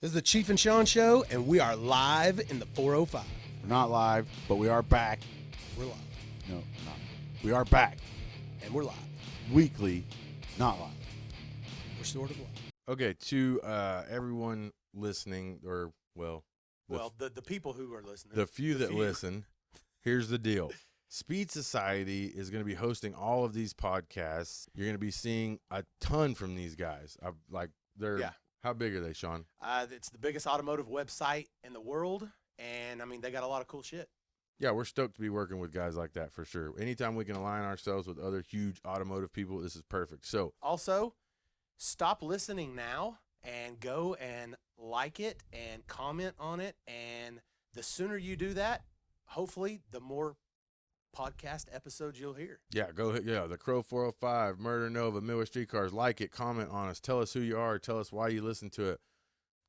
This is the Chief and Shawn Show, and we are live in the 405. We're not live, but we are back. We're live. No, we're not. We are back. And we're live. Weekly, not live. We're sort of live. Okay, to everyone listening, or, the people who are listening. the few that listen, here's the deal. Speed Society is going to be hosting all of these podcasts. You're going to be seeing a ton from these guys. How big are they, Shawn? It's the biggest automotive website in the world, and, they got a lot of cool shit. Yeah, we're stoked to be working with guys like that for sure. Anytime we can align ourselves with other huge automotive people, this is perfect. So, Also, stop listening now and go and like it and comment on it, and the sooner you do that, hopefully, the more podcast episodes you'll hear. yeah, go ahead. Yeah, the Crow 405, Murder Nova, Midwest Streetcars. Like it, comment on us. Tell us who you are. Tell us why you listen to it.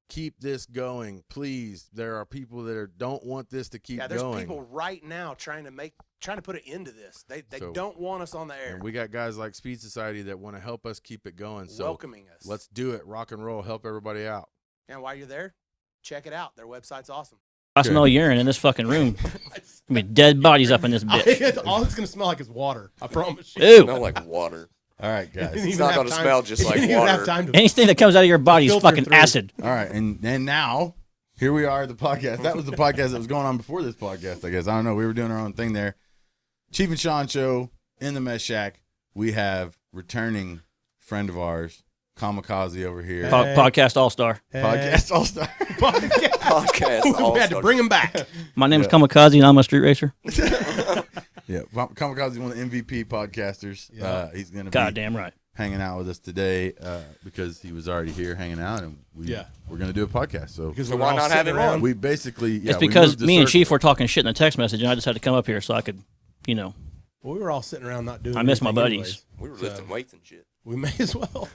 Keep this going, please. There are people that don't want this to keep there's going. people right now trying to put an end to this. They So- don't want us on the air. And we got guys like Speed Society that want to help us keep it going. So welcoming us. let's do it. Rock and roll. Help everybody out. And while you're there, check it out. Their website's awesome. I smell urine in this fucking room. Dead bodies up in this bitch. All it's going to smell like is water. I promise you. Ew. Smell like water. All right, guys. Didn't It's even not have going to time- smell just it like didn't even have water. time to Anything that comes out of your body is Filter fucking through. acid. All right, and now, here we are at the podcast. That was the podcast that was going on before this podcast, I guess. I don't know. We were doing our own thing there. Chief and Shawn Show in the Mess Shack. We have returning friend of ours, Kamikaze over here. Hey. Podcast all-star. Podcast All-Star. Podcast. We had to bring him back. My name is Kamikaze, and I'm a street racer. Yeah, Kamikaze is one of the MVP podcasters. Yeah. He's going to be Goddamn right. hanging out with us today because he was already here hanging out, and we're going to do a podcast. So Because So we're why all not have sitting him around. on? we basically, It's because me and Chief were talking shit in the text message, and I just had to come up here so I could, Well, we were all sitting around not doing I miss my anything buddies. anyways. We were lifting weights and shit. We may as well.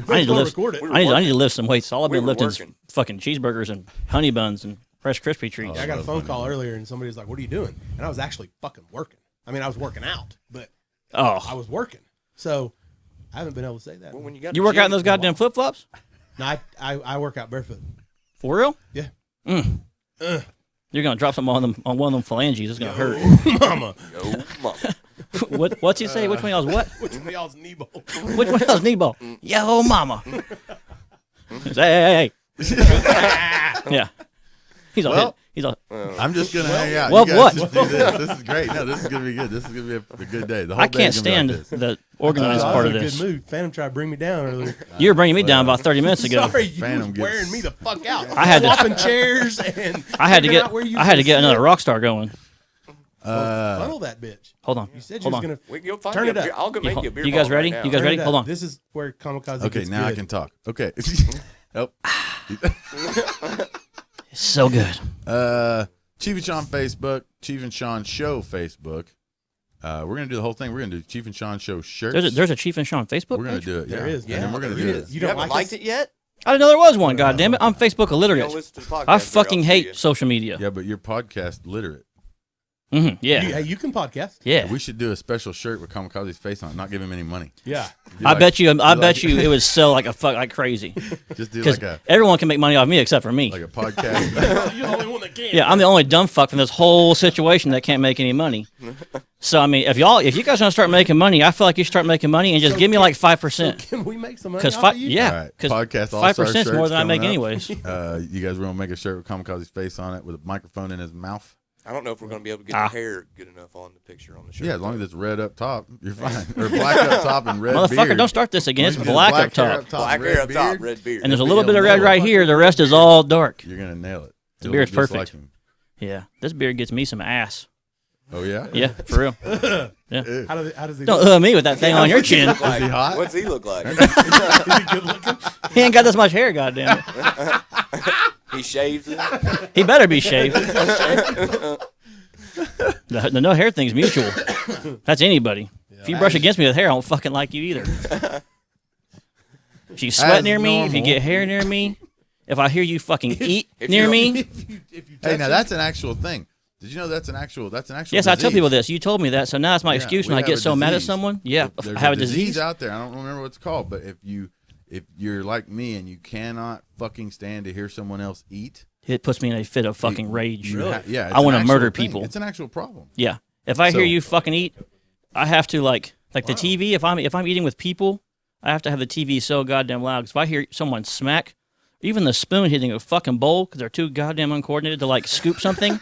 I need to lift. record it. We were I need working. to lift some weights. All I've We been were lifting is working. fucking cheeseburgers and honey buns and Fresh Crispy treats. I got a phone call earlier, and somebody was like, "What are you doing?" And I was actually fucking working. I was working out, but I Oh, was working. So I haven't been able to say that. Well, when you got you the work out in gym- those goddamn flip flops? No, I work out barefoot. For real? Yeah. You're gonna drop something on one of them phalanges. It's gonna hurt. Mama. Yo, mama. What's he say? Which one of y'all's what? Which one of y'all's Nebo? Which one of y'all's knee ball? Yo, mama. Hey. Yeah. He's all. He's all. I'm just going to hang out. Well, You guys what? just do this. This is great. No, this is going to be good. This is going to be a good day. The whole I day can't is gonna be like stand this. the organized I part was of in a this. good mood. Phantom tried to bring me down earlier. You were bringing me down about 30 minutes ago. Sorry, you Phantom was gets- wearing me the fuck out. I had to- swapping chairs and I had to figuring out where you get. I had to was get gonna another sit. rock star going. Funnel that bitch. Hold on. You said you Hold was on. gonna. We can go find Turn me it a up. beer. I'll go make you a beer. You guys bottle ready? Right You now. guys ready? Turn it Hold up. on. This is where Kamikaze Okay, gets now I good. can talk. Okay. Help. It's so good. Chief and Shawn Facebook, Chief and Shawn Show Facebook. We're going to do the whole thing. We're going to do Chief and Shawn Show shirts. There's a Chief and Shawn Facebook We're going page? to do it. There yeah. is. And then we're going to there do is. it. You You don't haven't like liked us? it yet? I didn't know there was one. God damn it! I'm Facebook You illiterate. don't listen to the podcast. I very fucking often, do hate you? social media. Yeah, but you're podcast literate. Yeah. Hey, you can podcast. Yeah. We should do a special shirt with Kamikaze's face on it, not give him any money. Yeah. Do I like- bet you. I do bet like- you it would sell like crazy. Just do Because like everyone can make money off me except for me. a podcast. You're the only one that can. Yeah, I'm the only dumb fuck from this whole situation that can't make any money. So if you guys want to start making money, I feel like you should start making money and just give me like 5%. Can we make some money? Because off of you? All right, podcast 5% is more than I make coming up. anyways. You guys want to make a shirt with Kamikaze's face on it with a microphone in his mouth? I don't know if we're going to be able to get Ah. the hair good enough on the picture on the shirt. Yeah, as long as it's red up top, you're fine. Or black up top and red Motherfucker, beard. don't start this again. It's As long as black hair up top. Black red hair up top, beard, red beard. And there's a You'll little be bit of able red to right here. The rest is all dark. You're gonna nail it. The beard's It'll look just perfect. like him. Yeah, this beard gets me some ass. Oh yeah. Yeah, for real. How does he Don't me with that thing on your chin. Is he hot? What's he look like? Is he good looking? He ain't got this much hair, goddamn it. He shaves it. He better be shaved. The no hair thing's mutual. That's anybody. If you brush against me with hair, I don't fucking like you either. If you sweat As near me, if you normal. get hair near me, if I hear you fucking eat if near you- me. If you Hey, touch now him, that's an actual thing. Did you know that's an actual? Yes, I tell disease. people this. You told me that, so now it's my Yeah, excuse we when I have get a so mad at disease. someone. Yeah, There's I have a disease disease. out there. I don't remember what it's called, but if you're like me and you cannot fucking stand to hear someone else eat, It puts me in a fit of fucking rage. yeah, it's I want an to murder actual thing. people. It's an actual problem. Yeah. If I hear So- you fucking eat, I have to like the TV. If I'm eating with people, I have to have the TV so goddamn loud. 'Cause if I hear someone smack, even the spoon hitting a fucking bowl because they're too goddamn uncoordinated to like scoop something,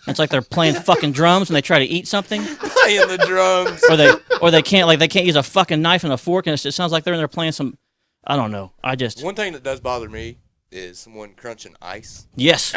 it's like they're playing fucking drums and they try to eat something, Playing the drums. or they can't use a fucking knife and a fork, and it sounds like they're in there playing some. I don't know. I just One thing that does bother me is someone crunching ice. yes.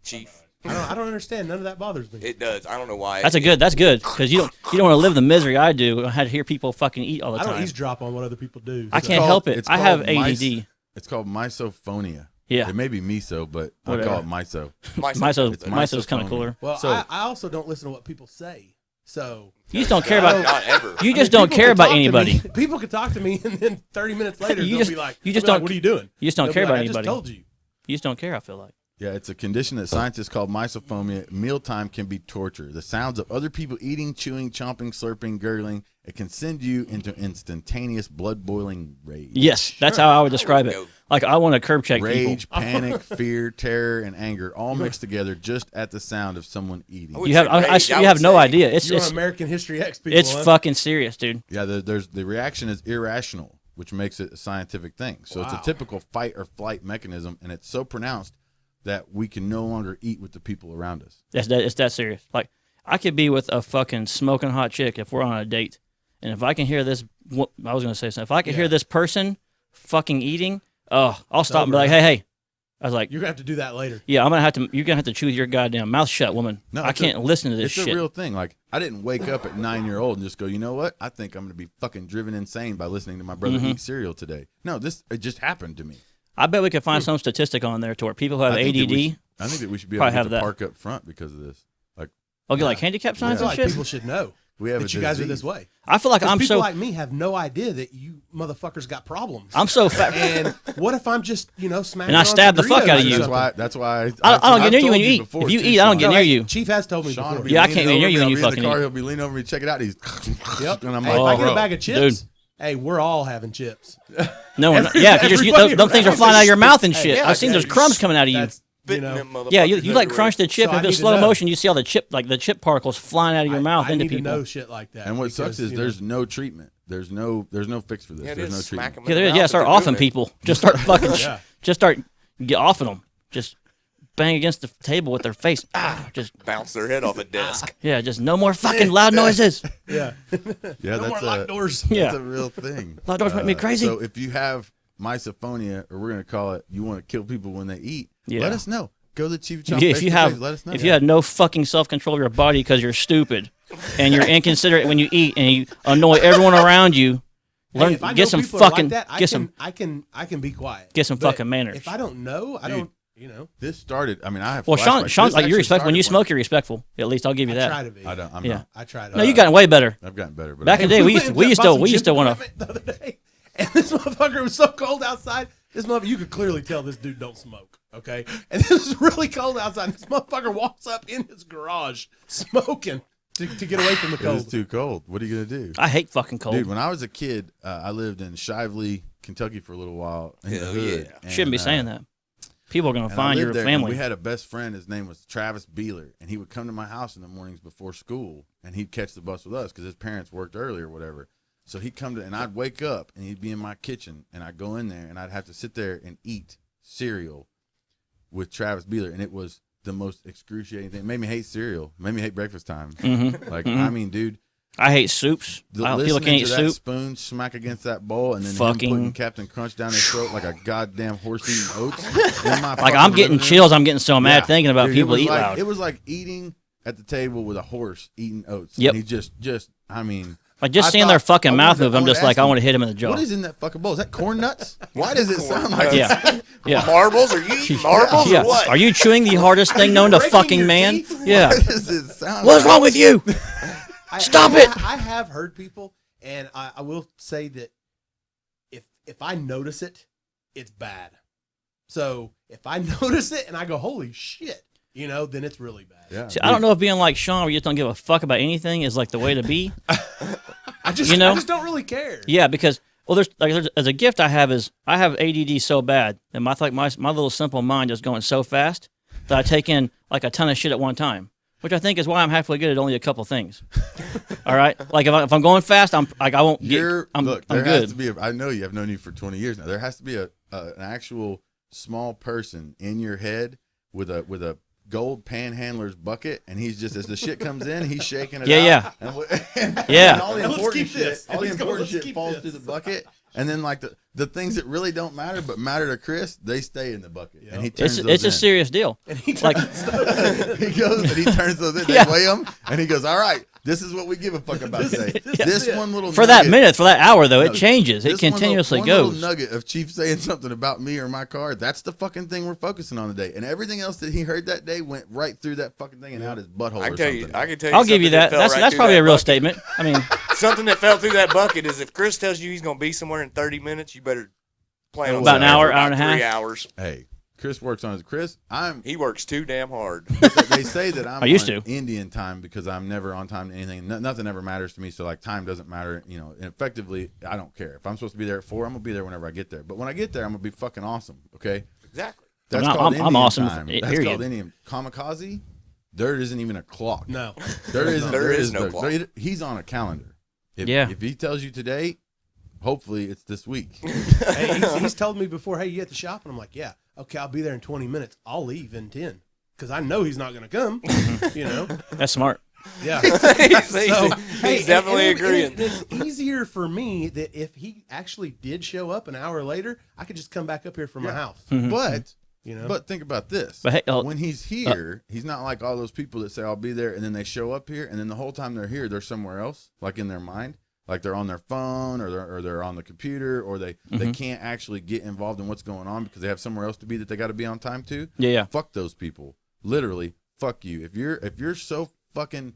Chief, I don't understand. None of that bothers me. it does. I don't know why. That's good because you don't want to live the misery I do. I had to hear people fucking eat all the I time. don't eavesdrop on what other people do. I so- can't called- help it. it's I have called ADD. It's called misophonia. Yeah. It may be miso, but I Whatever. call it miso. Miso's It's kind of misophonia. cooler. Well, So- I also don't listen to what people say. So You just don't care about. Not ever. You I just mean, don't people care can about talk to anybody. me- People can talk to me, and then 30 minutes later, You they'll just- be like, you just they'll be like, don't- what are you doing? You just don't They'll be care like, about I just anybody. told you. You just don't care. I feel like. Yeah, it's a condition that scientists call misophonia. Mealtime can be torture. The sounds of other people eating, chewing, chomping, slurping, gurgling, it can send you into instantaneous blood-boiling rage. Yes, that's how I would describe it. Go. Like I want to curb check Rage, people. panic, fear, terror, and anger all mixed together just at the sound of someone eating. would You have. say rage, You I have would no say. idea. It's You're it's on American History X people. it's huh? fucking serious, dude. Yeah, the reaction is irrational, which makes it a scientific thing. So it's Wow. a typical fight or flight mechanism, and it's so pronounced that we can no longer eat with the people around us. It's that serious. Like I could be with a fucking smoking hot chick if we're on a date, and if I can hear this, I was gonna say something. If I can hear this person fucking eating, I'll stop and be like, hey. I was like, You're going to have to do that later. yeah, you're gonna have to chew your goddamn mouth shut, woman. No, I it's can't listen to this It's shit. a real thing. Like, I didn't wake up at 9-year-old and just go, you know what? I think I'm going to be fucking driven insane by listening to my brother Mm-hmm. eat cereal today. No, it just happened to me. I bet we could find some statistic on there to where people who have I think that we ADD, should- I think that we should be able Probably to have get to that. park up front because of this. Like, I'll get like handicap I signs feel and like shit. people should know we have that a you guys are disease. this way. I feel like 'Cause I'm people so like me have no idea that you motherfuckers got problems. I'm so fat. And what if I'm just, smacking And I on stab some the fuck Doritos out of or you. something? That's why I don't get I've near you told when you eat. before, If you too, eat, I don't Sean. get near you. Chief has told me Sean before. will be Yeah, I leaning can't get near over you me. when I'll you be in fucking the car. eat. He'll be leaning over me, check it out. He's Yep. and I'm Hey, like, if I get bro, a bag of chips, dude. hey, we're all having chips. No, yeah, because Everybody them things are around flying out of your is- mouth and Hey, shit. yeah, I've seen yeah, those crumbs coming out of you. That's, Spitting them Yeah, motherfuckers you like everywhere. crunch the chip So I and do need to slow know. motion. You see all the chip particles flying out of your mouth I into need to people. know shit like that. and what because, sucks is you know, there's no treatment. There's no fix for this. Yeah, There's no just smack treatment. 'em Yeah, in there the is. Yeah, mouth start if they're offing doing it. people. Just start fucking. Yeah. Just start get offing them. Just bang against the table with their face. Just Bounce their head off a desk. yeah. Just no more fucking loud noises. Yeah. Yeah, No more that's locked doors. Yeah. That's a real thing. Loud doors make me crazy. So if you have misophonia, or we're gonna call it, you want to kill people when they eat, Yeah. let us know. Go to the Chief Chop If you Facebook have page, let us know. if you had no fucking self control of your body because you're stupid and you're inconsiderate when you eat and you annoy everyone around you, learn Hey, if I get know some people are fucking like that, get some I can be quiet. get some But fucking manners. If I don't know, I Dude. don't. This started. I mean, I have. Well, flashbacks. Sean, This like you're actually respectful when you started smoke. You're respectful. At least I'll give you I that. try to be. I don't. I'm Yeah. not. I try to. No, you gotten way better. I've gotten better, but Back in the day, we used to want to. The other day, and this motherfucker was so cold outside. This motherfucker, you could clearly tell this dude don't smoke. Okay, and this is really cold outside. This motherfucker walks up in his garage smoking to get away from the it was cold. too cold. What are you gonna do, I hate fucking cold. dude? When I was a kid, I lived in Shively, Kentucky for a little while. In the Hell hood, yeah. and, Shouldn't be saying that. People are gonna and I find lived your there, and family. we had a best friend. His name was Travis Beeler, and he would come to my house in the mornings before school, and he'd catch the bus with us because his parents worked early or whatever. So he'd come to, and I'd wake up, and he'd be in my kitchen, and I'd go in there, and I'd have to sit there and eat cereal with Travis Beeler, and it was the most excruciating thing. It made me hate cereal. It made me hate breakfast time. Like, I mean, dude, I hate soups. People listening can't eat to that soup. spoon smack against that bowl, and then him Fucking- putting Captain Crunch down his throat like a goddamn horse eating oats. in my Like fucking I'm getting living room. chills. I'm getting so mad Yeah. thinking about Dude, people it was eat like, loud. It was like eating at the table with a horse eating oats. Yep. And he just, I mean, Like just I seeing their thought- fucking I mouth wanted to- move, I'm I wanted just to like ask I him, want to hit him in the jaw. what is in that fucking bowl? Is that corn nuts? Why does it sound like Yeah. that? Yeah. Marbles? Are you eating marbles Yeah. or what? Are you chewing the hardest thing known to breaking fucking your man? teeth? Yeah. Why does it sound What's like wrong with you? Stop it! I have heard people, and I will say that if I notice it, it's bad. So if I notice it and I go, holy shit, then it's really bad. Yeah, See, I don't know if being like Shawn, where you just don't give a fuck about anything, is like the way to be. I just You know? I just don't really care. Yeah, because Well, there's as a gift I have ADD so bad, and my little simple mind is going so fast that I take in like a ton of shit at one time, which I think is why I'm halfway good at only a couple things. All right, like if I'm going fast, I'm like I won't. I'm Look, I'm there good. has to be. I know you. I've known you for 20 years now. There has to be an actual small person in your head with a gold panhandler's bucket, and he's just, as the shit comes in, he's shaking it out. And all the important shit falls through the bucket, and then like the things that really don't matter but matter to Chris, they stay in the bucket. And he turns those It's in. a serious deal. And he Like he goes and he turns those in. They weigh them, and he goes, "All right, this is what we give a fuck about today." This one little for nugget, that minute, for that hour though, it changes. It this continuously one little goes. nugget of Chief saying something about me or my car. That's the fucking thing we're focusing on today. And everything else that he heard that day went right through that fucking thing and out his butthole. I or can tell something. you. I can tell you. I'll give you something that. fell That's right that's through probably that a real bucket. statement. I mean, Something that fell through that bucket is if Chris tells you he's going to be somewhere in 30 minutes, you better plan on About an staying hour, for hour and a about 3 half. hours. Hey, Chris works on his. He works too damn hard. They say that I'm I used on to. Indian time because I'm never on time to anything. Nothing ever matters to me. So like time doesn't matter. You know, and effectively, I don't care. If I'm supposed to be there at 4, I'm gonna be there whenever I get there. But when I get there, I'm gonna be fucking awesome. Okay. Exactly. That's I'm called Indian awesome, time. period. That's called Indian. Kamikaze. There isn't even a clock. No. There isn't. There is no clock. He's on a calendar. Yeah. If he tells you today, hopefully it's this week. Hey, he's told me before, hey, you at the shop? And I'm like, yeah. Okay, I'll be there in 20 minutes. I'll leave in 10 because I know he's not going to come, you know? that's smart. Yeah. He's definitely agreeing. It's easier for me that if he actually did show up an hour later, I could just come back up here from my house. But You know? But think about this. But hey, when he's here, he's not like all those people that say, I'll be there, and then they show up here, and then the whole time they're here, they're somewhere else, like in their mind. Like they're on their phone or they're on the computer, or they can't actually get involved in what's going on because they have somewhere else to be that they got to be on time to. Yeah. Fuck those people. Literally, fuck you. If you're so fucking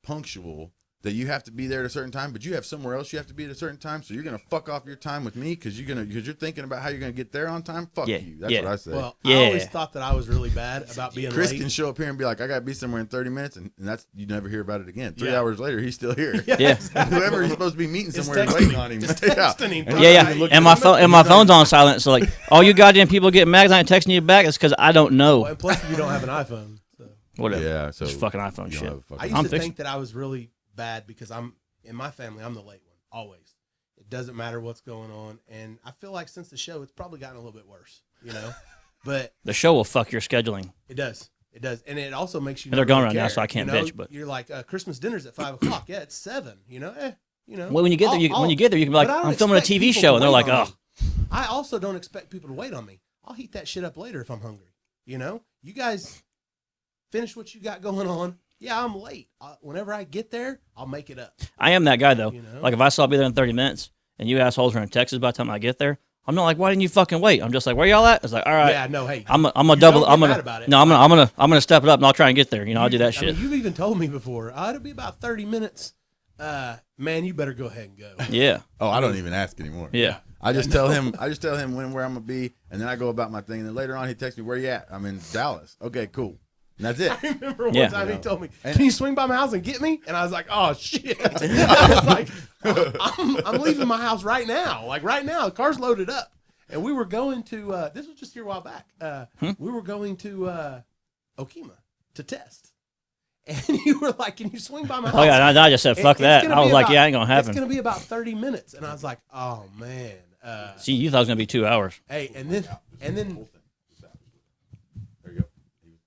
punctual that you have to be there at a certain time, but you have somewhere else you have to be at a certain time, so you're gonna fuck off your time with me because you're thinking about how you're gonna get there on time. Fuck you. That's what I say. Well, Yeah. I always thought that I was really bad about being Chris late. can show up here and be like, I gotta be somewhere in 30 minutes, and that's, you never hear about it again. 3 Yeah. hours later, he's still here. Yeah. And whoever he's supposed to be meeting Just somewhere is texting waiting him. on him. Just Yeah. texting him. And Yeah, he's looking and at him. my phone's on silent. So like, all you goddamn people getting mad 'cause I ain't texting you back. It's because I don't know. Well, and plus, you don't have an iPhone. So. Whatever. Yeah, so It's fucking iPhone you don't shit. have a fucking- I used I'm to fixing- think that I was really bad because in my family, I'm the late one, always. It doesn't matter what's going on. And I feel like since the show, it's probably gotten a little bit worse, you know? But The show will fuck your scheduling. it does. It does. And it also makes you They're not gone really right now, care, so I can't you know? bitch, but- You're like, Christmas dinner's at 5 o'clock. Yeah, it's 7, you know? You know. Well, when you get there, you can be like, but I don't I'm filming a expect TV people show, to and they're wait like, on oh. me. I also don't expect people to wait on me. I'll heat that shit up later if I'm hungry. You know, you guys finish what you got going on. Yeah, I'm late. Whenever I get there, I'll make it up. I am that guy though. You know? Like if I saw I'll be there in 30 minutes, and you assholes are in Texas by the time I get there, I'm not like, why didn't you fucking wait? I'm just like, where y'all at? It's like, all right. Yeah, no, hey, I'm gonna you double. don't I'm get gonna. mad about it. No, I'm gonna step it up, and I'll try and get there. You know, I'll do that shit. I mean, you've even told me before. It'll be about 30 minutes. Man, you better go ahead and go. Yeah. Oh, I don't even ask anymore. Yeah. I just tell him where I'm gonna be, and then I go about my thing. And then later on, he texts me, "Where you at?" I'm in Dallas. Okay, cool. And that's it. I remember one Yeah. time he told me, And- "Can you swing by my house and get me?" And I was like, "Oh shit!" I was like, "I'm leaving my house right now. Like right now, the car's loaded up." And we were going to. This was just here a while back. We were going to Okima to test, and you were like, "Can you swing by my house?" Oh yeah. I just said fuck It's that. gonna I was be like, about- yeah, ain't gonna It's happen. gonna be about 30 minutes, and I was like, "Oh man." See, you thought it was gonna be 2 hours. Hey, and then There you go.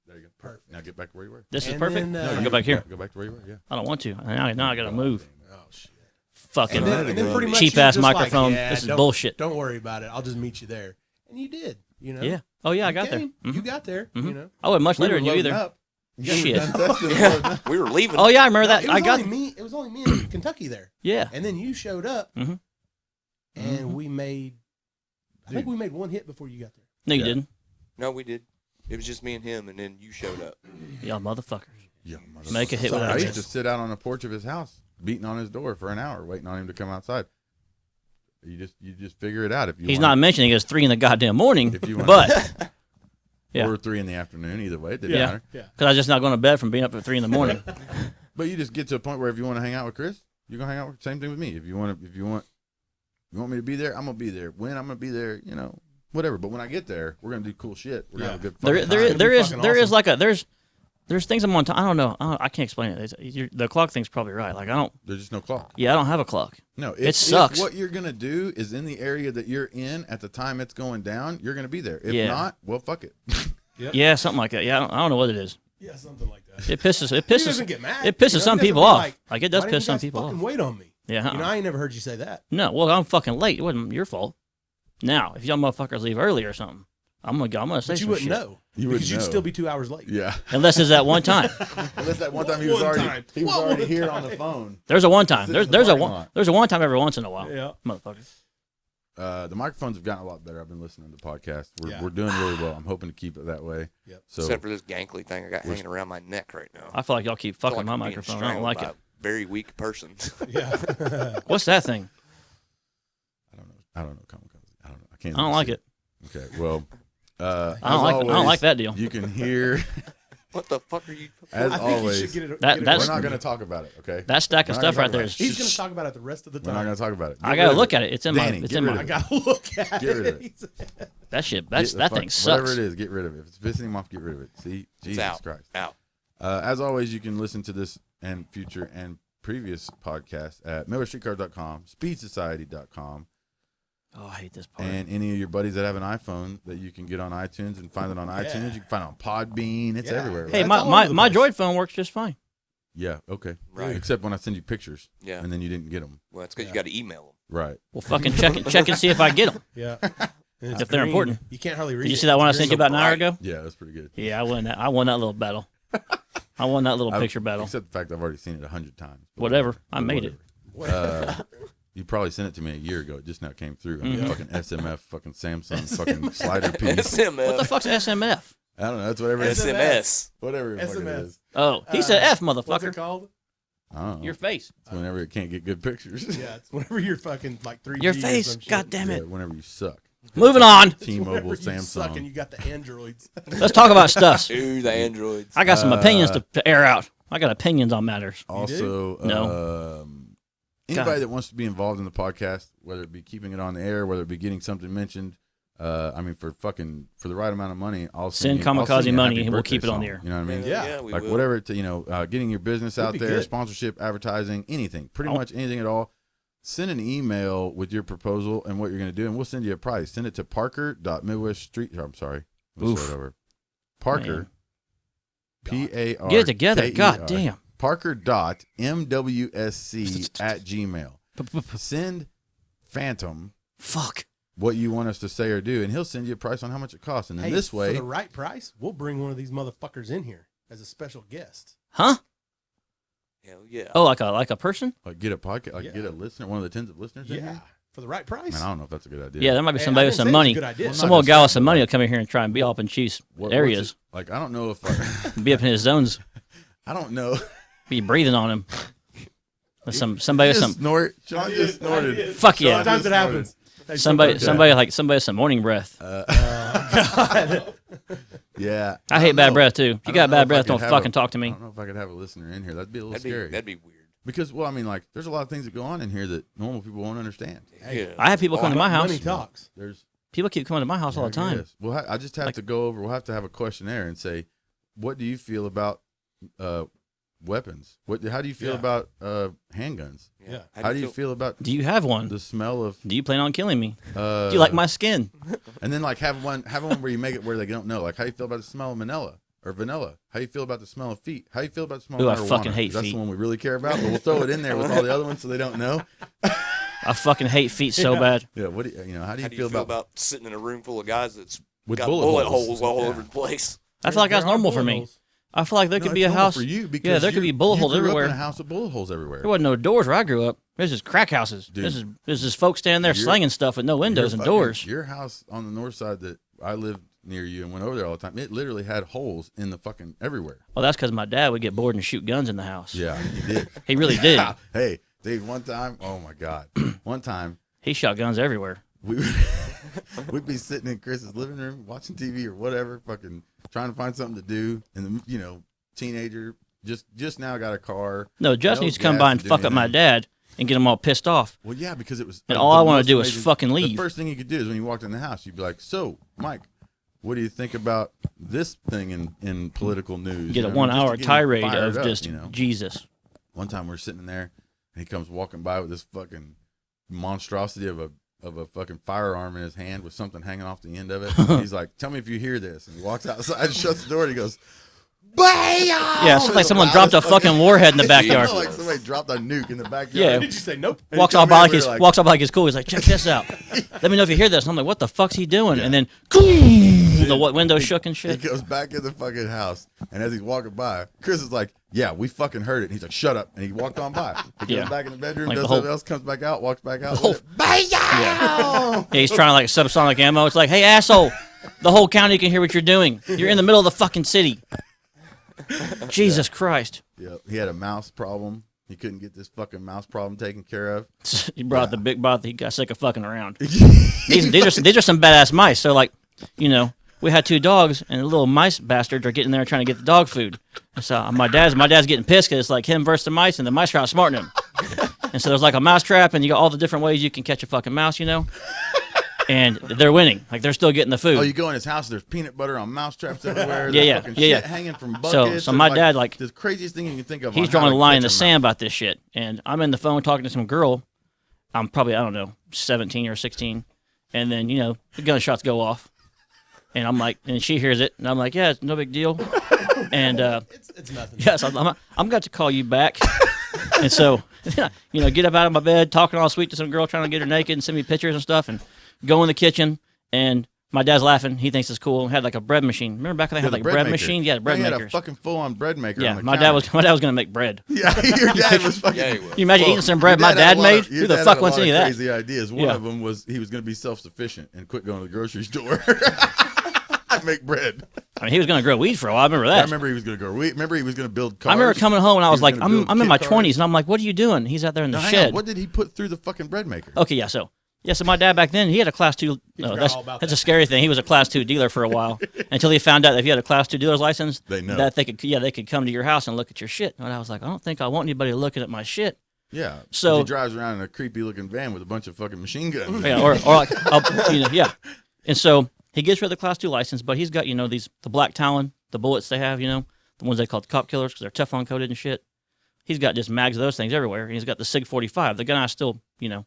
There you go. Perfect. Now get back to where you were. This is And perfect. then, No, go back here. Go back to where you were. Yeah. I don't want to. Now I gotta move. Oh shit. Fucking And then pretty much cheap you were ass just like, microphone. "Yeah, This is don't- bullshit. Don't worry about it. I'll just meet you there. And you did. You know. Yeah. Oh yeah, I You got there. came. You got there. You know. I wasn't much We later were than you loading either. up. You guys were Shit. done testing and loading up. We were leaving. Oh yeah, I remember that. It was I got. only me. It was only me in Kentucky there. Yeah. And then you showed up, Mhm. and we made. I think we made one hit before you got there. No, you Yeah. didn't. No, we did. It was just me and him, and then you showed up. Y'all motherfuckers. Yeah, Make a hit I without used to me. sit out on the porch of his house, beating on his door for an hour, waiting on him to come outside. You just figure it out if you. He's want, not mentioning it's 3 in the goddamn morning, If you want- but yeah. or 3 in the afternoon. Either way, it didn't Yeah. matter. because I was just not going to bed from being up at 3 in the morning. But you just get to a point where if you want to hang out with Chris, you're gonna hang out. Same thing with me. If you want, You want me to be there? I'm gonna be there. When I'm gonna be there, you know, whatever. But when I get there, we're gonna do cool shit. We're gonna have a good fucking time. There is like a there's things I'm on time. I don't know. I can't explain it. The clock thing's probably right. Like I don't. There's just no clock. Yeah, I don't have a clock. No, it sucks. If what you're gonna do is in the area that you're in at the time it's going down, you're gonna be there. If not, well, fuck it. Yep. Yeah, something like that. Yeah, I don't know what it is. Yeah, something like that. It pisses. He doesn't get mad. It pisses some people off. Like it does why piss didn't some you guys people fucking off. Wait on me. Yeah. You know, I ain't never heard you say that. No, well, I'm fucking late. It wasn't your fault. Now, if y'all motherfuckers leave early or something, I'm gonna say But you some wouldn't shit. know. You wouldn't because you'd know. still be 2 hours late. Yeah. Unless it's that one time. Unless that one time he What was one already time? he was What already one here on time? the phone. There's a one time. Sitting in the There's a parking one. lot. There's a one time every once in a while. Yeah. Motherfucker. The microphones have gotten a lot better. I've been listening to the podcast. Yeah. We're doing really well. I'm hoping to keep it that way. Yep. So Except for this gankly thing I got hanging around my neck right now. I feel like y'all keep I feel fucking like my I'm being microphone. I don't strangled like by it. a very weak person. Yeah. What's that thing? I don't know Kamikaze. I don't know. I can't. I don't even like see it. Okay. Well, I don't like that deal. You can hear What the fuck are you? as I think you always. should get it. That- get it that's- We're right. not going to talk about it. Okay. That stack of We're not stuff gonna right talk there about is. He's going to talk about it the rest of the We're not time. going to talk about it. I gotta look at it. It's in Danny, my. It's get in rid my. I got to look at Get rid of it. That shit. Get That the thing fuck- sucks. Whatever it is, get rid of it. If it's pissing him off, get rid of it. See, Jesus out. Christ. Out. As always, you can listen to this and future and previous podcasts at MillerStreetCars.com, SpeedSociety.com, Oh, I hate this part. and any of your buddies that have an iPhone that you can get on iTunes and find it on iTunes. You can find it on Podbean. It's Yeah. everywhere. Hey, right? That's all my over the my place. Droid phone works just fine. Yeah, okay. Right. Except when I send you pictures Yeah. and then you didn't get them. Well, it's because you got to email them. Right. Well, fucking check and see if I get them. Yeah. And it's If they're green. important. You can't hardly read Did you it. see that one I It's sent you green. about an hour bright. ago? Yeah, that's pretty good. Yeah, I won that. I won that little battle. I won that little picture battle. Except the fact I've already seen it 100 times. But Whatever. I made it. You probably sent it to me a year ago. It just now came through. Mm-hmm. Fucking SMF, fucking Samsung, fucking slider piece. SMF. What the fuck's SMF? I don't know. That's whatever it is. SMS. Whatever it fucking SMS. is. Oh, he said F, What's it motherfucker. called? I don't know. Your face. It's whenever it can't get good pictures. Yeah, it's whenever you're fucking like 3G Your or face. some shit. God damn Yeah, it. whenever you suck. Moving on. It's whenever T-Mobile, you suck and Samsung. you got the androids. Let's talk about stuff. Ooh, the androids. I got some opinions to air out. I got opinions on matters. Also, No. anybody God. that wants to be involved in the podcast, whether it be keeping it on the air, whether it be getting something mentioned, I mean, for the right amount of money, I'll Send I'll Kamikaze you a money happy and we'll birthday keep it on song, the air. You know what I mean? Yeah. we Like will. whatever, getting your business out be there, good. sponsorship, advertising, anything, pretty Oh. much anything at all. Send an email with your proposal and what you're going to do, and we'll send you a price. Send it to parker.midweststreet. I'm sorry. Let's Oof. start over. Parker. Man. P-A-R. Get it together. K-E-R, God damn. Parker.mwsc@gmail. Send Phantom Fuck. what you want us to say or do, and he'll send you a price on how much it costs. And then Hey, this for way, the right price, we'll bring one of these motherfuckers in here as a special guest. Huh? Hell yeah. Oh, like a person? like get a podcast, like Yeah. get a listener, one of the tens of listeners in Yeah, here. for the right price. Man, I don't know if that's a good idea. Yeah, there might be Hey, somebody I with didn't some say it's a money. good idea. Well, Some not old guy with some necessarily. money will come in here and try and be up in Chief's What's areas. it- like I don't know if I, Be up in his zones. I don't know. Be breathing on him. With somebody with Just some snort. Sean just snorted. fuck yeah. Sometimes it happens. Hey, Somebody sometimes- somebody with some morning breath. Yeah, I hate don't bad know. breath too. If I you got don't know if I bad breath, could don't have fucking a- talk to I me. don't know if I could have a listener in here. That'd be a little scary. That'd be weird. Because, well, I mean, like, there's a lot of things that go on in here that normal people won't understand. Yeah. I have people come to my house. Money talks. There's People keep coming to my house all the time. Yes. Well, I just have to go over. We'll have to have a questionnaire and say, what do you feel about weapons? How do you feel Yeah. about handguns? Yeah. How do you feel about Do you have one? the smell of? Do you plan on killing me? Do Do you like my skin? And then like have one where you make it where they don't know. Like how you feel about the smell of vanilla or vanilla? How you feel about the smell of feet? How you feel about the smell Ooh, I of marijuana? fucking hate That's feet. the one we really care about. But we'll throw it in there with all the other ones so they don't know. I fucking hate feet so Yeah. bad. Yeah. What do you know? How do you, How do you feel about sitting in a room full of guys that's with got bullet holes all Yeah. over the place? I feel like that's There are normal for bullet me. holes. I feel like there No, could be it's a normal house. for you because Yeah, there could be bullet you holes grew everywhere. Up in a house with bullet holes everywhere. There wasn't no doors where I grew up. There's just crack houses. Dude. There's just folks standing there Your- slinging stuff with no windows and fucking- doors. Your house on the north side that I lived near you and went over there all the time. It literally had holes in the fucking everywhere. Well, that's because my dad would get bored and shoot guns in the house. Yeah, he did. He really did. Hey, dude, one time, oh my God. One time, He shot guns everywhere. we'd be sitting in Chris's living room watching TV or whatever, fucking trying to find something to do. And, teenager just now got a car. No, Justin No used to come gas by and to do fuck up my anything. dad. and get them all pissed off. Well, yeah, because it was. And all I want most to do is amazing- fucking The leave. first thing you could do is when you walked in the house, you'd be like, "So, Mike, what do you think about this thing in political news?" Get You a know, 1 just to hour get him tirade fired of up, just you know. Jesus. One time we're sitting there, and he comes walking by with this fucking monstrosity of a fucking firearm in his hand with something hanging off the end of it. He's like, "Tell me if you hear this." And he walks outside and shuts the door, and he goes, "Bam!" Yeah, it's like someone dropped a fucking warhead in the backyard. Like somebody dropped a nuke in the backyard. Yeah. Did you say nope? And he Walks come out by in, like we he's were like, walks up like he's cool. He's like, check this out. Let me know if you hear this. And I'm like, what the fuck's he doing? And then the window shook and He shit. goes back in the fucking house, and as he's walking by, Chris is like, "Yeah, we fucking heard it." And he's like, "Shut up!" And he walked on by. He goes Yeah. back in the bedroom, Like does the whole- something else, comes back out, walks back out. whole- with it. Bam! Yeah, he's trying to like subsonic ammo. It's like, hey asshole, the whole county can hear what you're doing. You're in the middle of the fucking city. Jesus Christ. Yeah, he had a mouse problem. He couldn't get this fucking mouse problem taken care of. He brought the big bot. He got sick of fucking around. These are some badass mice. So like, you know, we had 2 dogs, and the little mice bastards are getting there trying to get the dog food. And so my dad's getting pissed because it's like him versus the mice, and the mice are outsmarting him. And so there's like a mouse trap, and you got all the different ways you can catch a fucking mouse, you know. And they're winning. Like they're still getting the food. Oh, you go in his house, there's peanut butter on mouse traps everywhere. Yeah, There's yeah, fucking yeah, shit yeah. hanging from So buckets. so There's my dad like the craziest thing you can think of. he's on drawing how a to line in catch the a sand mouse. about this shit. And I'm in the phone talking to some girl. I'm probably, I don't know, 17 or 16. And then, you know, the gunshots go off. And I'm like, and she hears it. And I'm like, yeah, it's no big deal. And, It's nothing. yes, I'm going to call you back. And so, you know, get up out of my bed, talking all sweet to some girl, trying to get her naked and send me pictures and stuff. And go in the kitchen. And my dad's laughing. He thinks it's cool. Had like a bread machine. Remember back when they had the like bread maker. machines? Yeah, bread He had a makers. fucking full-on bread maker. Yeah, on the my dad counter. was going to make bread. Yeah, your dad was fucking. Yeah, he will. You imagine Well, eating some bread your my dad had a lot made? of- your Who the dad fuck had a wants lot any of of that? Crazy ideas. One Yeah. of them was he was going to be self-sufficient and quit going to the grocery store. I'd make bread. I mean, he was going to grow weed for a while. I remember I that. remember he was going to go. Remember he was going to build cars. I remember coming home and I He was like, gonna build I'm in kit my cars. 20s, and I'm like, what are you doing? He's out there in the Now, hang shed. on, what did he put through the fucking bread maker? Okay, yeah, so my dad back then, he had a Class 2. forgot all about That's a that. scary thing. He was a Class 2 dealer for a while until he found out that if you had a Class 2 dealer's license, They know. that they could come to your house and look at your shit. And I was like, I don't think I want anybody looking at my shit. Yeah. So- he drives around in a creepy looking van with a bunch of fucking machine guns. Yeah, or like, you know, yeah. And so he gets rid of the Class 2 license, but he's got, you know, the black Talon, the bullets they have, you know, the ones they call cop killers because they're Teflon coated and shit. He's got just mags of those things everywhere. And he's got the SIG 45, the gun I still, you know,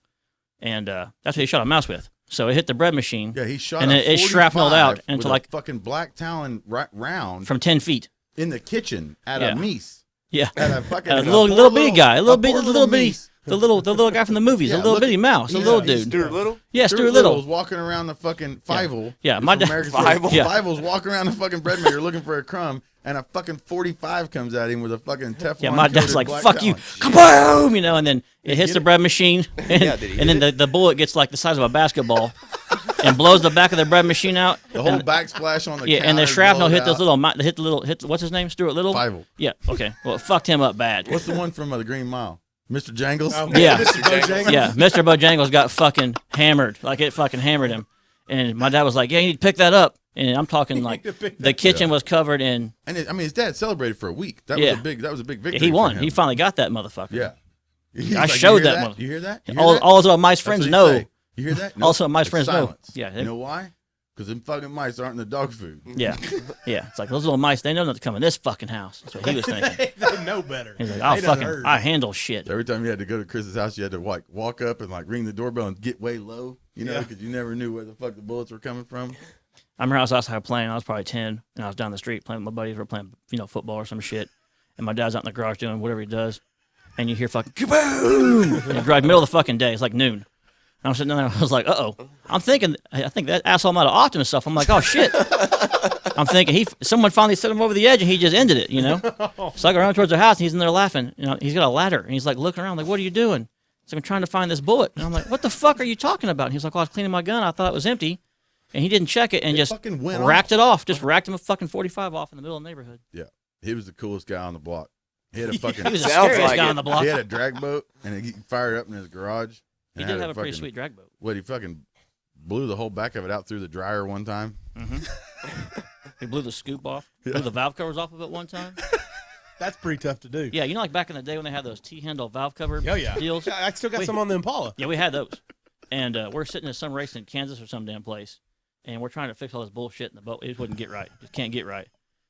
and that's what he shot a mouse with. So it hit the bread machine Yeah, he shot And a it shrapneled 45 out with into a like- fucking black Talon round from 10 feet. in the kitchen at Yeah. a meese. Yeah. At a fucking A a little poor bitty guy, a little bitty, poor little bitty, meese. the little guy from the movies, Yeah, a little look- bitty mouse, a yeah, little he's dude. Stuart Little? Yeah, Stuart Stuart Little. was walking around the fucking Fievel. Yeah, He's my from dad- American Fievel? City. Yeah. Fievel's walking around the fucking bread maker looking for a crumb, and a fucking 45 comes at him with a fucking Teflon. Yeah, my dad's coated like, black "Fuck you, Talon. kaboom!" You know, and then it hits get the it? bread machine, and, Yeah, did he and then hit the bullet gets like the size of a basketball, and blows the back of the bread machine out. The whole and, backsplash on the yeah, and the counter shrapnel blowed hit those out. hit what's his name, Stuart Little. Fievel. Yeah, okay. Well, it fucked him up bad. What's the one from the Green Mile? Mr. Jangles? Oh, Yeah. Mr. Bojangles. Yeah, Mr. Bojangles got fucking hammered. Like it fucking hammered him. And my dad was like, "Yeah, you need to pick that up." And I'm talking like to pick the kitchen was covered in. And I mean, his dad celebrated for a week. That Yeah. was a big victory. He won. For him. He finally got that motherfucker. Yeah. He's I like, showed you hear that one. You hear that? You hear All that? all of my That's friends what he'd know. say. You hear that? Also, my It's friends know. silence. Yeah, they- You know why? Because them fucking mice aren't in the dog food. Yeah, yeah. It's like those little mice. They know not to come in this fucking house. That's what he was thinking. They know better. He's like, They "I'll done fucking, heard. I handle shit." Every time you had to go to Chris's house, you had to like walk up and like ring the doorbell and get way low, you know, Yeah. because you never knew where the fuck the bullets were coming from. I remember I was outside playing. I was probably 10, and I was down the street playing with my buddies. We were playing, you know, football or some shit. And my dad's out in the garage doing whatever he does. And you hear fucking kaboom! And it drives middle of the fucking day. It's like noon. And I'm sitting there. I was like, uh-oh. I think that asshole might have offed himself. I'm like, oh shit. I'm thinking someone finally set him over the edge, and he just ended it. You know. So I go around towards the house, and he's in there laughing. You know, he's got a ladder, and he's like looking around, like, what are you doing? So I'm trying to find this bullet. And I'm like, what the fuck are you talking about? And he's like, well, I was cleaning my gun. I thought it was empty. And he didn't check it and just fucking went racked it off. Just racked him a fucking 45 off in the middle of the neighborhood. Yeah, he was the coolest guy on the block. He had a fucking. He was the Sounds scariest like guy it. on the block. He had a drag boat and he fired it up in his garage. He and did had have a pretty fucking- sweet drag boat. What, he fucking blew the whole back of it out through the dryer one time. He blew the scoop off. Blew the valve covers off of it one time. That's pretty tough to do. Yeah, you know, like back in the day when they had those T-handle valve cover Oh, yeah. deals. Yeah, I still got We- some on the Impala. Yeah, we had those, and we're sitting in some race in Kansas or some damn place, and we're trying to fix all this bullshit in the boat. It just wouldn't get right. Just can't get right.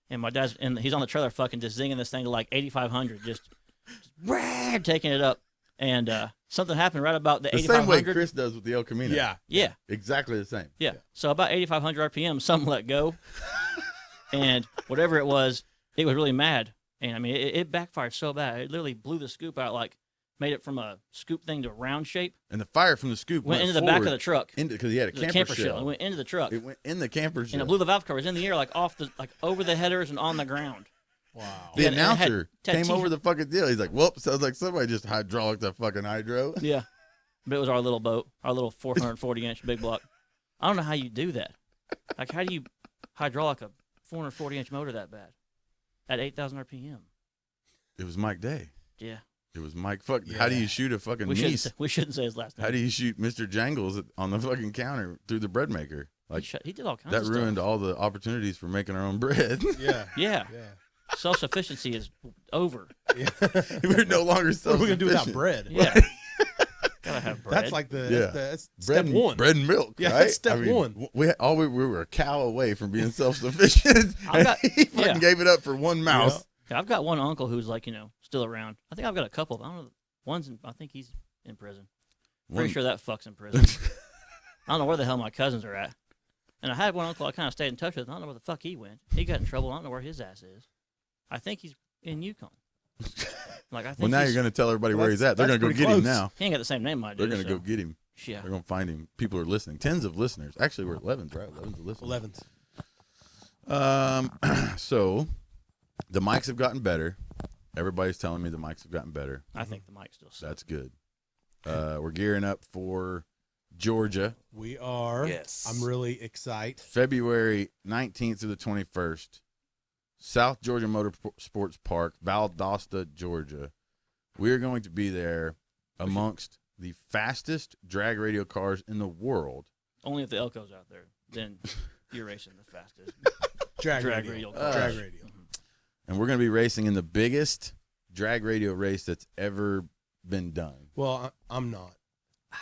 And my dad's and he's on the trailer, fucking just zinging this thing to like 8,500, just taking it up. And something happened right about the The same way 8,500. Chris does with the El Camino. Yeah. Yeah, Exactly the same. yeah. So about 8,500 RPM, something let go, and whatever it was really mad. And I mean, it backfired so bad. It literally blew the scoop out, like made it from a scoop thing to a round shape. And the fire from the scoop Went into the back of the truck. because he had a The camper, shell. It went into the truck. It went in the camper shell. And it blew the valve covers in the air, like over the headers and on the ground. Wow. The Yeah, and it had- announcer had came T- over the fucking deal. He's like, "Whoop!" Sounds like somebody just hydraulic that fucking hydro. Yeah, but it was our little boat, our little 440-inch big block. I don't know how you do that. Like, how do you hydraulic a 440-inch motor that bad at 8,000 RPM? It was Mike Day. Yeah, It was Mike. How do you shoot a fucking niece? we shouldn't say his last name. How do you shoot Mr. Jangles on the fucking counter through the bread maker? Like he did all kinds that of ruined stuff. all the opportunities for making our own bread. Yeah. Yeah, Yeah. self-sufficiency is over. We're no longer What are we going to do without self-sufficient. bread? Yeah, gotta have bread. That's like Yeah. that's Bread step and, one. bread and milk. Yeah, right? that's step one. We were a cow away from being self-sufficient. I've got- he fucking yeah. gave it up for one mouse. Yeah, I've got one uncle who's like, still around. I think I've got a couple. I don't know. I think he's in prison. Pretty One- sure that fuck's in prison. I don't know where the hell my cousins are at. And I had one uncle I kind of stayed in touch with. I don't know where the fuck he went. He got in trouble. I don't know where his ass is. I think he's in Yukon. Like, I think Well, now you're going to tell everybody where he's at. They're that's going to go pretty get him close. now. He ain't got the same name I do. They're going to so, go get him. Yeah. They're going to find him. People are listening. Tens of listeners. Actually, we're 11s, right? 11s of listeners. 11th. So the mics have gotten better. Everybody's telling me the mics have gotten better. I think the mic still sucks. That's good. We're gearing up for Georgia, We are. Yes. I'm really excited. February 19th through the 21st. South Georgia Motorsports Park, Valdosta, Georgia. We're going to be there amongst the fastest drag radio cars in the world. Only if the Elko's out there. Then you're racing the fastest. Drag Drag radio. radio car. Drag radio. And we're going to be racing in the biggest drag radio race that's ever been done. Well, I'm not.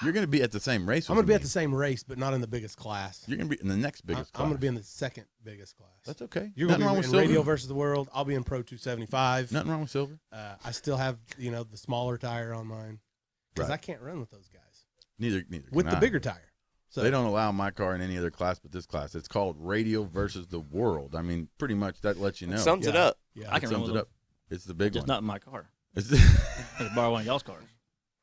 You're going to be at the same race. I'm going to be at me. the same race, but not in the biggest class. You're going to be in the next biggest class. I'm going to be in the second biggest class. That's okay. You're going Nothing to wrong be with in silver. Radio versus the World. I'll be in Pro 275. Nothing wrong with silver. I still have, the smaller tire on mine because Right. I can't run with those guys Neither with can the I. bigger tire. So They don't allow my car in any other class but this class. It's called Radio versus the World. I mean, pretty much that lets you know. Sums it Yeah. up. Yeah, I can run Sums with it up. It's the big Just one. not in my car. It's I could borrow one of y'all's cars.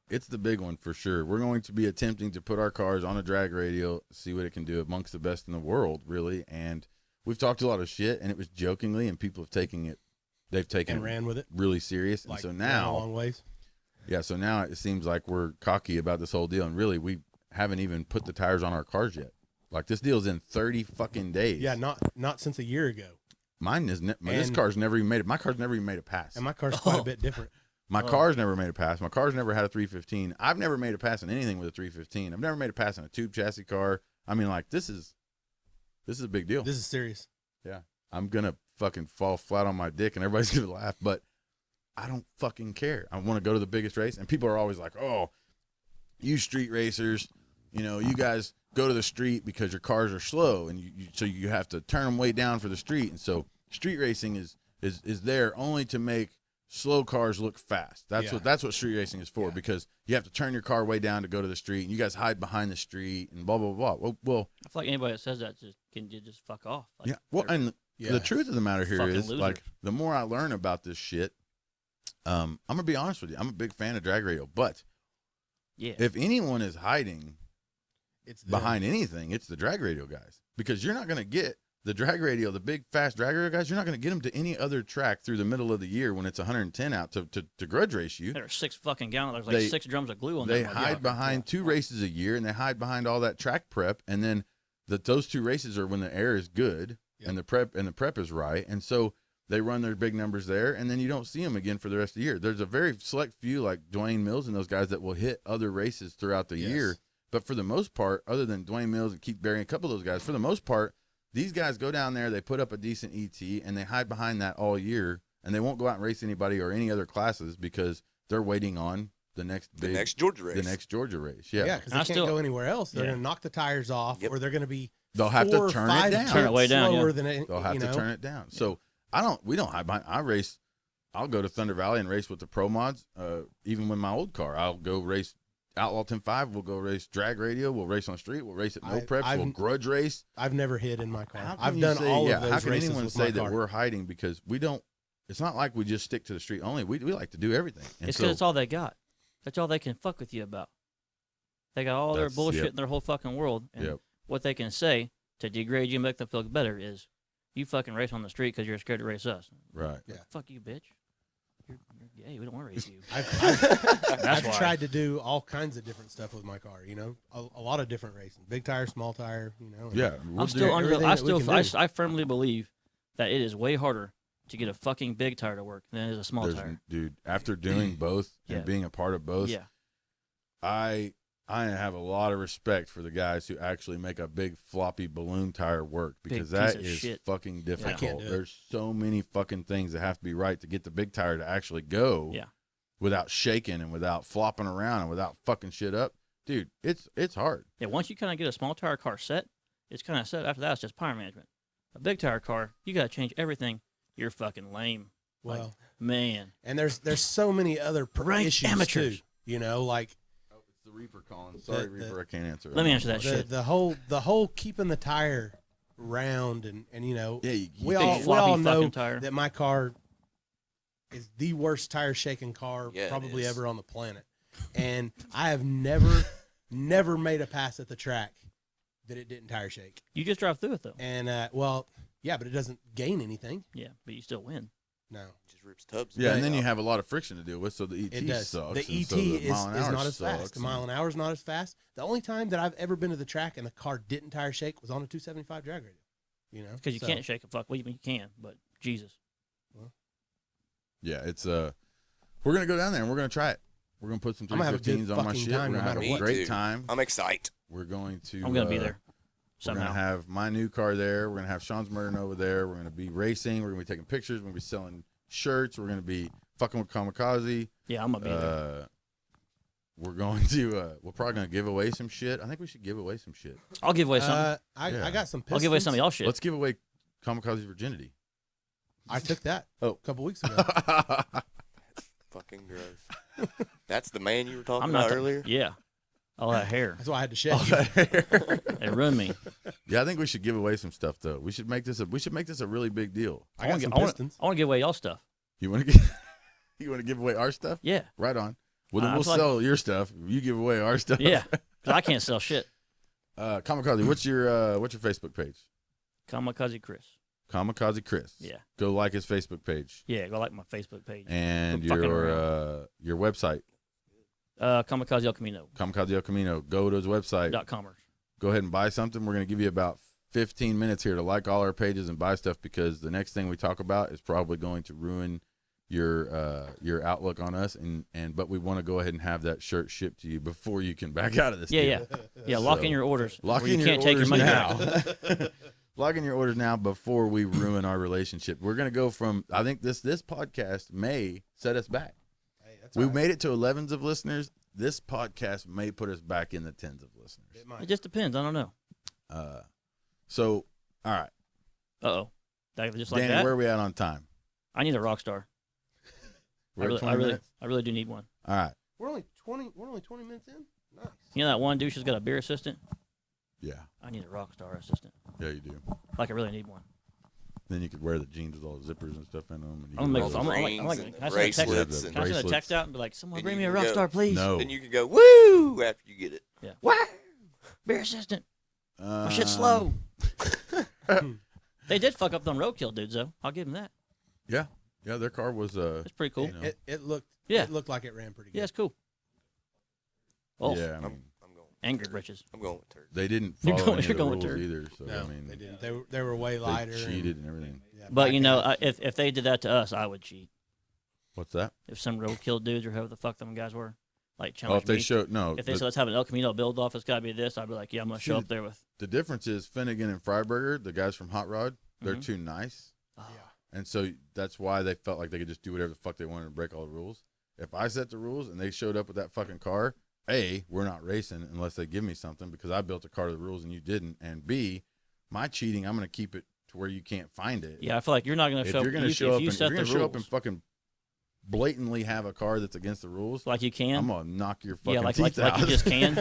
It's the big one for sure. We're going to be attempting to put our cars on a drag radio, see what it can do amongst the best in the world, really. And we've talked a lot of shit, and it was jokingly, and people have taken it. They've taken and it ran with it. really serious. Like, and so ran a now, long ways. yeah, so now it seems like we're cocky about this whole deal, and really we haven't even put the tires on our cars yet. Like this deal's in 30 fucking days. Yeah, not since a year ago. Mine is this And- car's never even made it. My car's never even made a pass. And my car's quite Oh. a bit different. My car's never made a pass. My car's never had a 315. I've never made a pass in anything with a 315. I've never made a pass in a tube chassis car. I mean, like this is a big deal. This is serious. Yeah, I'm gonna fucking fall flat on my dick, and everybody's gonna laugh, but I don't fucking care. I want to go to the biggest race, and people are always like, "Oh, you street racers, you guys go to the street because your cars are slow, and so you have to turn them way down for the street." And so, street racing is there only to make slow cars look fast. That's Yeah. what street racing is for, Yeah. because you have to turn your car way down to go to the street, and you guys hide behind the street and blah blah blah. Well, I feel like anybody that says that can just fuck off. Like, yeah. Well, they're- and Yeah. the truth of the matter here Fucking is, loser. like, the more I learn about this shit, I'm gonna be honest with you. I'm a big fan of drag radio, but yeah. if anyone is hiding It's them. behind anything, it's the drag radio guys, because you're not gonna get the drag radio, the big fast drag radio guys. You're not gonna get them to any other track through the middle of the year when it's 110 out to grudge race you. There are 6 fucking gallons. There's like They- 6 drums of glue on They that. hide behind 2 races a year, and they hide behind all that track prep, and then those 2 races are when the air is good Yep. and the prep is right, and so they run their big numbers there, and then you don't see them again for the rest of the year. There's a very select few like Dwayne Mills and those guys that will hit other races throughout the Yes. year, but for the most part, other than Dwayne Mills and Keith Berry and a couple of those guys, for the most part, these guys go down there, they put up a decent ET, and they hide behind that all year, and they won't go out and race anybody or any other classes because they're waiting on the next Georgia race. Yeah, because they can't go anywhere else. They're Yeah. going to knock the tires off, or they're going to be. They'll have to turn it down. Turn it way down, Slower yeah. than it, They'll have to turn it down. So I race. I'll go to Thunder Valley and race with the Pro Mods. Even with my old car, I'll go race Outlaw 10.5. We'll go race drag radio. We'll race on the street. We'll race at no preps. We'll grudge race. I've never hid in my car. How can I've you done say- all yeah, of those How can races anyone with say my that car. we're hiding because we don't? It's not like we just stick to the street only. We like to do everything. And It's because it's all they got. That's all they can fuck with you about. They got all their That's- bullshit yep. in their whole fucking world. And Yep. what they can say to degrade you and make them feel better is, you fucking race on the street because you're scared to race us. right. Yeah. Fuck you, bitch. You're gay. We don't want to race you. I've That's why. tried to do all kinds of different stuff with my car. A lot of different racing, big tire, small tire. and Yeah, I'm still under. everything I that we still. can do. I firmly believe that it is way harder to get a fucking big tire to work than it is a small tire. Dude, after doing both and Yeah. being a part of both, Yeah. I have a lot of respect for the guys who actually make a big floppy balloon tire work because Big that piece of is shit. fucking difficult. can't do it. There's so many fucking things that have to be right to get the big tire to actually go Yeah. without shaking and without flopping around and without fucking shit up. Dude, it's hard. Yeah. Once you kind of get a small tire car set, it's kind of set. After that, it's just power management. A big tire car, you got to change everything. You're fucking lame. Like, Well, man. and there's so many other Rank issues amateurs. too. Like Oh, it's the Reaper calling. Sorry, The- Reaper, I can't answer. Let me answer that the, shit. the whole keeping the tire round and Yeah, we Big all floppy know fucking tire. that my car is the worst tire shaking car Yeah, it probably is. ever on the planet, and I have never made a pass at the track that it didn't tire shake. You just drive through it though. And yeah, but it doesn't gain anything. Yeah, but you still win. No, Just rips tubs. Yeah, and then up. you have a lot of friction to deal with, so the ET it does. sucks. The and ET so the is mile an hour not as sucks, fast. The and- mile an hour is not as fast. The only time that I've ever been to the track and the car didn't tire shake was on a 275 drag radio. Because you So, can't shake a fuck. Well, you can, but Jesus. Yeah, it's we're gonna go down there and we're gonna try it. We're gonna put some I'm gonna have a good 315s on my fucking shit. time We're no gonna have matter a what. great Me too. time. I'm excited. We're going to. I'm going to be there We're somehow. gonna have my new car there. We're gonna have Shawn's Murder Nova there. We're gonna be racing. We're gonna be taking pictures. We're gonna be selling shirts. We're gonna be fucking with Kamikaze. Yeah, I'm going to be there. We're going to. We're probably gonna give away some shit. I think we should give away some shit. I'll give away something. Yeah. I got some. I'll give away Pistons. some of y'all shit. Let's give away Kamikaze's virginity. I took that Oh. a couple weeks ago. Fucking gross. That's the man you were talking I'm about not earlier. Yeah. All that hair. That's why I had to shave. It ruined me. Yeah, I think we should give away some stuff though. We should make this a really big deal. I got want some to Pistons. give away y'all stuff. You want to give you want to give away our stuff? Yeah. Right on. Well, then I we'll feel like- sell your stuff. You give away our stuff. Yeah. Because I can't sell shit. Kamikaze, what's your Facebook page? Kamikaze Chris. Kamikaze Chris. Yeah. Go like his Facebook page Yeah, go like my Facebook page. and Go fucking your website, Kamikaze El Camino. Kamikaze El Camino. Go to his website. .commerce. Go ahead and buy something. We're going to give you about 15 minutes here to like all our pages and buy stuff because the next thing we talk about is probably going to ruin your outlook on us but we want to go ahead and have that shirt shipped to you before you can back out of this Yeah, deal. yeah. Yeah, lock So, in your orders. Lock where in you your can't take your orders money now. back. Lock in your orders now before we ruin our relationship. We're going to go from I think this podcast may set us back. Hey, that's We all right. made it to 11s of listeners. This podcast may put us back in the 10s of listeners. It might. It just depends. I don't know. So, all right. Uh-oh. Just like Danny, that? where are we at on time? I need a rock star. We're at 20 minutes? I really do need one. All right. We're only 20 minutes in. Nice. You know that one douche has got a beer assistant? Yeah. I need a rock star assistant. Yeah, you do. Like I really need one. Then you could wear the jeans with all the zippers and stuff in them. And you I'm could gonna make. roll I'm the- like. rings Can and I send a text? bracelets and- Can I send a text bracelets. out and be like, someone And bring you me a can rock go- star, please? No. Then you can go woo after you get it. Yeah. Woo! Beer assistant. My shit's slow. They did fuck up them roadkill dudes though. I'll give them that. Yeah. Yeah, their car was It's pretty cool. You know. It looked. Yeah. It looked like it ran pretty good. Yeah, it's cool. Oh, yeah, I I'm mean, going. angry britches. I'm going with turd. they didn't You're follow going- any you're of the going rules to- either. So No, I mean, they didn't. They were way they lighter. cheated and everything. yeah, But you know, back if they did that to us, I would cheat. What's that? If some roadkill dudes or whoever the fuck them guys were, like Oh, challenge if they me. show no, If they said let's have an El Camino build off, it's got to be this. I'd be like, yeah, I'm gonna show See, up there with. the difference is Finnegan and Freiberger, the guys from Hot Rod, they're Mhm. too nice, Yeah. And so that's why they felt like they could just do whatever the fuck they wanted and break all the rules. If I set the rules and they showed up with that fucking car, A, we're not racing unless they give me something because I built a car to the rules and you didn't. And B, my cheating, I'm going to keep it to where you can't find it. Yeah, I feel like you're not going to If show. you're going to show up, you and, set if you're the gonna show up rules and fucking blatantly have a car that's against the rules, like you can. I'm going to knock your fucking Yeah, like teeth out. you just can.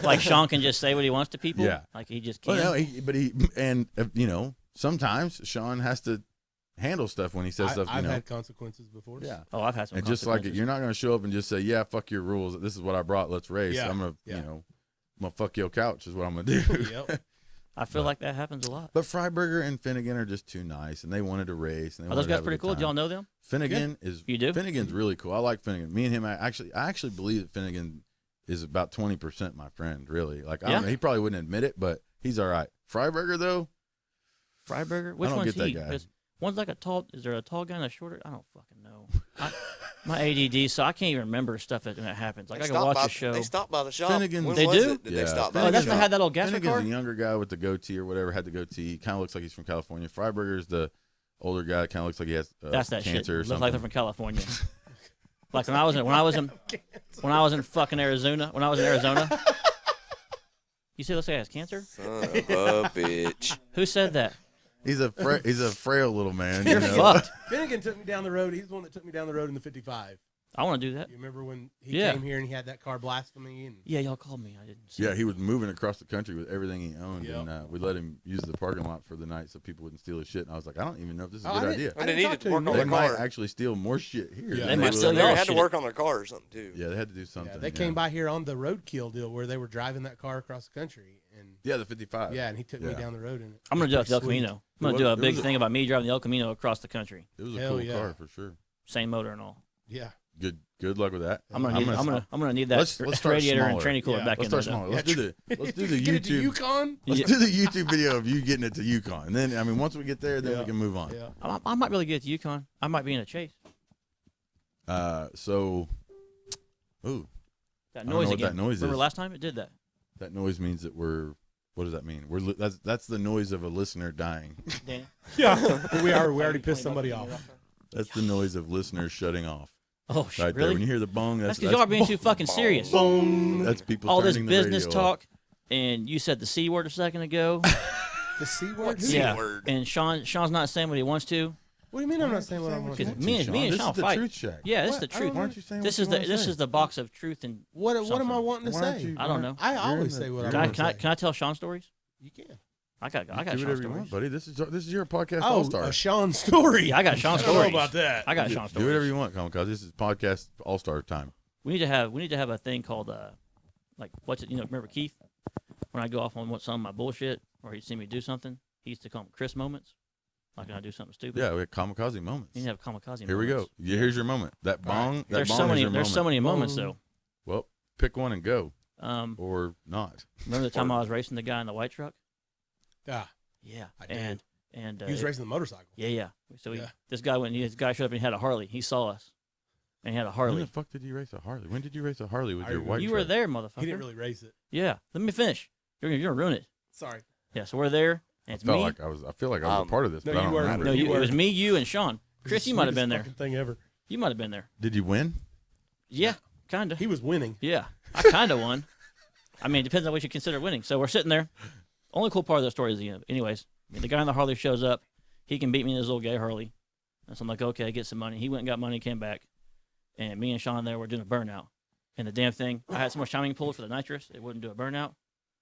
Like Shawn can just say what he wants to people. Yeah. Like he just can. Well, no, sometimes Shawn has to handle stuff when he says stuff. I've had consequences before. Yeah. Oh, I've had some. And just like it, consequences. you're not going to show up and just say, "Yeah, fuck your rules. This is what I brought. Let's race." Yeah. I'm gonna, Yeah. I'm gonna fuck your couch. Is what I'm gonna do. Yep. I feel like that happens a lot. But Freiberger and Finnegan are just too nice, and they wanted to race. And they Are those wanted to guys have a pretty good cool? Do y'all time. know them? Finnegan is. You do? Finnegan's really cool. I like Finnegan. Me and him, I actually believe that Finnegan is about 20% my friend. Really, like I don't Yeah? know. He probably wouldn't admit it, but he's all right. Freiberger though, Freiberger? Which don't one's get that he? guy. 'Cause one's like a tall. Is there a tall guy and a shorter? I don't fucking know. My ADD, so I can't even remember stuff when it happens. Like I can watch a show. They stopped by the shop. Finnegan's- When They was do? it that Yeah. they stopped by Oh, the that's shop? the had that old gas Finnegan's car. the younger guy with the goatee or whatever. Had the goatee. He kind of looks like he's from California. Freiberger's the older guy. That kind of looks like he has That's that shit. cancer or Looks something. like they're from California. Like when I was in fucking Arizona. When I was in Arizona. You say looks like he has cancer? Son of a bitch. Who said that? He's a frail little man. You're you know? fucked. Finnegan took me down the road. He's the one that took me down the road in the 55. I want to do that. You remember when he Yeah. came here and he had that car blasphemy? And Yeah, y'all called me. I didn't see Yeah, it. he was moving across the country with everything he owned, Yep. and we let him use the parking lot for the night so people wouldn't steal his shit. And I was like, I don't even know if this is a Oh, good I idea. didn't- And they I didn't needed talk to work him. on They their might car. actually steal more shit here. Yeah. than They might would steal over They y'all there. had to shit. work on their car or something too. Yeah, they had to do something. Yeah, they came by here on the roadkill deal where they were driving that car across the country. And Yeah, the 55. yeah, and he took me Yeah. down the road. And I'm gonna do it it with the El was pretty Camino. I'm It gonna was- do a it big was a- thing about me driving the El Camino across the country. It was a Hell cool yeah. car for sure. Same motor and all. sweet. Yeah. Good luck with that. I'm gonna need that Let's start radiator and smaller. tranny cooler Yeah. back Let's in start there. smaller. though. Let's do the Get it to YouTube. Yukon? Let's Yeah. do the YouTube video of you getting it to Yukon, and then I mean, once we get there, then Yeah. we can move on. Yeah. I might really get to Yukon. I might be in a chase. So, ooh, That I don't know noise what again. that noise Remember is. last time it did that? that noise means that we're. What does that mean? That's the noise of a listener dying. Danny? Yeah. we already pissed somebody off. That's the noise of listeners shutting off. Oh, Right there. really? When you hear the bong, That's that's because y'all are being too fucking serious. that's people. All this turning the business radio off. talk, and you said the C word a second ago. The C word? What Who- C Yeah. word? And Shawn's not saying what he wants to. What do you mean I'm not saying what I want to Because say? me and This Shawn is the fight. Truth Shack. Yeah, this is What? the I truth. don't know. Why aren't you saying This what is you the wanna this say? is the box of truth and What am I something. wanting to Why aren't say? you- I don't know. I You're always in the- say what I you're Can I, want to can I say. can I tell Shawn stories? You can. I got do Shawn whatever you stories. want, buddy. This is your podcast, Oh, All Star. a Sean story. Yeah, I got Shawn I don't stories. know about that. I got Shawn stories. Do whatever you want, Kamikaze. This is podcast All Star time. We need to have a thing called like what's it? Remember Keith? When I go off on some of my bullshit, or he'd see me do something, he used to call them Chris moments. Like when I do something stupid. Yeah, we have Kamikaze moments. You need to have kamikaze. Here we go. moments. Yeah, here's your moment. That bong. That There's bong so is many. your There's so moment. many moments though. Well, pick one and go, Um, or not. remember the time I was racing the guy in the white truck? Ah, Yeah, I did. and he was racing the motorcycle. Yeah. So Yeah. this guy showed up and he had a Harley. He saw us, and he had a When Harley. the fuck did you race a Harley? When did you race a Harley with I your remember. white You truck? were there, motherfucker. He didn't really race it. Yeah. Let me finish. You're gonna ruin it. Sorry. Yeah. So we're there, and it's I feel me. like I was a part of this, no, but I you don't weren't. remember. No, You it was were. me, you, and Shawn. Chris, you might have been there. Fucking thing ever. You might have been there. Did you win? Yeah, kind of. He was winning. Yeah, I kind of won. I mean, it depends on what you consider winning. So we're sitting there. Only cool part of the story is the end. Anyways, the guy on the Harley shows up. He can beat me in his little gay Harley. And so I'm like, okay, get some money. He went and got money, came back. And me and Shawn there were doing a burnout. And the damn thing, I had so much timing pulled for the nitrous, it wouldn't do a burnout.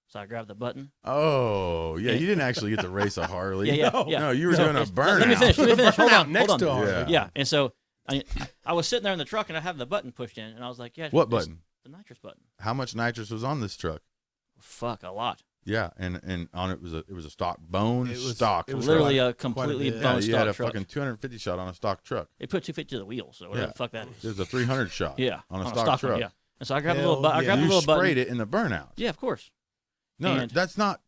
So I grabbed the button. Oh, yeah. You didn't actually get to race a Harley. Yeah. No, you were doing a burnout. Let me finish. Hold on. Next hold to on. Harley. Yeah. Yeah. And so I was sitting there in the truck and I have the button pushed in. And I was like, yeah. What it's button? The nitrous button. How much nitrous was on this truck? Fuck, a lot. Yeah, and on it was a stock bone It was- stock. it was Literally quite a completely bit. yeah, bone you had a stock truck. fucking 250 shot on a stock truck. They put 250 to the wheel, so whatever Yeah. the fuck that is. There's a 300 shot. Yeah, on a on stock truck. one, yeah. And so I grabbed a Hell little button. I yeah. grabbed a You little button. sprayed it in the burnout. Yeah, of course. No, And- that's not.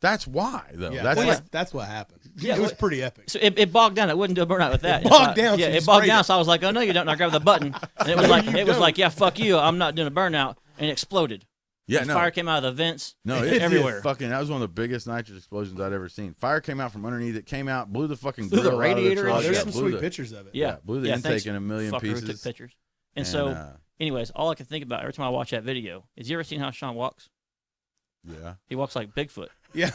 That's why though. Yeah, That's that's what happened. Yeah, it was well- pretty epic. So it bogged down. I wouldn't do a burnout with that. It bogged down, Yeah, so you it bogged sprayed down. it. So I was like, oh no, you don't. And I grabbed the button, and it was like, yeah, fuck you. I'm not doing a burnout, and it exploded. Yeah, And no. fire came out of the vents. No, it everywhere. Fucking, that was one of the biggest nitrous explosions I'd ever seen. Fire came out from underneath. It came out, blew the fucking Blew the grill out of radiator the and truck. There's shit. some blew sweet the, pictures of it. Yeah, blew the thanks, intake in a million fucker who pieces. took pictures. And so, uh, anyways, all I can think about every time I watch that video is, you ever seen how Shawn walks? yeah. He walks like Bigfoot. Yeah.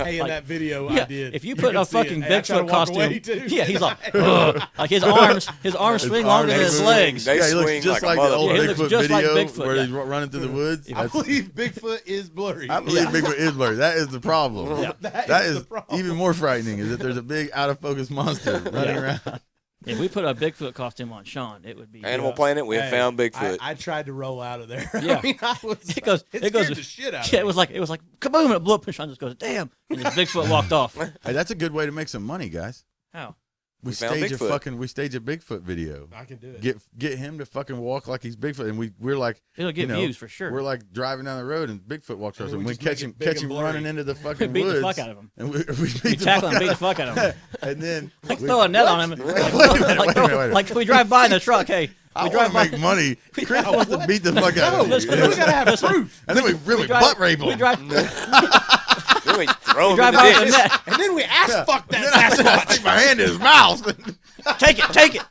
Hey, in Like- that video Yeah, I did. if you put can a see it. fucking Hey, I tried to Bigfoot walk away, costume, too. yeah, he's like, ugh. Like his arms swing longer than his legs. They Yeah, he swing looks just like a like the old Yeah, he looks Bigfoot just like video Bigfoot, where yeah. he's running through the woods. I believe Bigfoot is blurry. I believe Bigfoot is blurry. That is the problem. Yeah. That is is the problem. even more frightening, is that there's a big out of focus monster running around. If we put a Bigfoot costume on Shawn, it would be Animal Planet, we have Hey, found Bigfoot. I tried to roll out of there. Yeah. I mean, I was. It goes- It it goes- scared the shit out of Yeah, me. it was like kaboom, and it blew up, and Shawn just goes, damn, and his Bigfoot walked off. Hey, that's a good way to make some money, guys. How? We found stage a Bigfoot. Bigfoot video. I can do it. Get him to fucking walk like he's Bigfoot, and we're like, It'll get you know, views for sure. we're like driving down the road and Bigfoot walks And us, then and we we just make catch him it big and him blurry. running into the fucking Beat woods, the fuck out of him. and we We beat the tackle fuck him, beat the out fuck out of him. and then Like we- throw a net on him. Wait a minute. Like we drive by in the truck. Hey, I we want drive to by. make money. Chris wants to beat the fuck out of No, you. we gotta have proof. And then we really drive- butt rape him. We drive. Then we throw him drive in the by with the ditch. net. And then we ass fuck And then that I stick my hand in his mouth. Take it.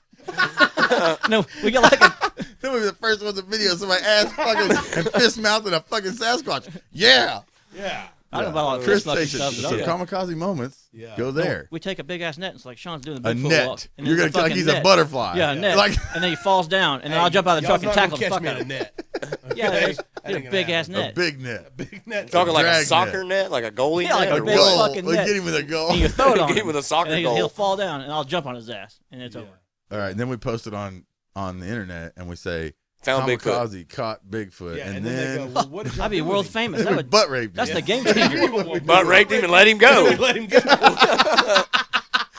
No, we get like a. Then we were the first ones in video, somebody ass fucking and fist mouthing a fucking Sasquatch. Yeah. Yeah. I don't know about all Chris this fucking takes stuff. it. but So okay. kamikaze moments. Yeah. Go there. We take a big ass net. And it's like Shawn's doing the A Bigfoot net. walk. and You're then gonna the like he's fucking a net. butterfly. Yeah, a net. Like And then he falls down, and then I'll jump out of the Y'all's truck and not tackle gonna the catch fuck me out in of a him. net. Yeah, Okay? there's That a ain't gonna big ass happen. a net. big net. Big net. Talking like a Drag soccer net. net, like a goalie Yeah, like net. a or big what? Goal. fucking We net. get him with a goal. And you throw it on Get him. him with a soccer and goal. he'll fall down, and I'll jump on his ass, and it's over. All right, then we post it on the internet and we say Found Bigfoot. kamikaze caught Bigfoot, Yeah, and then they then go, well, what did y'all I'd be do world with him? famous. That we would. butt raped That's him. the game changer. Butt raped him and let him go. We let him go.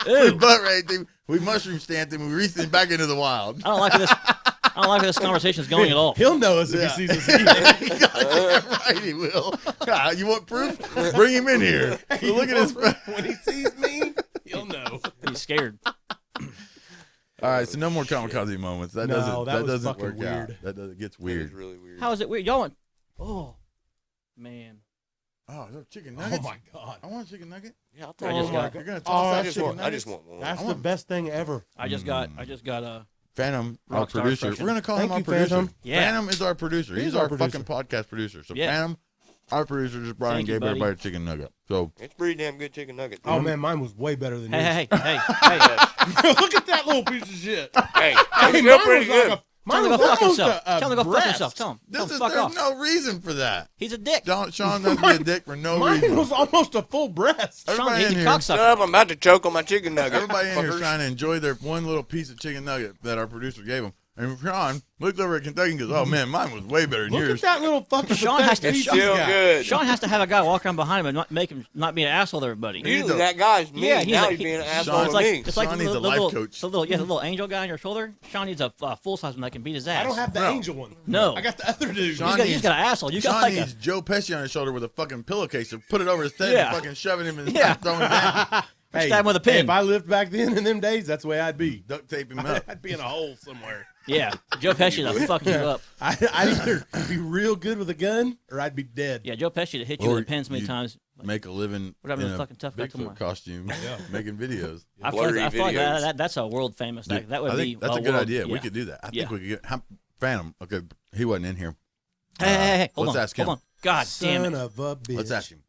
We Ew. butt raped him. We mushroom stamped him. We released him back into the wild. I don't like where this. I don't like where this conversation is going at all. He'll know us if Yeah. he sees us eating. Goddamn right he will. Ah, you want proof? Bring him in here. Look at his. When he sees me, he'll know. He's scared. All right, so no more kamikaze moments. That No, doesn't. that That was doesn't fucking work out. weird. That doesn't, gets It was weird. really weird. How is it weird? Y'all want? Oh, man. Oh, those chicken Oh nuggets. my god. I want a chicken nugget. Yeah, I'll I take just it. got- You're gonna Oh, toss I that just chicken I nuggets? just want one. That's I the want- best thing ever. I just got Phantom, our Rockstar producer. expression. We're gonna call Thank him our you, producer. Phantom. Yeah. Phantom is our producer. He's, He's our our producer. fucking podcast producer. So Yeah. Phantom, our producer, just brought in Thank and you, gave buddy. everybody a chicken nugget. So It's pretty damn good chicken nugget. Oh man, mine was way better than Hey, yours. hey, hey, hey! Look at that little piece of shit. Hey, Hey, it's mine pretty was like good. a- Tell him mine to go was fuck almost himself. a Tell him to go fuck breast. himself. Tell him. Tell him there's fuck off. no reason for that. He's a dick. Sean doesn't be a dick for no Mine reason. was almost a full breast. Sean, Everybody he's in a here, cocksucker. Shut up, I'm about to choke on my chicken nugget. everybody in here is fuckers. trying to enjoy their one little piece of chicken nugget that our producer gave them. And Sean looked over at Kentucky and goes, "Oh man, mine was way better than Look yours." at that little fucking Sean has to- pathetic piece It's he's still got. good. Sean has to have a guy walk around behind him and not make him not be an asshole to everybody. Usually that guy's me. Yeah, he's now like- he's being an he- asshole Sean- to me. It's like Sean the needs a little, life coach. The little angel guy on your shoulder. Sean needs a full size one that can beat his ass. I don't have the No. angel one. No. I got the other dude. Sean You just got an asshole. You got Sean like needs Joe Pesci on his shoulder with a fucking pillowcase to put it over his head Yeah. and fucking shoving him and Yeah. throwing him down. stab him with a pin. Hey, if I lived back then in them days, that's the way I'd be. Duct tape him up. I'd be in a hole somewhere. yeah. Joe Pesci to fuck you up. I'd either be real good with a gun or I'd be dead. Yeah, Joe Pesci to hit you Or with a pin so many you- times. Make a living What happened in to a fucking tough guy tomorrow? Bigfoot costume, making videos. I feel like, Blurry I feel like videos. that's a world famous. Dude, That would I be think that's a good world- idea. We yeah. could do that. I Yeah. think we could get Phantom. Okay, he wasn't in here. Hey, hold let's on. ask him. Hold on. God damn Son it. of a bitch. Let's ask him.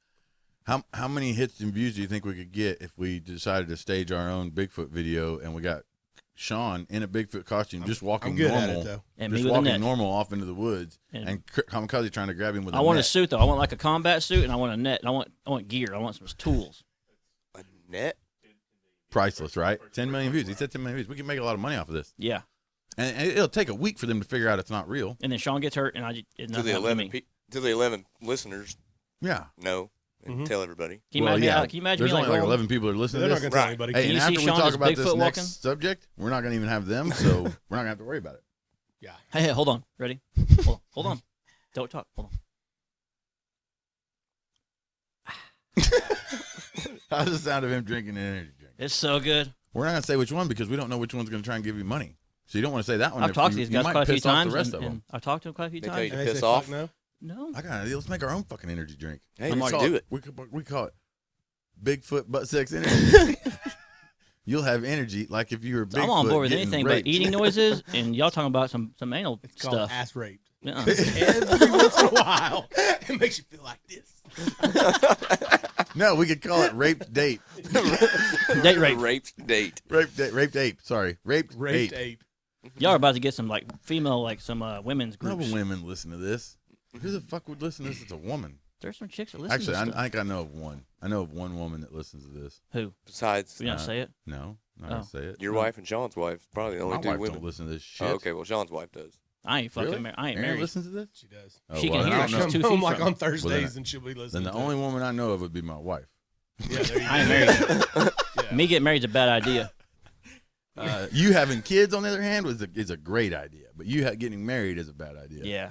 How many hits and views do you think we could get if we decided to stage our own Bigfoot video and we got Shawn in a Bigfoot costume just walking I'm good normal, at it though. And me just with a walking net. normal off into the woods, And- and Kamikaze trying to grab him with a I want a net. suit though. I want like a combat suit, and I want a net. And I want gear. I want some tools. A net? Priceless, right? 10 million views. He said 10 million views. We can make a lot of money off of this, Yeah. and it'll take a week for them to figure out it's not real. And then Shawn gets hurt, and To the 11 to the 11 listeners, Yeah. no, and tell everybody. Can you Well, imagine? yeah. Can you imagine There's me only like like rolling- 11 people that are listening They're to not this. going to tell Right. anybody. Hey, Can and you see after we Shawn talk as about this Bigfoot next walking? subject, we're not going to even have them, so we're not going to have to worry about it. Yeah. Hey, hold on. Ready? Hold on. Don't talk. Hold on. How's the sound of him drinking an energy drink? It's so good. We're not going to say which one because we don't know which one's going to try and give you money. So you don't want to say that one. I've if talked you- to these you guys might quite a few piss off times, the rest of and them. I've talked to them quite a few They tell times. you And to they piss say, off. fuck no. No. I got an idea. Let's make our own fucking energy drink. Hey, We let's call do it. We call it Bigfoot Butt Sex Energy. You'll have energy like if you were Bigfoot. I'm on board with getting anything raped. but eating noises, and y'all talking about some anal It's called stuff. ass raped. Uh-uh. Every once in a while, it makes you feel like this. No, we could call it raped date. Date rape. Raped date. Raped ape. Sorry, raped Raped ape. ape. Y'all are about to get some like female, like some women's No groups. women listen to this. Who the fuck would listen to this? It's a woman. There's some chicks that listen Actually, to I stuff. think I know of one. I know of one woman that listens to this. Who? Besides We don't say it. No, not gonna Oh. say it. your wife and Sean's wife, probably the only My two wife women. don't listen to this shit. Oh, okay, well, Sean's wife does. I ain't fucking. Really? I ain't Aaron married. listens to this? She does. Oh, She well, can then hear I it. don't Come She's know. 2 home feet like from on it. Thursdays then- and she'll be Then listening. the to only it. woman I know of would be my wife. Yeah, there you I ain't go. married. Yeah. Me getting married is a bad idea. You having kids, on the other hand, is a great idea. But you getting married is a bad idea. Yeah.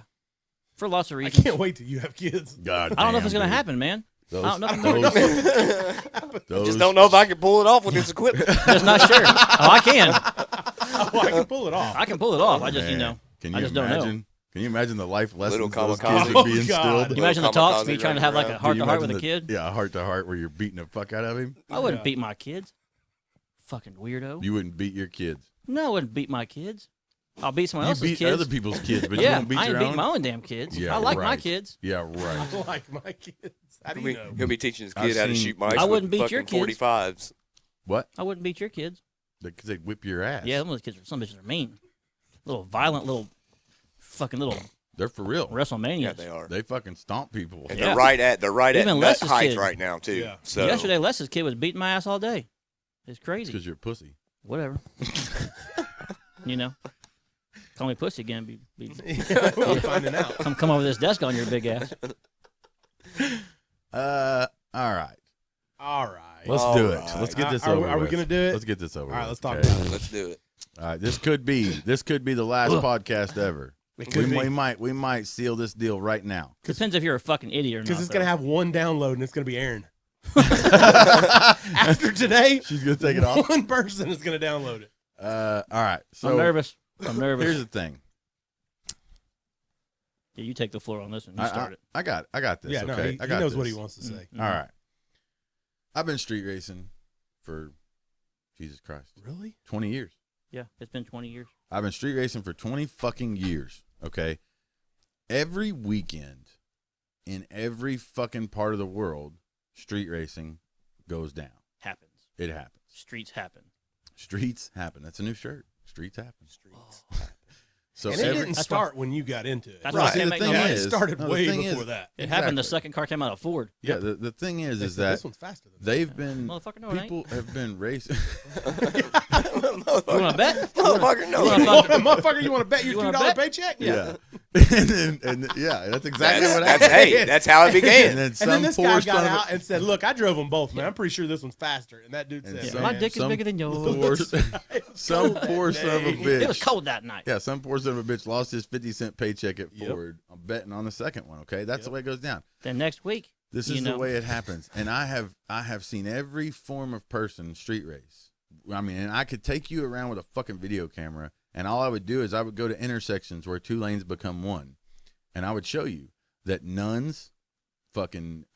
For lots of I reasons. can't wait till you have kids. God I don't know if damn, it's gonna dude. happen, man. Those, I don't know. those- Just don't know if I can pull it off with this equipment. Just not sure. Oh, I can. Oh, I can pull it off. I can pull it off. I just, you Man, know. Can I you just don't know. imagine? Can you imagine the life lessons Little those Kamikaze. kids would be Oh, instilled? God. Can you imagine the Little talks? Me Kamikaze trying to have like a running heart to heart Can with you a imagine kid? Yeah, a heart to heart where you're beating the fuck out of him. I wouldn't Yeah. beat my kids. Fucking weirdo. You wouldn't beat your kids. No, I wouldn't beat my kids. I'll beat someone You else's beat kids. other people's kids, but you Yeah, won't beat I ain't your beating own. my own damn kids. Yeah, I like my right. kids. Yeah, right. I like my kids. How do He'll you be, know? he'll be teaching his I've kid how to seen- shoot mice I wouldn't with beat your fucking kids. 45s. What? I wouldn't beat your kids. Because they whip your ass. Yeah, those kids, some bitches are mean. Little violent, little fucking little They're for real. WrestleManias. Yeah, they are. They fucking stomp people. And Yeah. they're right at Even nut Les's height kid. right now too. Yeah. So Yesterday, Les's kid was beating my ass all day. It's It's crazy. because you're a pussy. Whatever. You know, call me pussy again. We're finding out. Come over this desk on your big ass. All right. All right. Let's All do it. right. Let's get this Are we- over are we with. gonna do it? Let's get this over All right, with. let's talk okay? about it. let's do it. All right. This could be the last podcast ever. It could be. We might seal this deal right now. Depends if you're a fucking idiot or not. Because it's though. going to have one download and it's going to be Aaron. After today, She's gonna take it off. one person is going to download it. All right. So I'm nervous. I'm nervous. here's the thing. Yeah, you take the floor on this one. You start it. I got this. Yeah, okay? no, he I got knows what this. he wants to say. All right. I've been street racing for Jesus Christ, Really? 20 years. Yeah, it's been 20 years. I've been street racing for 20 fucking years. Okay. Every weekend in every fucking part of the world, street racing goes down. Happens. It happens. Streets happen. Streets happen. That's a new shirt. Streets happen. Streets. So And it every, didn't That's start when you got into it. That's right. why I See, can't the make thing no Yeah, money. is, it started no, the way thing before is- that. It happened. The Exactly. second car came out of Ford. Yeah, the thing is They is said, that this one's faster than they've been Motherfucker, no, it ain't. people have been racing. You want to bet? Motherfucker, no. You wanna that. fuck- Motherfucker, you want to bet your You wanna $2 bet? paycheck? Yeah, and yeah, that's exactly what That's, happened. hey, that's how it And began. then And some then this poor guy son got of a- out and said, look, I drove them both, man. I'm pretty sure this one's faster. And that dude And said, some- My man, dick is some bigger than yours. poor, some poor son of a bitch. It was cold that night. Yeah, some poor son of a bitch lost his 50-cent paycheck at Yep. Ford. I'm betting on the second one. Okay, that's the way it goes down. Then next week, This you is know. the way it happens, and I have seen every form of person street race. I mean, and I could take you around with a fucking video camera, and all I would do is I would go to intersections where two lanes become one, and I would show you that nuns, fucking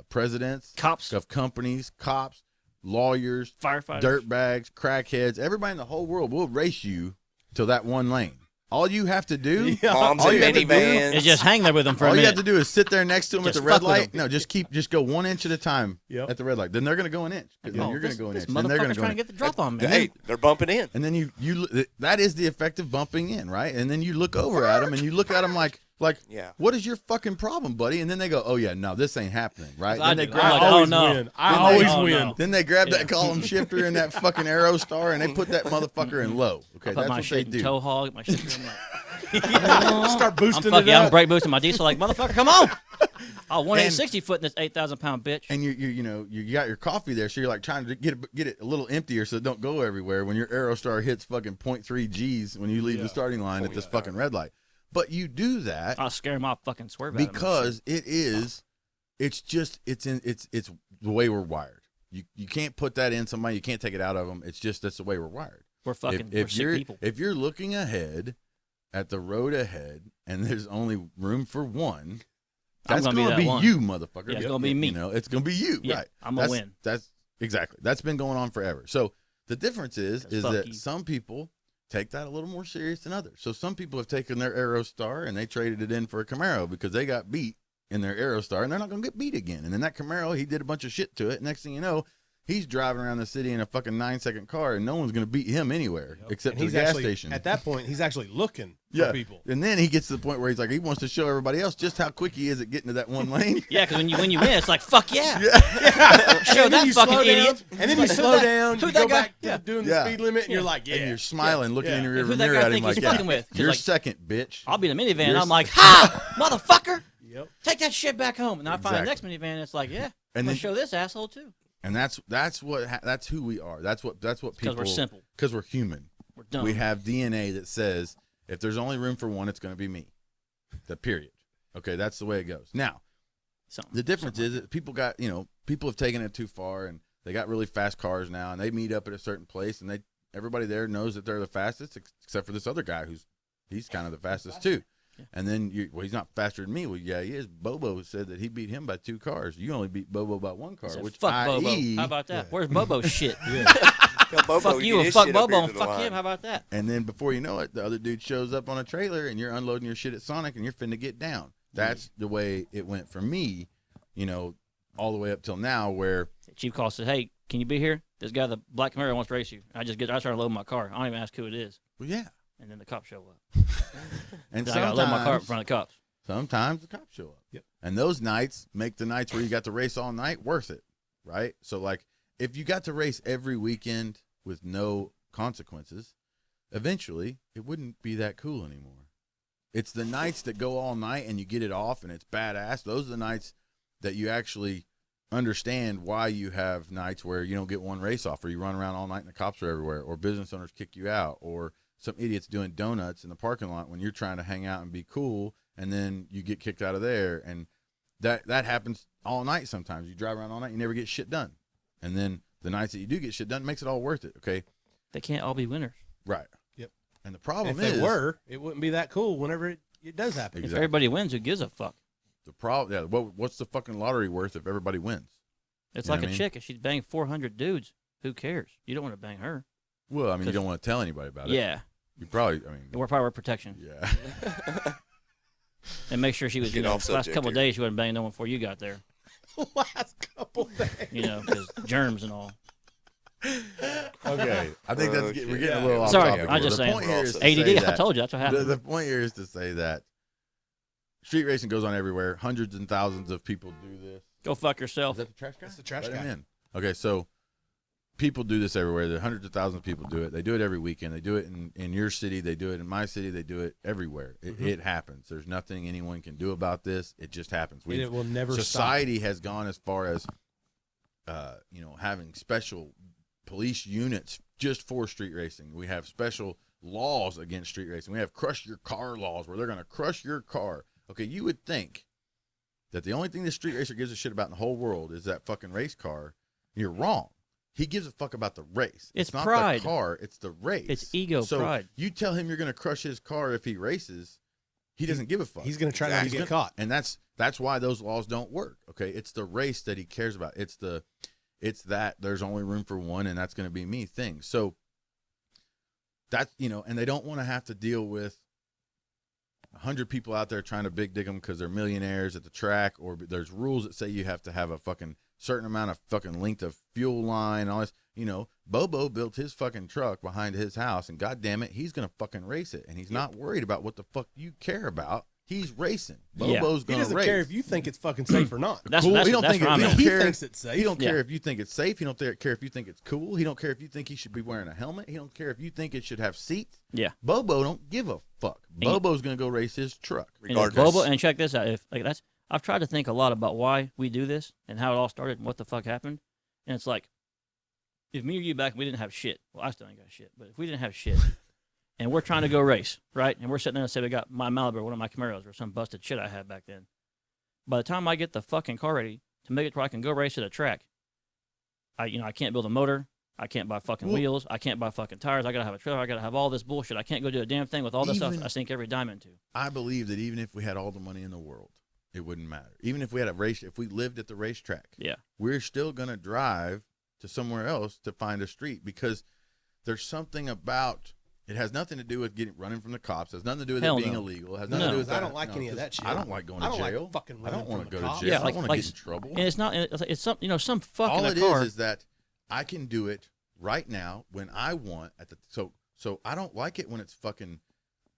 presidents Cops, of companies, cops, lawyers, firefighters. dirtbags, crackheads, everybody in the whole world will race you to that one lane. All you have to do, Moms all and you have to do- minivans. Is just hang there with them for a all you minute. have to do is sit there next to them at Just the red fuck with light. them. No, just go 1 inch at a time Yep. at the red light. Then they're gonna go an inch. 'Cause then Oh, you're gonna this- go an this inch. Then they're gonna motherfucker's go trying an to inch. get the drop on me. Hey, they're bumping in. And then you that is the effect of bumping in, right? And then you look over at them and you look at them like Yeah. what is your fucking problem, buddy? And then they go, oh yeah, no, this ain't happening, right? I Then they do. grab I'm I like, always oh, no. win. I Then always they- oh, win. no. Then they grab Yeah. that column shifter and that fucking arrow star and they put that motherfucker in low. Okay, I put that's my what they shit in do. toe hog, my shit. I'm like, Start I'm boosting fucking, it I'm up. brake boosting my diesel. Like, motherfucker, come on! Oh, 160 foot in this 8,000-pound bitch. And you got your coffee there, so you're like trying to get it a little emptier so it don't go everywhere when your Aerostar hits fucking 0.3 G's when you leave Yeah. the starting line at this fucking red light. But you do that I'll scare him off, fucking swerve at him. because it's the way we're wired. You can't put that in somebody, you can't take it out of them. It's just that's the way we're wired. We're fucking If we're sick you're people. if you're looking ahead at the road ahead and there's only room for one, That's gonna be gonna that be one. you, motherfucker. Yeah, it's gonna be me. You know, it's gonna be you. Yeah, Right. I'm gonna That's, win. That's exactly. That's been going on forever. So the difference is fuck that you. some people take that a little more serious than others. So some people have taken their Aerostar and they traded it in for a Camaro because they got beat in their Aerostar and they're not gonna get beat again. And then that Camaro, he did a bunch of shit to it. Next thing you know, he's driving around the city in a fucking 9-second car, and no one's going to beat him anywhere except And for the gas actually, station. At that point, he's actually looking yeah. for people. And then he gets to the point where he's like, he wants to show everybody else just how quick he is at getting to that one lane. Yeah, because when you win, it's like fuck yeah. Show And then that you fucking slow down, idiot. and then you Like, slow down. who You that go guy? back to doing Yeah. the speed limit, and you're like, yeah. And you're smiling, looking in your Who rearview that mirror guy at him think like, he's yeah, fucking with? 'Cause, you're like, second, bitch. I'll be in a minivan, You're and I'm like, ha, motherfucker, Yep. take that shit back home. And then I find the next minivan, and it's like, yeah, And I'm gonna then- show this asshole too. And that's who we are. That's what people. Because we're simple. Because we're human. We're dumb. We have DNA that says if there's only room for one, it's going to be me. The period. Okay, that's the way it goes. Now, the difference is that people have taken it too far, and they got really fast cars now, and they meet up at a certain place, and everybody there knows that they're the fastest, except for this other guy he's kind of the fastest too. Yeah. And then he's not faster than me. Well, yeah, he is. Bobo said that he beat him by 2 cars. You only beat Bobo by 1 car, which fuck Bobo. i.e. How about that? Where's Bobo's shit? Tell Bobo Fuck to you get and his fuck shit up Bobo here and to the fuck line. him. How about that? And then before you know it, the other dude shows up on a trailer, and you're unloading your shit at Sonic, and you're finna get down. That's the way it went for me, all the way up till now, where Chief call says, "Hey, can you be here? This guy, the black Camaro, wants to race you." I start loading my car. I don't even ask who it is, well, yeah. and then the cops show up. And Then I gotta load my car in front of the cops. sometimes the cops show up. Yep. And those nights make the nights where you got to race all night worth it, right? So, like, if you got to race every weekend with no consequences, eventually it wouldn't be that cool anymore. It's the nights that go all night and you get it off and it's badass. Those are the nights that you actually understand why you have nights where you don't get one race off, or you run around all night and the cops are everywhere, or business owners kick you out, or some idiots doing donuts in the parking lot when you're trying to hang out and be cool, and then you get kicked out of there. And that happens all night sometimes. You drive around all night, you never get shit done. And then the nights that you do get shit done, it makes it all worth it, okay? They can't all be winners. Right. Yep. And the problem If is, they were, it wouldn't be that cool whenever it does happen. If everybody wins, who gives a fuck? the problem, yeah, what's the fucking lottery worth if everybody wins? It's You know like what a I mean? chick. If she's banging 400 dudes, who cares? You don't want to bang her. Well, I mean, you 'Cause- don't want to tell anybody about it. Yeah. You probably, I mean, We're probably protection. yeah. And make sure she was, Get off last subject couple of here. days, she wasn't banging no one before you got there. Last couple days. Because germs and all. Okay. I think we're getting a Yeah. little off Sorry, topic. I'm here. just the saying. point here is to ADD, say I that- told you. That's what happened. The point here is to say that street racing goes on everywhere. Hundreds and thousands of people do this. Go fuck Is yourself. that the trash guy? That's the trash Let him guy. in. Okay, so people do this everywhere. There are hundreds of thousands of people do it. They do it every weekend. They do it in your city. They do it in my city. They do it everywhere. It happens. There's nothing anyone can do about this. It just happens. And it will never Society has gone as far as, having special police units just for street racing. We have special laws against street racing. We have crush your car laws where they're going to crush your car. Okay, you would think that the only thing the street racer gives a shit about in the whole world is that fucking race car. You're wrong. He gives a fuck about the race. It's not pride. the car. It's the race. It's ego, so pride. You tell him you're going to crush his car if he races. He doesn't give a fuck. He's going to try not to He's get gonna- caught. And that's why those laws don't work. Okay, it's the race that he cares about. It's that there's only room for one, and that's going to be me thing. So that's and they don't want to have to deal with 100 people out there trying to big dig them because they're millionaires at the track, or there's rules that say you have to have a fucking certain amount of fucking length of fuel line and all this. Bobo built his fucking truck behind his house, and goddamn it, he's gonna fucking race it, and he's not worried about what the fuck you care about. He's racing. Yeah. Bobo's He gonna doesn't race. care if you think it's fucking safe or not. That's, Cool. that's, He don't that's think where it- I'm he at. don't He care. thinks it's safe. He don't Yeah. care if you think it's safe. He don't care if you think it's cool. He don't care if you think he should be wearing a helmet. He don't care if you think it should have seats. Yeah. Bobo don't give a fuck. Bobo's gonna go race his truck. And if Regardless. Bobo, and check this out. I've tried to think a lot about why we do this and how it all started and what the fuck happened. And it's like, if me or you back, we didn't have shit. Well, I still ain't got shit. But if we didn't have shit, and we're trying to go race, right? And we're sitting there and say we got my Malibu, one of my Camaros, or some busted shit I had back then. By the time I get the fucking car ready to make it where I can go race at a track, I can't build a motor. I can't buy fucking wheels. I can't buy fucking tires. I gotta have a trailer. I gotta have all this bullshit. I can't go do a damn thing with all this stuff Even- I sink every dime into. I believe that even if we had all the money in the world, it wouldn't matter. Even if we had a race, if we lived at the racetrack, Yeah. we're still gonna drive to somewhere else to find a street because there's something about it has nothing to do with running from the cops. It has nothing to do with Hell it being no. illegal. It has nothing to No. do with that. I don't like any of 'cause that shit. I don't like going to I don't jail. like fucking I don't running want from to the go cops. to jail. Yeah, I like- don't want to like- get in trouble. And it's not. It's some. Some fuck All in it a car. is that I can do it right now when I want at the so I don't like it when it's fucking.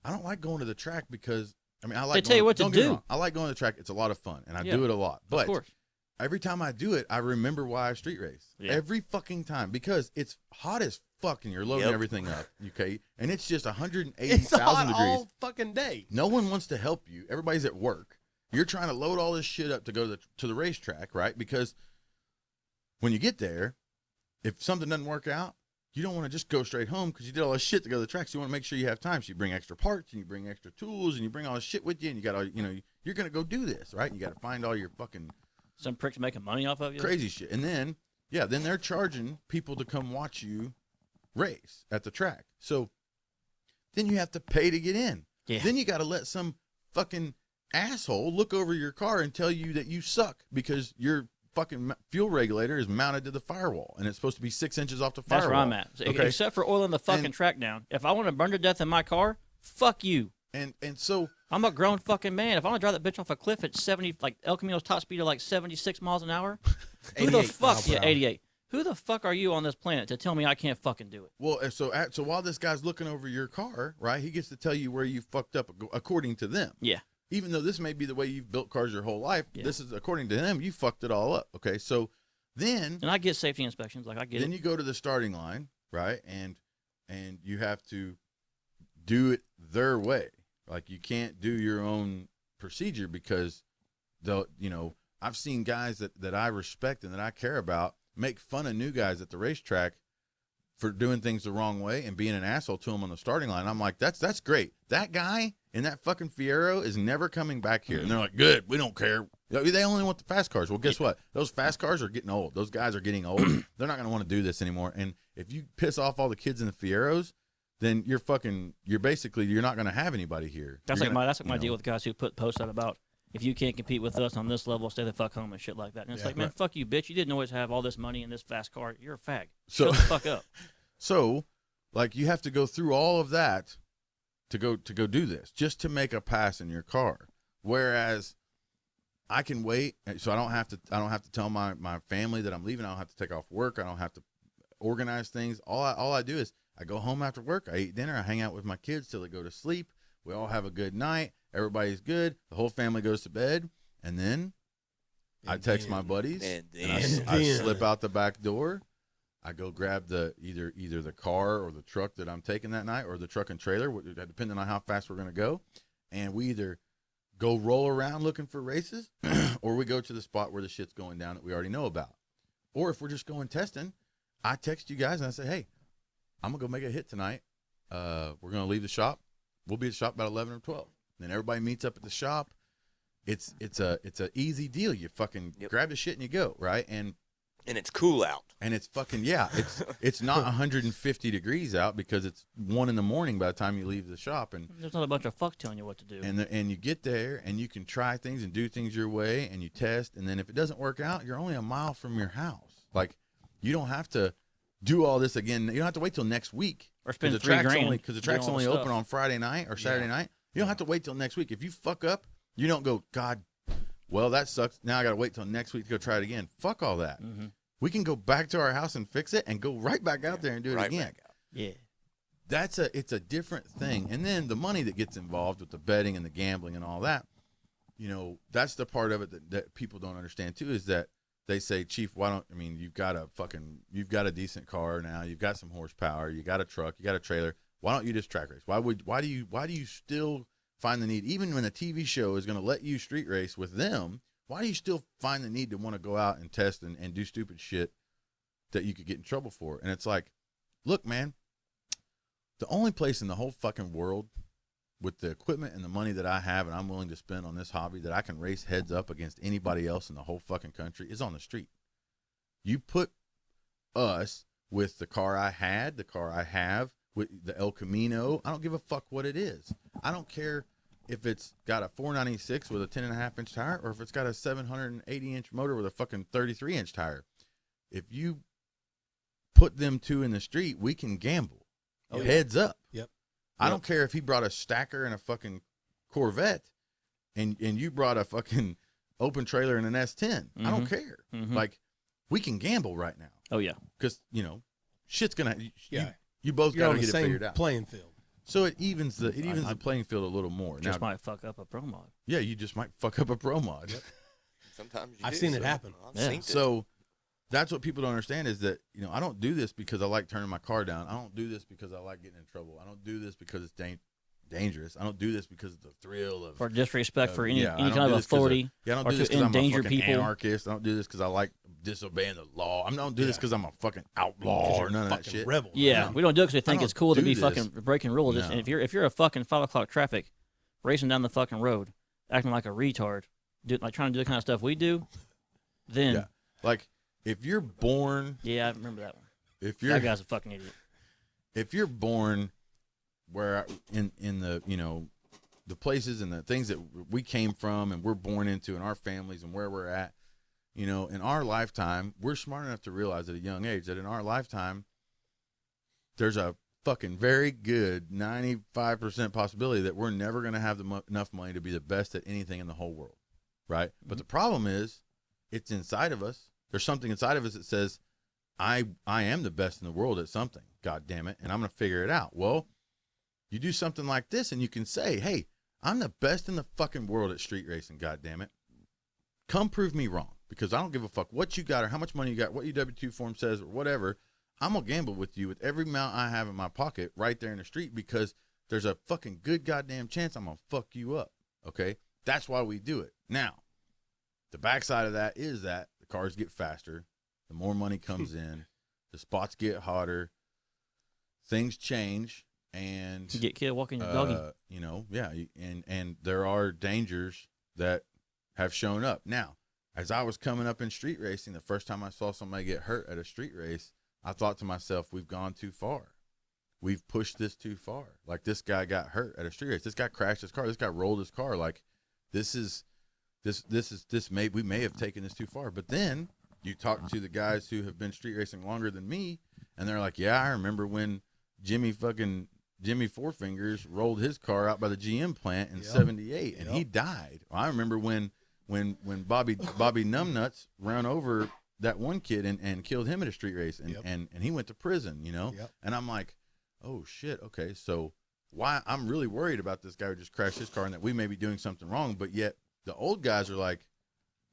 I don't like going to the track because I mean I like. They tell you what to don't get me do. wrong, I like going to the track. It's a lot of fun and I Yeah, do it a lot. of But course. every time I do it, I remember why I street race. Yeah. Every fucking time because it's hot as fuck and you're loading Yep. everything up. Okay, and it's just It's 180,000 hot degrees. all fucking day. No one wants to help you. Everybody's at work. You're trying to load all this shit up to go to the racetrack, right? Because when you get there, if something doesn't work out, you don't want to just go straight home because you did all this shit to go to the track. So you want to make sure you have time. So you bring extra parts and you bring extra tools and you bring all this shit with you and you got all, you're going to go do this, right? You got to find all your fucking Some pricks making money off of you. crazy shit. And then, then they're charging people to come watch you race at the track. So then you have to pay to get in. Yeah. Then you got to let some fucking asshole look over your car and tell you that you suck because your fucking fuel regulator is mounted to the firewall and it's supposed to be 6 inches off the firewall. That's where I'm at. So, Okay. Except for oiling the fucking And- track down. If I want to burn to death in my car, fuck you. And so I'm a grown fucking man. If I want to drive that bitch off a cliff at 70, like El Camino's top speed of like 76 miles an hour, who the 88 fuck? mile per Yeah, hour. 88. Who the fuck are you on this planet to tell me I can't fucking do it? well, so while this guy's looking over your car, right, he gets to tell you where you fucked up according to them. Yeah. Even though this may be the way you've built cars your whole life, Yeah. this is according to them, you fucked it all up. Okay, so then And I get safety inspections. Like I get then it. you go to the starting line, right, and you have to do it their way. Like you can't do your own procedure because I've seen guys that I respect and that I care about make fun of new guys at the racetrack for doing things the wrong way and being an asshole to them on the starting line. I'm like, that's great. That guy in that fucking Fiero is never coming back here. And they're like, good, we don't care. They only want the fast cars. Well, guess what? Those fast cars are getting old. Those guys are getting old. They're not going to want to do this anymore. And if you piss off all the kids in the Fieros, then you're not going to have anybody here. That's You're like gonna- my deal with guys who put posts out about if you can't compete with us on this level, stay the fuck home and shit like that. And it's Yeah. like, man, fuck you, bitch. You didn't always have all this money in this fast car. You're a fag. So- Shut the fuck up. So, like, you have to go through all of that to go do this just to make a pass in your car. Whereas I can wait, so I don't have to tell my family that I'm leaving. I don't have to take off work. I don't have to organize things. All I do is I go home after work. I eat dinner. I hang out with my kids till they go to sleep. We all have a good night. Everybody's good. The whole family goes to bed, and then I text my buddies, And and I then- slip out the back door. I go grab either the car or the truck that I'm taking that night, or the truck and trailer, depending on how fast we're gonna go. And we either go roll around looking for races, or we go to the spot where the shit's going down that we already know about. Or if we're just going testing, I text you guys and I say, hey, I'm gonna go make a hit tonight. We're gonna leave the shop. We'll be at the shop about 11 or 12. Then everybody meets up at the shop. It's a easy deal. You fucking grab the shit and you go, right? And it's cool out. And it's fucking it's not 150 degrees out because it's 1 a.m. by the time you leave the shop, and There's not a bunch of fucks telling you what to do. and you get there and you can try things and do things your way and you test, and then if it doesn't work out, you're only a mile from your house. Like you don't have to do all this again. You don't have to wait till next week Or spend the $3 track's grand only because the doing track's all the only open stuff. on Friday night or Saturday night. You don't have to wait till next week. If you fuck up, you don't go, God, well that sucks. Now I got to wait till next week to go try it again. Fuck all that. Mm-hmm. We can go back to our house and fix it and go right back out there and do it Right again. back out. Yeah. It's a different thing. And then the money that gets involved with the betting and the gambling and all that, that's the part of it that people don't understand too, is that they say, Chief, you've got a decent car now, you've got some horsepower, you got a truck, you got a trailer. Why don't you just track race? Why do you still find the need, even when a TV show is going to let you street race with them? Why do you still find the need to want to go out and test and do stupid shit that you could get in trouble for? And it's like, look, man, the only place in the whole fucking world with the equipment and the money that I have and I'm willing to spend on this hobby that I can race heads up against anybody else in the whole fucking country is on the street. You put us with the car I have, with the El Camino. I don't give a fuck what it is. I don't care if it's got a 496 with a 10.5-inch tire, or if it's got a 780-inch motor with a fucking 33-inch tire. If you put them two in the street, we can gamble. Oh, Heads up. Yep. I don't care if he brought a stacker and a fucking Corvette, and you brought a fucking open trailer and an S10. I don't care. Like, we can gamble right now. Oh yeah. Because, shit's gonna. Yeah. You both You're got on to the get it same figured out. playing field. So it evens the playing field a little more. Just Now, might fuck up a pro mod. yeah, you just might fuck up a pro mod. Sometimes you I've do, seen it happen. I've Yeah. seen it. So that's what people don't understand is that, I don't do this because I like turning my car down. I don't do this because I like getting in trouble. I don't do this because it's dangerous. I don't do this because of the thrill of For disrespect for any I any don't kind do of this 'cause authority. I don't or do this to because I'm a endanger fucking people. anarchist. I don't do this because I like disobeying the law. I don't do this because I'm a fucking outlaw or none of that Fucking shit. rebel. Yeah, right? we don't do it because we think don't it's cool to do be this. fucking breaking rules. No. And if you're a fucking 5 o'clock traffic, racing down the fucking road, acting like a retard, like trying to do the kind of stuff we do, then Yeah. Like, if you're born, yeah, I remember that one. if you're That guy's a fucking idiot. if you're born where in the the places and the things that we came from and we're born into in our families and where we're at, in our lifetime, we're smart enough to realize at a young age that in our lifetime there's a fucking very good 95% possibility that we're never going to have enough money to be the best at anything in the whole world, right? But the problem is it's inside of us. There's something inside of us that says I am the best in the world at something, god damn it, and I'm going to figure it out. Well, you do something like this and you can say, hey, I'm the best in the fucking world at street racing, god damn it. Come prove me wrong, because I don't give a fuck what you got or how much money you got, what your W-2 form says or whatever. I'm going to gamble with you with every amount I have in my pocket right there in the street, because there's a fucking good goddamn chance I'm going to fuck you up, okay? That's why we do it. Now, the backside of that is that the cars get faster, the more money comes in, the spots get hotter, things change, and You get killed walking your doggy. and there are dangers that have shown up. Now, as I was coming up in street racing, the first time I saw somebody get hurt at a street race, I thought to myself, we've gone too far. We've pushed this too far. Like, this guy got hurt at a street race. This guy crashed his car. This guy rolled his car. Like, we may have taken this too far. But then you talk to the guys who have been street racing longer than me, and they're like, yeah, I remember when Jimmy Four Fingers rolled his car out by the GM plant in '78, and he died. I remember when Bobby Numbnuts ran over that one kid and killed him at a street race, and he went to prison, And I'm like, oh shit, okay, so why I'm really worried about this guy who just crashed his car and that we may be doing something wrong, but yet the old guys are like,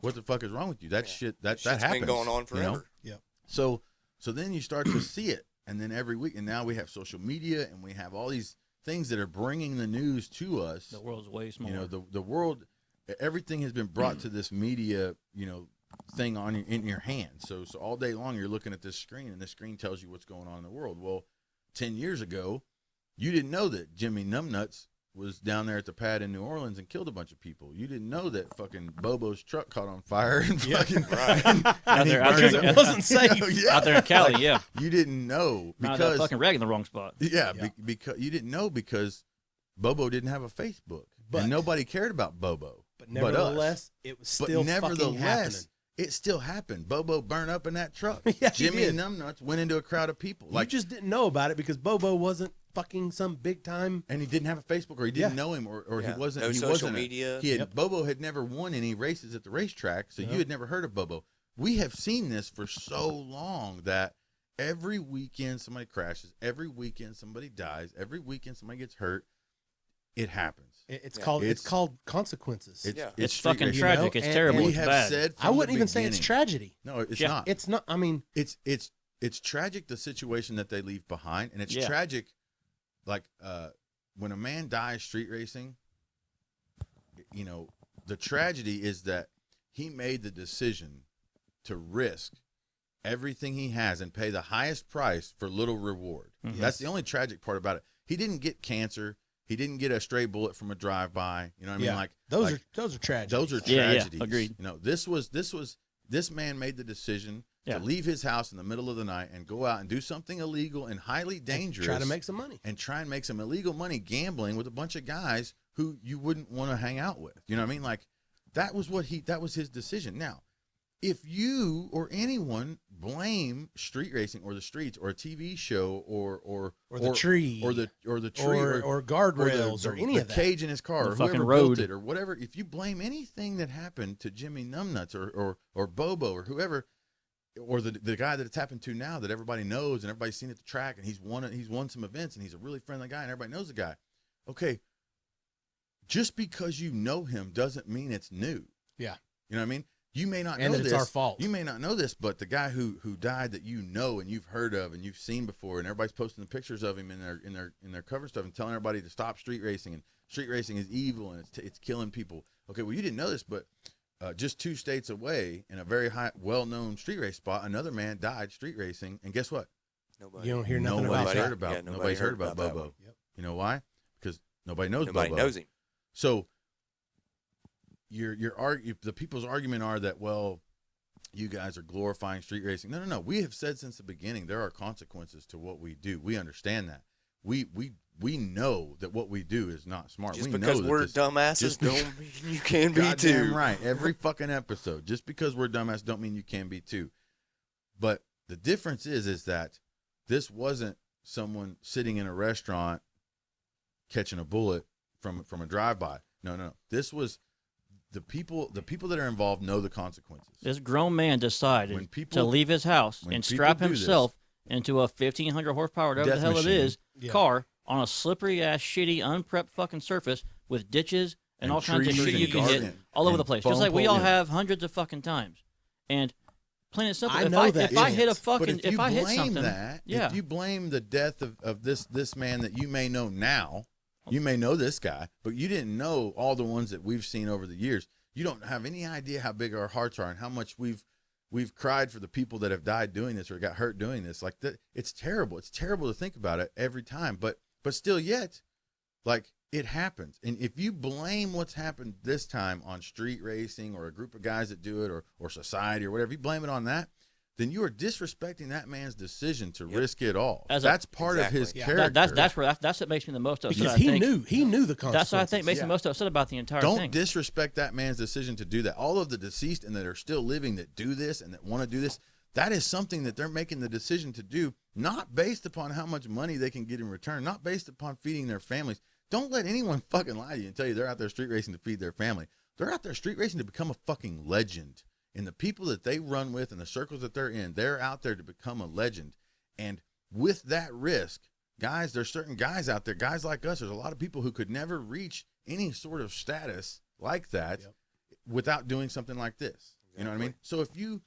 what the fuck is wrong with you? That shit that Shit's happens. been going on forever. Yep. So then you start to see it, and then every week, and now we have social media, and we have all these things that are bringing the news to us. The world's way smaller. The world, everything has been brought to this media, thing in your hand. So all day long you're looking at this screen, and this screen tells you what's going on in the world. Well, 10 years ago, you didn't know that Jimmy Numbnuts was down there at the pad in New Orleans and killed a bunch of people. You didn't know that fucking Bobo's truck caught on fire and fucking out there, Because it wasn't safe. out there in Cali, yeah. You didn't know Not that because fucking rag in the wrong spot. because you didn't know because Bobo didn't have a Facebook, But- and nobody cared about Bobo. But nevertheless, it was still fucking happening. it still happened. Bobo burned up in that truck. Yeah, he Jimmy did. Numbnuts went into a crowd of people. You just didn't know about it because Bobo wasn't fucking some big time. And he didn't have a Facebook, or he didn't Yeah. know him, or Yeah. he wasn't. No he social wasn't media. Bobo had never won any races at the racetrack, so you had never heard of Bobo. We have seen this for so long that every weekend somebody crashes, every weekend somebody dies, every weekend somebody gets hurt. It happens. It's called consequences. It's street fucking racing. tragic. It's and terrible. We It's have bad. said I from wouldn't the even say it's beginning- tragedy. No, it's Yeah. not. It's not. I mean, It's tragic, the situation that they leave behind, and it's Yeah. tragic, like when a man dies street racing. The tragedy is that he made the decision to risk everything he has and pay the highest price for little reward. That's the only tragic part about it. He didn't get cancer. He didn't get a stray bullet from a drive-by. You know what I mean? Like those are tragedies. those are Yeah, yeah, tragedies. agreed. This man made the decision Yeah. to leave his house in the middle of the night and go out and do something illegal and highly dangerous. Try to make some money. And try and make some illegal money gambling with a bunch of guys who you wouldn't want to hang out with. You know what I mean? Like that was his decision. Now, if you or anyone blame street racing or the streets or a TV show or the tree or the tree or guardrails or any the of that, cage in his car The or fucking whoever road. built it or whatever, if you blame anything that happened to Jimmy Numbnuts or Bobo or whoever, or the guy that it's happened to now that everybody knows and everybody's seen at the track and he's won some events and he's a really friendly guy and everybody knows the guy. Okay, just because you know him doesn't mean it's new. Yeah. You know what I mean? You may not and know that this. it's our fault. You may not know this, but the guy who died that you know and you've heard of and you've seen before, and everybody's posting the pictures of him in their cover stuff and telling everybody to stop street racing and street racing is evil and it's killing people. Okay, well you didn't know this, but just 2 states away in a very well-known street race spot, another man died street racing, and guess what? Nobody. You don't hear nothing Nobody's about heard that. about. Yeah, nobody's heard about that Bobo. one. Yep. You know why? Because nobody knows Nobody Bobo. knows him. So the people's argument are that, well, you guys are glorifying street racing. No. We have said since the beginning there are consequences to what we do. We understand that. We know that what we do is not smart. Just we because know that we're this, dumbasses just don't mean you can be goddamn too. right. Every fucking episode. Just because we're dumbass don't mean you can be too. But the difference is that this wasn't someone sitting in a restaurant catching a bullet from a drive-by. No. This was the people that are involved know the consequences. This grown man decided to leave his house and strap himself into a 1,500 horsepower, whatever the hell Death it is, machine. car on a slippery ass, shitty, unprepped fucking surface with ditches and all kinds of trees shit you and can hit garden all over and the place, foam just like we pole, all yeah. have hundreds of fucking times. And plain and simple, I if know I that if I hit a is. But fucking if I hit something, yeah, if you blame the death of this man that you may know now, you may know this guy, but you didn't know all the ones that we've seen over the years. You don't have any idea how big our hearts are and how much we've cried for the people that have died doing this or got hurt doing this. Like that, it's terrible. It's terrible to think about it every time, but still yet, like it happens. And if you blame what's happened this time on street racing or a group of guys that do it or society or whatever, you blame it on that, then you are disrespecting that man's decision to risk it all. That's part of his character. that's what makes me the most upset. Because I think. he knew the consequences. That's what I think makes me most upset about the entire Don't thing. disrespect that man's decision to do that. All of the deceased and that are still living that do this and that want to do this, that is something that they're making the decision to do, not based upon how much money they can get in return, not based upon feeding their families. Don't let anyone fucking lie to you and tell you they're out there street racing to feed their family. They're out there street racing to become a fucking legend. And the people that they run with and the circles that they're in, they're out there to become a legend. And with that risk, guys, there's certain guys out there, guys like us, there's a lot of people who could never reach any sort of status like that without doing something like this. You know what I mean? So if you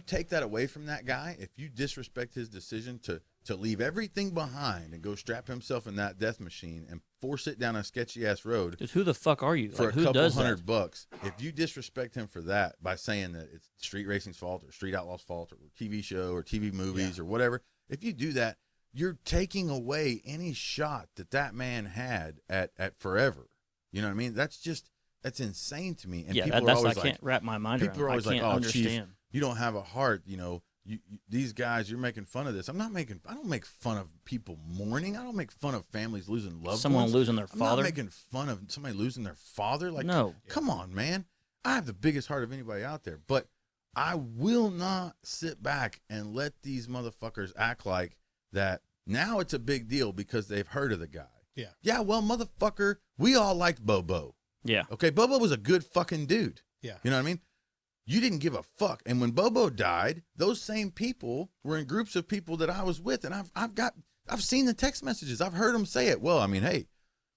take that away from that guy, if you disrespect his decision to leave everything behind and go strap himself in that death machine and force it down a sketchy ass road, Just who the fuck are you? for Like, a who couple does $100 that? if you disrespect him for that by saying that it's street racing's fault or street outlaws fault or TV show or TV movies or whatever, if you do that, you're taking away any shot that man had at forever. You know what I mean? That's insane to me. And Yeah, people are that's always I can't wrap my mind around. people are always I like, can't "Oh, understand. Chief, you don't have a heart." You know, you these guys, you're making fun of this. I don't make fun of people mourning. I don't make fun of families losing loved Someone ones. losing their I'm father. not making fun of somebody losing their father. Like, No. come on, man. I have the biggest heart of anybody out there, but I will not sit back and let these motherfuckers act like that. Now it's a big deal because they've heard of the guy. Yeah. Yeah, well, motherfucker, we all liked Bobo. Yeah. Okay, Bobo was a good fucking dude. Yeah. You know what I mean? You didn't give a fuck. And when Bobo died, those same people were in groups of people that I was with, and I've seen the text messages. I've heard them say it. Well, I mean, hey,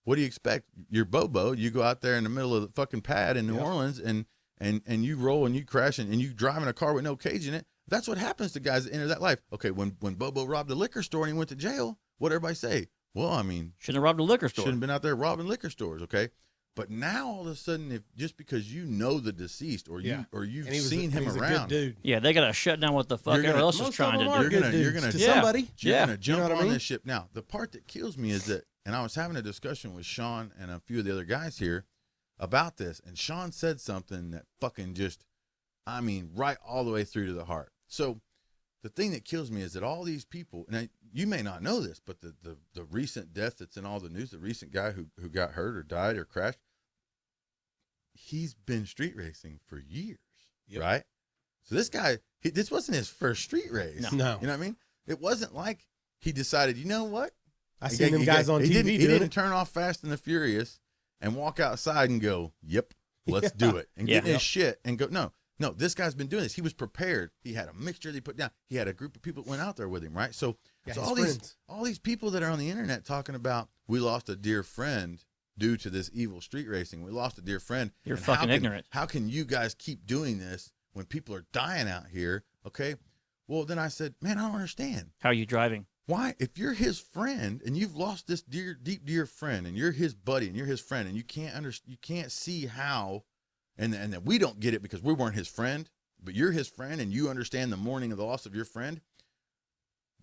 what do you expect? You're Bobo. You go out there in the middle of the fucking pad in New Orleans and you roll and you crash and you drive in a car with no cage in it. That's what happens to guys that enter that life. Okay, when Bobo robbed a liquor store and he went to jail, what everybody say? Well, I mean, Shouldn't have robbed a liquor store. shouldn't have been out there robbing liquor stores, okay? But now all of a sudden, if just because you know the deceased or you've And he was seen him he's a around, good dude. Yeah, they gotta shut down what the fuck You're gonna- everyone else is Most of trying to them do. are You're good gonna- dudes you're gonna- to Yeah. somebody. you're Yeah. gonna jump what I on mean? this ship. Now, the part that kills me is that, and I was having a discussion with Shawn and a few of the other guys here about this, and Shawn said something that fucking just, I mean, right all the way through to the heart. So the thing that kills me is that all these people, and you may not know this, but the recent death that's in all the news, the recent guy who got hurt or died or crashed, he's been street racing for years, right? So this guy, this wasn't his first street race. No. You know what I mean? It wasn't like he decided, you know what? I seen them guys on TV He doing didn't it. turn off Fast and the Furious and walk outside and go, yep, let's do it. And get his shit and go, no, this guy's been doing this. He was prepared. He had a mixture that he put down. He had a group of people that went out there with him, right? So, so all these people that are on the internet talking about, we lost a dear friend due to this evil street racing. We lost a dear friend. You're And fucking ignorant. How can you guys keep doing this when people are dying out here? Okay. Well, then I said, man, I don't understand. How are you driving? Why, if you're his friend and you've lost this dear friend, and you're his buddy and you're his friend, and you can't see how, and that we don't get it because we weren't his friend, but you're his friend and you understand the mourning of the loss of your friend.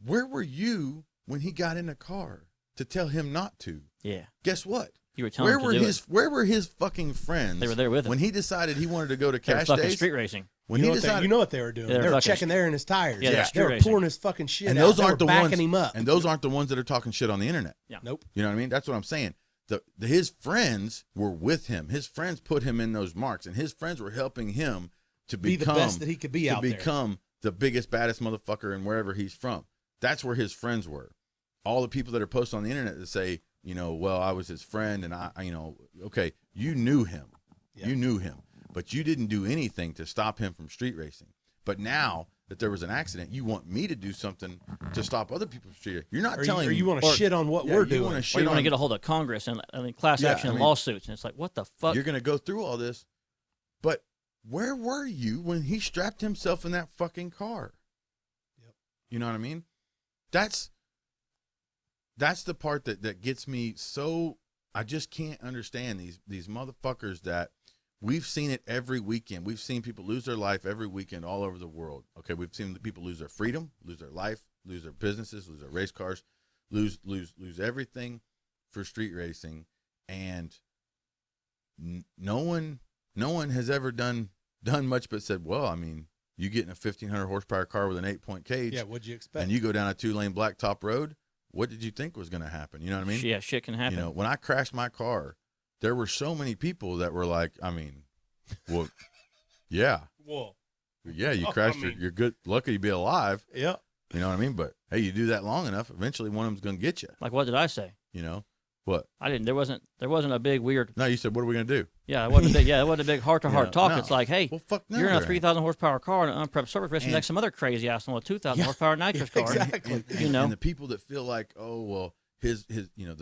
Where were you when he got in the car to tell him not to? Yeah. Guess what? You were telling him to do it. Where were his fucking friends? They were there with him. when he decided he wanted to go to They were cash fucking days. street racing. When You he know, decided, you know what they were doing? Yeah, They were fucking checking air in his tires. Yeah, they street were racing. pouring his fucking shit and out. those They aren't were the backing ones, him up. and those aren't the ones that are talking shit on the internet. Yeah. Nope. You know what I mean? That's what I'm saying. His friends were with him. His friends put him in those marks, and his friends were helping him to Be become the best that he could be out there. the biggest, baddest motherfucker in wherever he's from. That's where his friends were. All the people that are posted on the internet that say, you know, well, I was his friend, and I you know, okay, you knew him. Yeah. You knew him, but you didn't do anything to stop him from street racing. But now that there was an accident, you want me to do something to stop other people from street racing. You're not telling or me. you want to shit on what we're doing. Wanna Or shit you want to on- get a hold of Congress and class action and lawsuits. And it's like, what the fuck? You're going to go through all this, but where were you when he strapped himself in that fucking car? Yep. You know what I mean? That's the part that gets me so, I just can't understand these motherfuckers that we've seen it every weekend. We've seen people lose their life every weekend all over the world. Okay, we've seen the people lose their freedom, lose their life, lose their businesses, lose their race cars, lose everything for street racing, and no one has ever done much but said, well, I mean, you get in a 1,500 horsepower car with an 8-point cage, Yeah, what'd you expect? and you go down a 2-lane blacktop road. What did you think was going to happen? You know what I mean? Yeah, shit can happen. You know, when I crashed my car, there were so many people that were like, I mean, well, yeah, Whoa. yeah, you I crashed. mean- You're good, lucky to be alive. Yeah. You know what I mean? But hey, you do that long enough, eventually one of them's going to get you. Like, what did I say? You know what? I didn't. There wasn't a big weird. No, you said, what are we going to do? Yeah, it wasn't a big. Yeah, it wasn't a big heart-to-heart Yeah, talk. no. It's like, hey, Well, fuck no. you're in a there ain't. 3,000 horsepower car and an unprepped surface racing And- next to some other crazy ass on a 2,000 horsepower nitrous car. exactly. You know? And the people that feel like, oh well, his you know,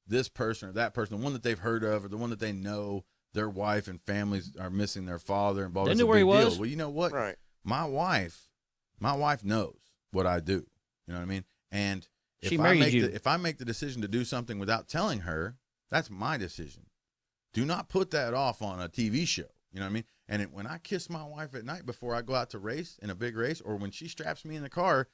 this person or that person, the one that they've heard of or the one that they know, their wife and families are missing their father and all. They It's knew a where he big was. deal. Well, you know what? Right. My wife knows what I do. You know what I mean? And She if married you. if I make the decision to do something without telling her, that's my decision. Do not put that off on a TV show. You know what I mean? And when I kiss my wife at night before I go out to race in a big race, or when she straps me in the car,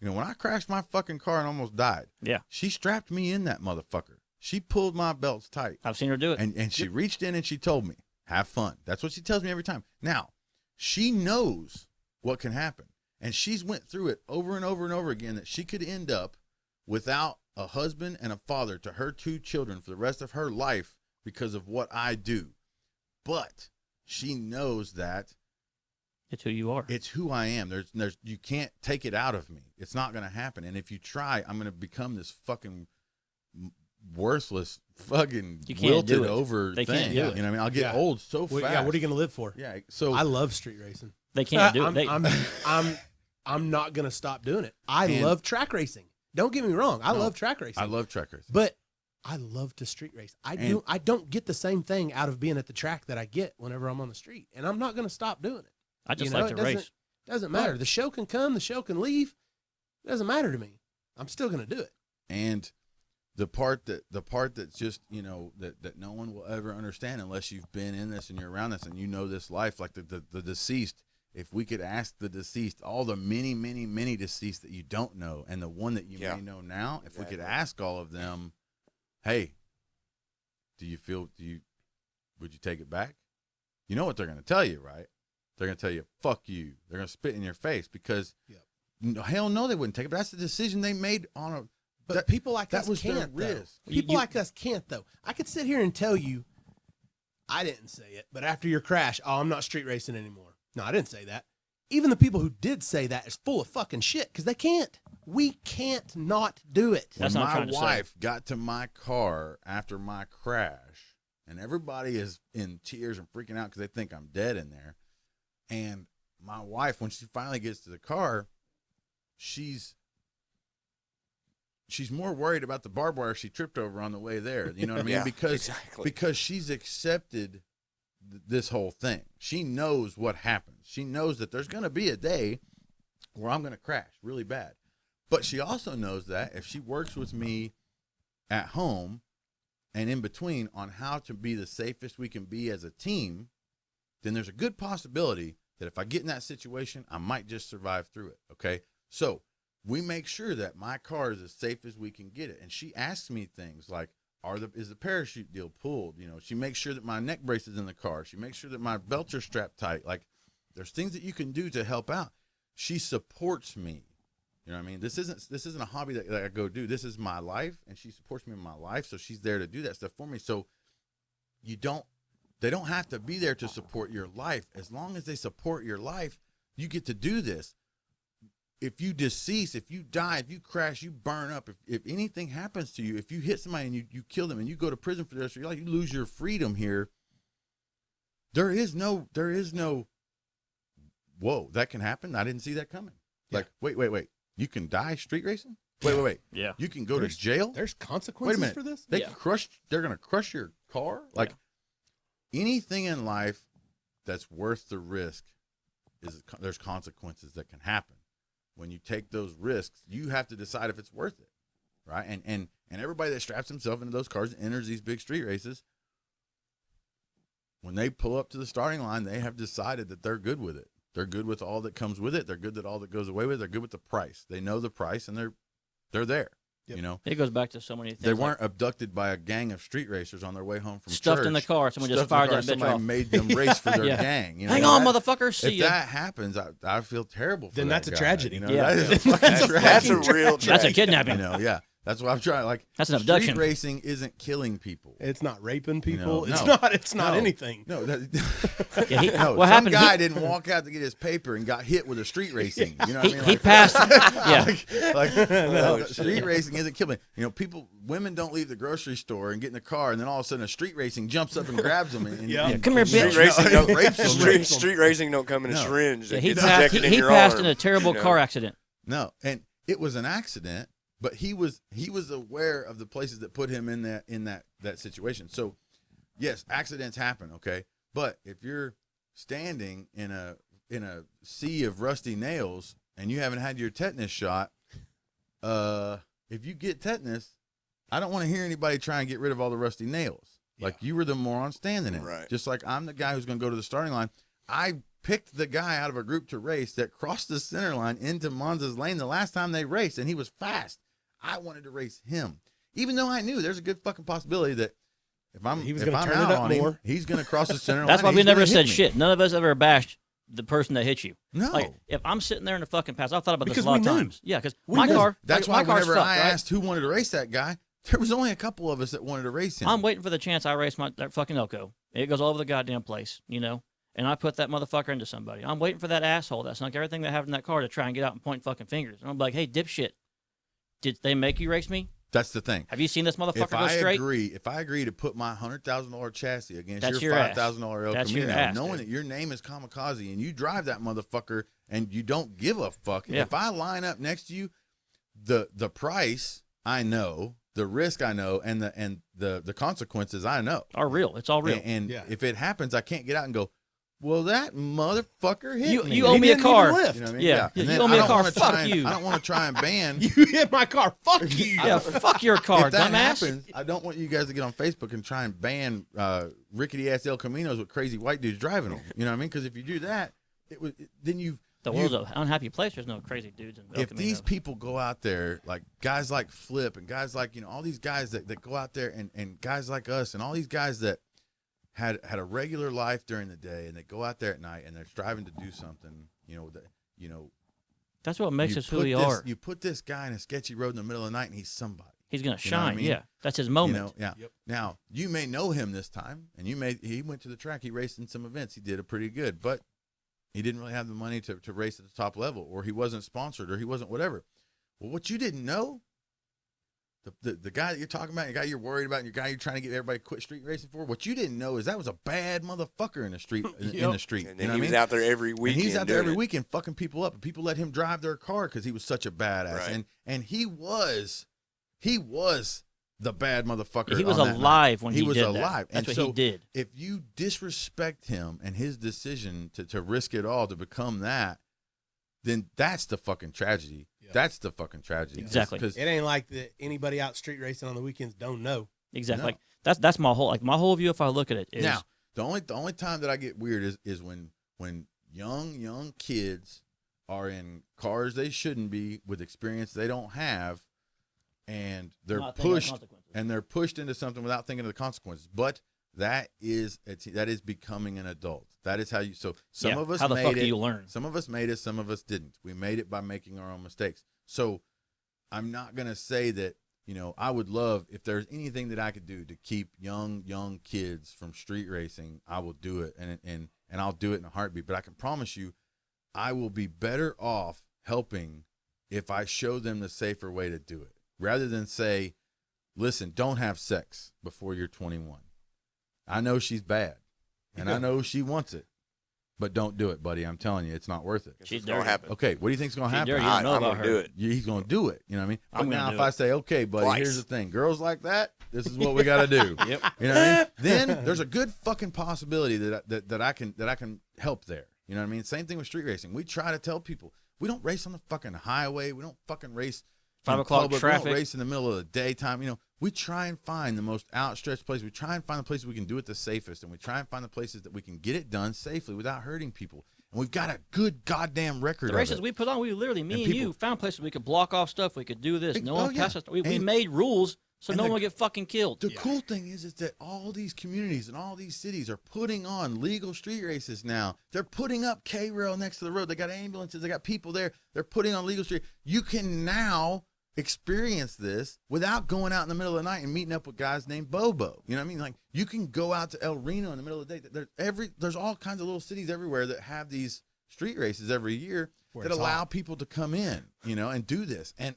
you know, when I crashed my fucking car and almost died, Yeah, she strapped me in that motherfucker. She pulled my belts tight. I've seen her do it. And she reached in and she told me, have fun. That's what she tells me every time. Now, she knows what can happen. And she's went through it over and over and over again, that she could end up without a husband and a father to her 2 children for the rest of her life because of what I do. But she knows that It's who you are. it's who I am. There's you can't take it out of me. It's not going to happen. And if you try, I'm going to become this fucking worthless, fucking You can't do wilted it. over They thing. can't do it. You know what I mean? I'll get Yeah. old so Well, fast. yeah, what are you going to live for? Yeah. So I love street racing. They can't do it. I'm not going to stop doing it. I And- love track racing. Don't get me wrong. I love track racing. I love track racing. But I love to street race. I don't get the same thing out of being at the track that I get whenever I'm on the street, and I'm not going to stop doing it. I just You know, like it to race. Doesn't matter. The show can come, the show can leave. It doesn't matter to me. I'm still going to do it. And the part that's just, you know, that no one will ever understand unless you've been in this and you're around this and you know this life, like the deceased. If we could ask the deceased, all the many deceased that you don't know, and the one that you may know now, if we could ask all of them, hey, would you take it back? You know what they're going to tell you, right? They're going to tell you, fuck you. They're going to spit in your face because No, hell no, they wouldn't take it. But that's the decision they made on a. But people like that us was their can't, though. risk. People like us can't, though. I could sit here and tell you, I didn't say it, but after your crash, oh, I'm not street racing anymore. No, I didn't say that. Even the people who did say that is full of fucking shit because they can't. We can't not do it. When That's what I'm my trying to say. wife got to my car after my crash, and everybody is in tears and freaking out because they think I'm dead in there. And my wife, when she finally gets to the car, she's more worried about the barbed wire she tripped over on the way there. You know what I mean? Yeah, exactly. Because she's accepted this whole thing. She knows what happens. She knows that there's going to be a day where I'm going to crash really bad. But she also knows that if she works with me at home and in between on how to be the safest we can be as a team, then there's a good possibility that if I get in that situation, I might just survive through it. Okay. So we make sure that my car is as safe as we can get it. And she asks me things like, is the parachute deal pulled? You know, she makes sure that my neck brace is in the car. She makes sure that my belts are strapped tight. Like, there's things that you can do to help out. She supports me. You know what I mean? This isn't a hobby that I go do. This is my life, and she supports me in my life, so she's there to do that stuff for me. So they don't have to be there to support your life. As long as they support your life, you get to do this. If you decease, if you die, if you crash, you burn up, if anything happens to you, if you hit somebody and you kill them and you go to prison for the rest of your life, you lose your freedom here. There is no, whoa, that can happen. I didn't see that coming. Yeah. Like, wait. You can die street racing? Wait. Yeah. You can go to jail? There's consequences minute. for this? They're Yeah. going to crush your car? Like, anything in life that's worth the risk, there's consequences that can happen. When you take those risks, you have to decide if it's worth it, right? And everybody that straps himself into those cars and enters these big street races, when they pull up to the starting line, they have decided that they're good with it. They're good with all that comes with it. They're good with all that goes away with it. They're good with the price. They know the price, and they're there. Yep. You know, It goes back to so many things. they weren't abducted by a gang of street racers on their way home from stuffed church. in the car. Someone just Stuffed in the fired car, that bitch somebody off. made them race for their Yeah. gang. You know, Hang on, that- motherfucker. See If ya. that happens, I feel terrible for Then that that's a guy, tragedy. You know? Yeah. That is a fucking tragedy. That's a real That's a tragedy. kidnapping. You know, yeah. That's what I'm trying. Like, That's an abduction. Street racing isn't killing people. It's not raping people. know, It's no. not. It's not No. anything. No, Yeah, he- no. what Some happened? guy didn't walk out to get his paper and got hit with a street racing. You know what I mean? He passed. Yeah. Street racing isn't killing. You know, women don't leave the grocery store and get in the car, and then all of a sudden a street racing jumps up and grabs them. And Yeah. Come here, bitch. Street racing, don't, Rapes them. street racing don't come in a No. syringe. Yeah, It he gets passed. injected in He your passed arm, in a terrible you know? car accident. No, and it was an accident, but he was aware of the places that put him in that situation. So, yes, accidents happen, okay? But if you're standing in a sea of rusty nails and you haven't had your tetanus shot, if you get tetanus, I don't want to hear anybody try and get rid of all the rusty nails. Like, you were the moron standing in it. Right. Just like I'm the guy who's going to go to the starting line. I picked the guy out of a group to race that crossed the center line into Monza's lane the last time they raced, and he was fast. I wanted to race him, even though I knew there's a good fucking possibility that if I'm He was if gonna I'm turn it out up on him, more. he's going to cross the center line. That's why and we he's never gonna hit said me. shit. None of us ever bashed the person that hit you. No. Like, if I'm sitting there in the fucking pass, I've thought about Because this a lot we of knew. times. Yeah, because We my knew. car. That's my why car's whenever fucked, I right? asked who wanted to race that guy, there was only a couple of us that wanted to race him. I'm waiting for the chance I race that fucking Elko. It goes all over the goddamn place, you know? And I put that motherfucker into somebody. I'm waiting for that asshole that sunk everything they have in that car to try and get out and point fucking fingers. And I'm like, hey, dipshit, did they make you race me? That's the thing. Have you seen this motherfucker If go I straight? agree to put my $100,000 chassis against That's your your ass. $5,000 El That's your Camino, ass, knowing dude. that your name is Kamikaze and you drive that motherfucker and you don't give a fuck. Yeah. If I line up next to you, the price I know, the risk I know, and the consequences I know. Are real. It's all real. And Yeah. if it happens, I can't get out and go, well, that motherfucker hit me. You owe me a didn't car. even lift. You know what I mean? Yeah. And You then owe me I a don't car. wanna Fuck try and- you. I don't want to try and ban. You hit my car. Fuck you. Yeah, fuck your car, If that dumbass. happens, I don't want you guys to get on Facebook and try and ban rickety ass El Caminos with crazy white dudes driving them. You know what I mean? Because if you do that, then you've The world's an unhappy place. There's no crazy dudes in El if these Camino. people go out there, like guys like Flip and guys like, all these guys that go out there and guys like us and all these guys that had a regular life during the day and they go out there at night and they're striving to do something, That's what makes You us who put we this- are. You put this guy in a sketchy road in the middle of the night, and he's somebody. He's gonna You know what I shine. mean? Yeah, that's his moment. You know, yeah. Yep. Now you may know him this time, and he went to the track. He raced in some events. He did it pretty good, but he didn't really have the money to race at the top level, or he wasn't sponsored, or he wasn't whatever. Well, what you didn't know, the guy that you're talking about, the guy you're worried about, and your guy you're trying to get everybody to quit street racing for, what you didn't know is that was a bad motherfucker in the street. In the street, And you then know he what I was mean? out there every weekend. And he's out there every doing it. weekend fucking people up, and people let him drive their car because he was such a badass. Right. And he was the bad motherfucker. He was on that alive night. when he he was did alive. that. That's And what so he did. if you disrespect him and his decision to risk it all to become that, then that's the fucking tragedy. Yeah. That's the fucking tragedy. Exactly. Because It ain't like anybody out street racing on the weekends don't know. Exactly. No. Like that's my whole view. If I look at it, is now the only time that I get weird is when young kids are in cars they shouldn't be with experience they don't have, and they're not thinking of pushed consequences. into something without thinking of the consequences. But that is becoming an adult. That is how you. So some Yeah, of us how the made fuck it. do you learn? Some of us made it. Some of us didn't. We made it by making our own mistakes. So I'm not gonna say that. I would love if there's anything that I could do to keep young kids from street racing. I will do it, and I'll do it in a heartbeat. But I can promise you, I will be better off helping if I show them the safer way to do it, rather than say, "Listen, don't have sex before you're 21." I know she's bad, and I know she wants it, but don't do it, buddy. I'm telling you, it's not worth it. She's It's gonna dirty. happen. Okay, what do you think's gonna She's happen? dirty. You don't know I'm about gonna her. do it. He's going to do it. You know what I mean? But I'm gonna now do if I it. say, okay, buddy, Twice. here's the thing. Girls like that, this is what we got to do. Yep. You know what I mean? Then there's a good fucking possibility that I can help there. You know what I mean? Same thing with street racing. We try to tell people, we don't race on the fucking highway. We don't fucking race 5 in o'clock public. We traffic. don't race in the middle of the daytime. We try and find the most outstretched place. We try and find the places we can do it the safest, and we try and find the places that we can get it done safely without hurting people. And we've got a good goddamn record The of races it. we put on, we literally, me and people- you, found places we could block off stuff. We could do this. No Oh, one yeah. passed us. We And- made rules so and no the- one would get fucking killed. The cool thing is that all these communities and all these cities are putting on legal street races now. They're putting up K-rail next to the road. They got ambulances. They got people there. They're putting on legal street. You can now experience this without going out in the middle of the night and meeting up with guys named Bobo. You know what I mean? Like, you can go out to El Reno in the middle of the day. There's all kinds of little cities everywhere that have these street races every year Where that it's allow hot. people to come in, and do this. And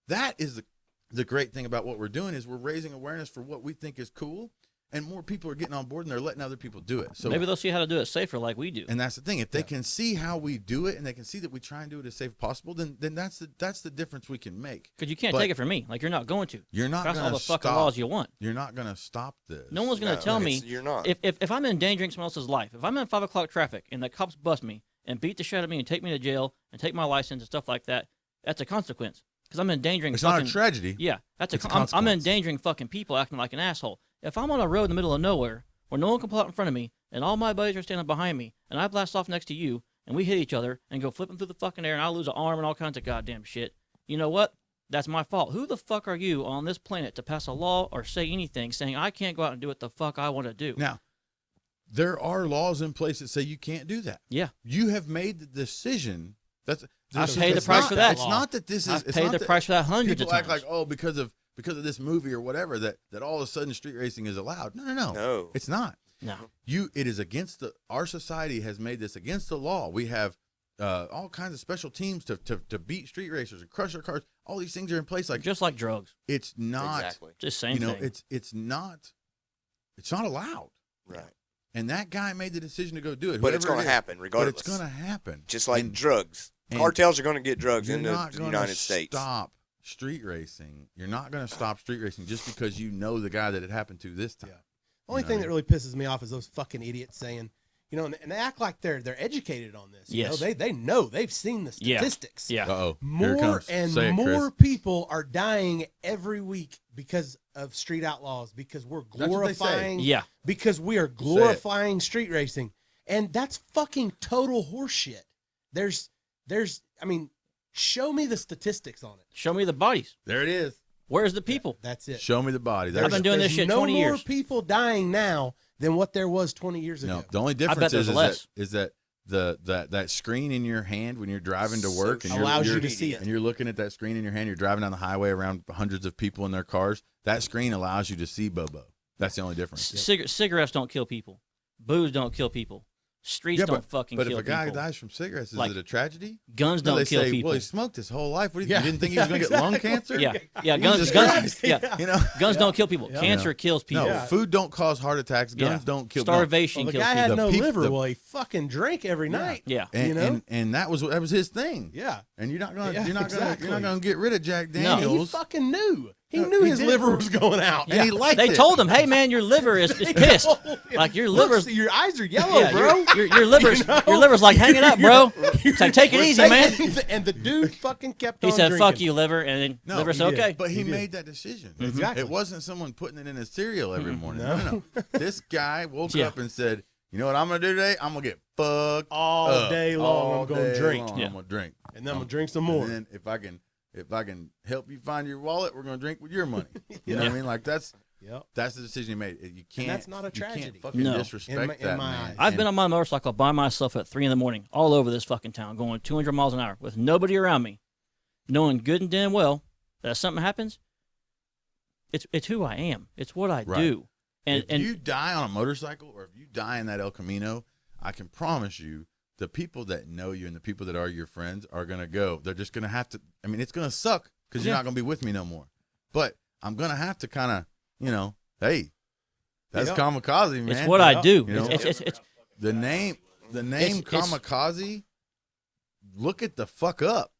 that is the great thing about what we're doing is we're raising awareness for what we think is cool, and more people are getting on board and they're letting other people do it. So Maybe they'll see how to do it safer like we do. and that's the thing. If they can see how we do it and they can see that we try and do it as safe as possible, then that's the difference we can make. Because you can't But take it from me. Like, you're not going to. You're not Pass going all to the fucking stop. laws you want. You're not going to stop this. No one's going to tell me You're not. if I'm endangering someone else's life. If I'm in 5 o'clock traffic and the cops bust me and beat the shit out of me and take me to jail and take my license and stuff like that, that's a consequence. Because I'm endangering It's fucking... not a tragedy. Yeah, that's It's a I'm consequence. endangering fucking people acting like an asshole. If I'm on a road in the middle of nowhere where no one can pull out in front of me and all my buddies are standing behind me and I blast off next to you and we hit each other and go flipping through the fucking air and I lose an arm and all kinds of goddamn shit, you know what? That's my fault. Who the fuck are you on this planet to pass a law or say anything saying I can't go out and do what the fuck I want to do? Now, there are laws in place that say you can't do that. Yeah. You have made the decision. I've paid the price for that. It's not that this is. I've it's paid not the that price for that hundreds of people act times. like, oh, because of this movie or whatever that all of a sudden street racing is allowed. No. No. It's not. No. It is against our society has made this against the law. We have all kinds of special teams to beat street racers and crush their cars. All these things are in place. Like, Just like drugs. it's not. Exactly. Just same thing. It's not allowed. Right. And that guy made the decision to go do it. But it's whoever going it to is. happen But regardless. it's going to happen. Just like And- drugs. and Cartels are going to get drugs You're into not the gonna United States. Stop street racing. You're not going to stop street racing just because you know the guy that it happened to this time. Yeah. Only know thing what I that really pisses me off is those fucking idiots saying, and they act like they're educated on this. Yes. They know, they've seen the Yeah. statistics. Yeah. Uh-oh. Here it More comes. and Say it, more Chris. people are dying every week because of street outlaws, because we're what they say. glorifying Yeah. because we are glorifying street racing. And that's fucking total horseshit. There's I mean, show me the statistics on it. Show me the bodies. There it is. Where's the people? That's it. Show me the body. I've been doing this There's shit no 20 more years. people dying now than what there was 20 years ago. No, the only difference bet there's less. is that that screen in your hand when you're driving to work and allows you're, you to see it. and you're looking at that screen in your hand. You're driving down the highway around hundreds of people in their cars. That screen allows you to see Bobo. That's the only difference. Cigarettes don't kill people. Booze don't kill people. Streets don't fucking kill people. But if a guy dies from cigarettes, is Like, it a tragedy? Guns No, don't they kill say, people. well, he smoked his whole life. What, you Yeah. didn't think he was going to get lung cancer? Yeah, Jesus guns, Christ. Yeah. You know? guns don't kill people. Cancer kills people. No, food don't cause heart attacks. Guns Yeah. don't kill. Starvation Well, the kills guy people. had no The liver. the- Well, he fucking drank every night. Yeah. And, You know? and that was his thing. Yeah. And you're not gonna Yeah, you're not exactly. gonna get rid of Jack No. He Daniels. fucking knew. He No, knew he his did. liver was going out. And he liked They it. told him, "Hey man, your liver is pissed. Like your liver's your eyes are yellow, yeah, bro. your liver's You know? your liver's like hanging up, bro. It's like take it easy, man." And the dude fucking kept He on said, drinking. "Fuck you, liver," and then No, liver he said, did. "Okay." But he did. made that decision. Exactly. It wasn't someone putting it in his cereal every morning. No. No. This guy woke Yeah. up and said, "You know what I'm gonna do today? I'm gonna get fucked All up. day long, All I'm gonna day drink. long, Yeah. I'm gonna drink, And then I'm gonna drink some more. And then if I can help you find your wallet, we're gonna drink with your money. You know what I mean? Like that's Yep. the decision he made. You can't. that's not a You tragedy. can't fucking No. disrespect In my that, man. eyes. I've And- been on my motorcycle by myself at 3 a.m, all over this fucking town, going 200 miles an hour with nobody around me, knowing good and damn well that if something happens, it's who I am. It's what I Right. do. And if you die on a motorcycle or if you die in that El Camino, I can promise you the people that know you and the people that are your friends are going to go. They're just going to have to, I mean, it's going to suck because you're Yeah. not going to be with me no more. But I'm going to have to kind of, hey, that's Yeah. Kamikaze, man. it's what I do. You know? It's The name It's- Kamikaze, look it the fuck up.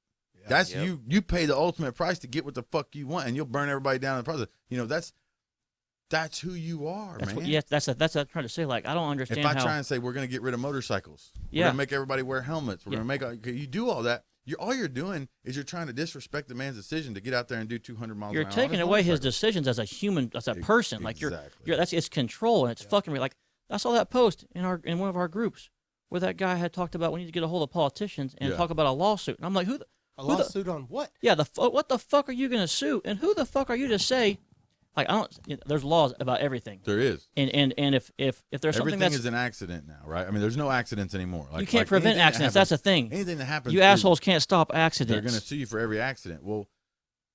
That's Yep. you pay the ultimate price to get what the fuck you want and you'll burn everybody down in the process. That's who you are, that's man. what, yeah, that's what I'm trying to say. Like I don't understand If I how. try and say we're going to get rid of motorcycles, we're Yeah. going to make everybody wear helmets, we're Yeah. going to make you do all that. All you're doing is you're trying to disrespect the man's decision to get out there and do 200 miles. You're an hour taking on away his motorcycle. decisions as a human, as a person. Like Exactly. it's control and it's fucking like I saw that post in one of our groups where that guy had talked about we need to get a hold of politicians and Yeah. talk about a lawsuit. And I'm like, A lawsuit on what? yeah, what the fuck are you gonna sue? And who the fuck are you to say? Like I don't. There's laws about everything. There is. And if there's something Everything that's is an accident now, right? I mean, there's no accidents anymore. you can't prevent anything that accidents. That's the happens- thing. Anything that happens, You is- assholes can't stop They're accidents. going to sue you for every accident. Well,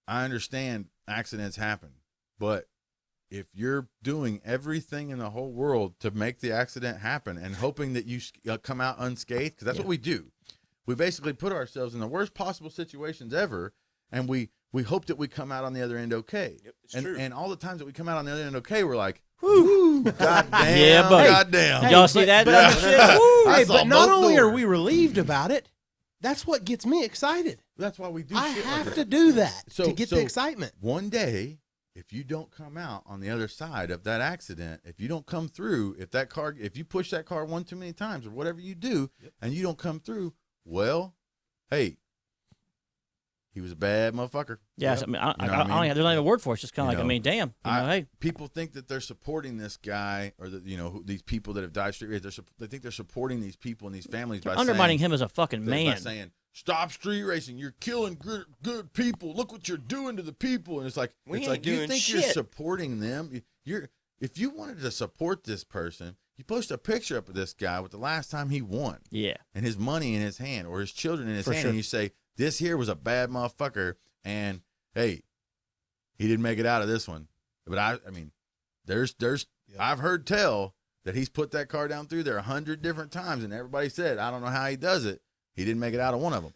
I understand accidents happen, but if you're doing everything in the whole world to make the accident happen and hoping that you come out unscathed, because that's what we do. We basically put ourselves in the worst possible situations ever, and we hope that we come out on the other end okay. Yep, it's true. And all the times that we come out on the other end okay, we're like, whoo, goddamn, Yeah, buddy. goddamn. Y'all see that? Yeah. Shit? I Hey, saw but not both only are doors. we relieved about it, that's what gets me excited. That's why we do I shit like have that. to do that So- to get so- the excitement. One day, if you don't come out on the other side of that accident, if you don't come through, if you push that car one too many times or whatever you do, and you don't come through, well, hey, he was a bad motherfucker. Yeah, Yep. I mean, You know what I mean? there's not even a word for it. It's just kind of You like, I know, mean, damn. Hey, People think that they're supporting this guy or that these people that have died street race. They think they're supporting these people and these families by undermining saying, him as a fucking by man. saying, "Stop street racing! You're killing good people. Look what you're doing to the people." And it's like, We it's ain't like you doing think you're shit. supporting them. If you wanted to support this person, you post a picture up of this guy with the last time he won Yeah. and his money in his hand or his children in his For hand, sure. and you say, "This here was a bad motherfucker," and hey, he didn't make it out of this one. But I mean, there's I've heard tell that he's put that car down through there 100 different times, and everybody said, "I don't know how he does it. He didn't make it out of one of them."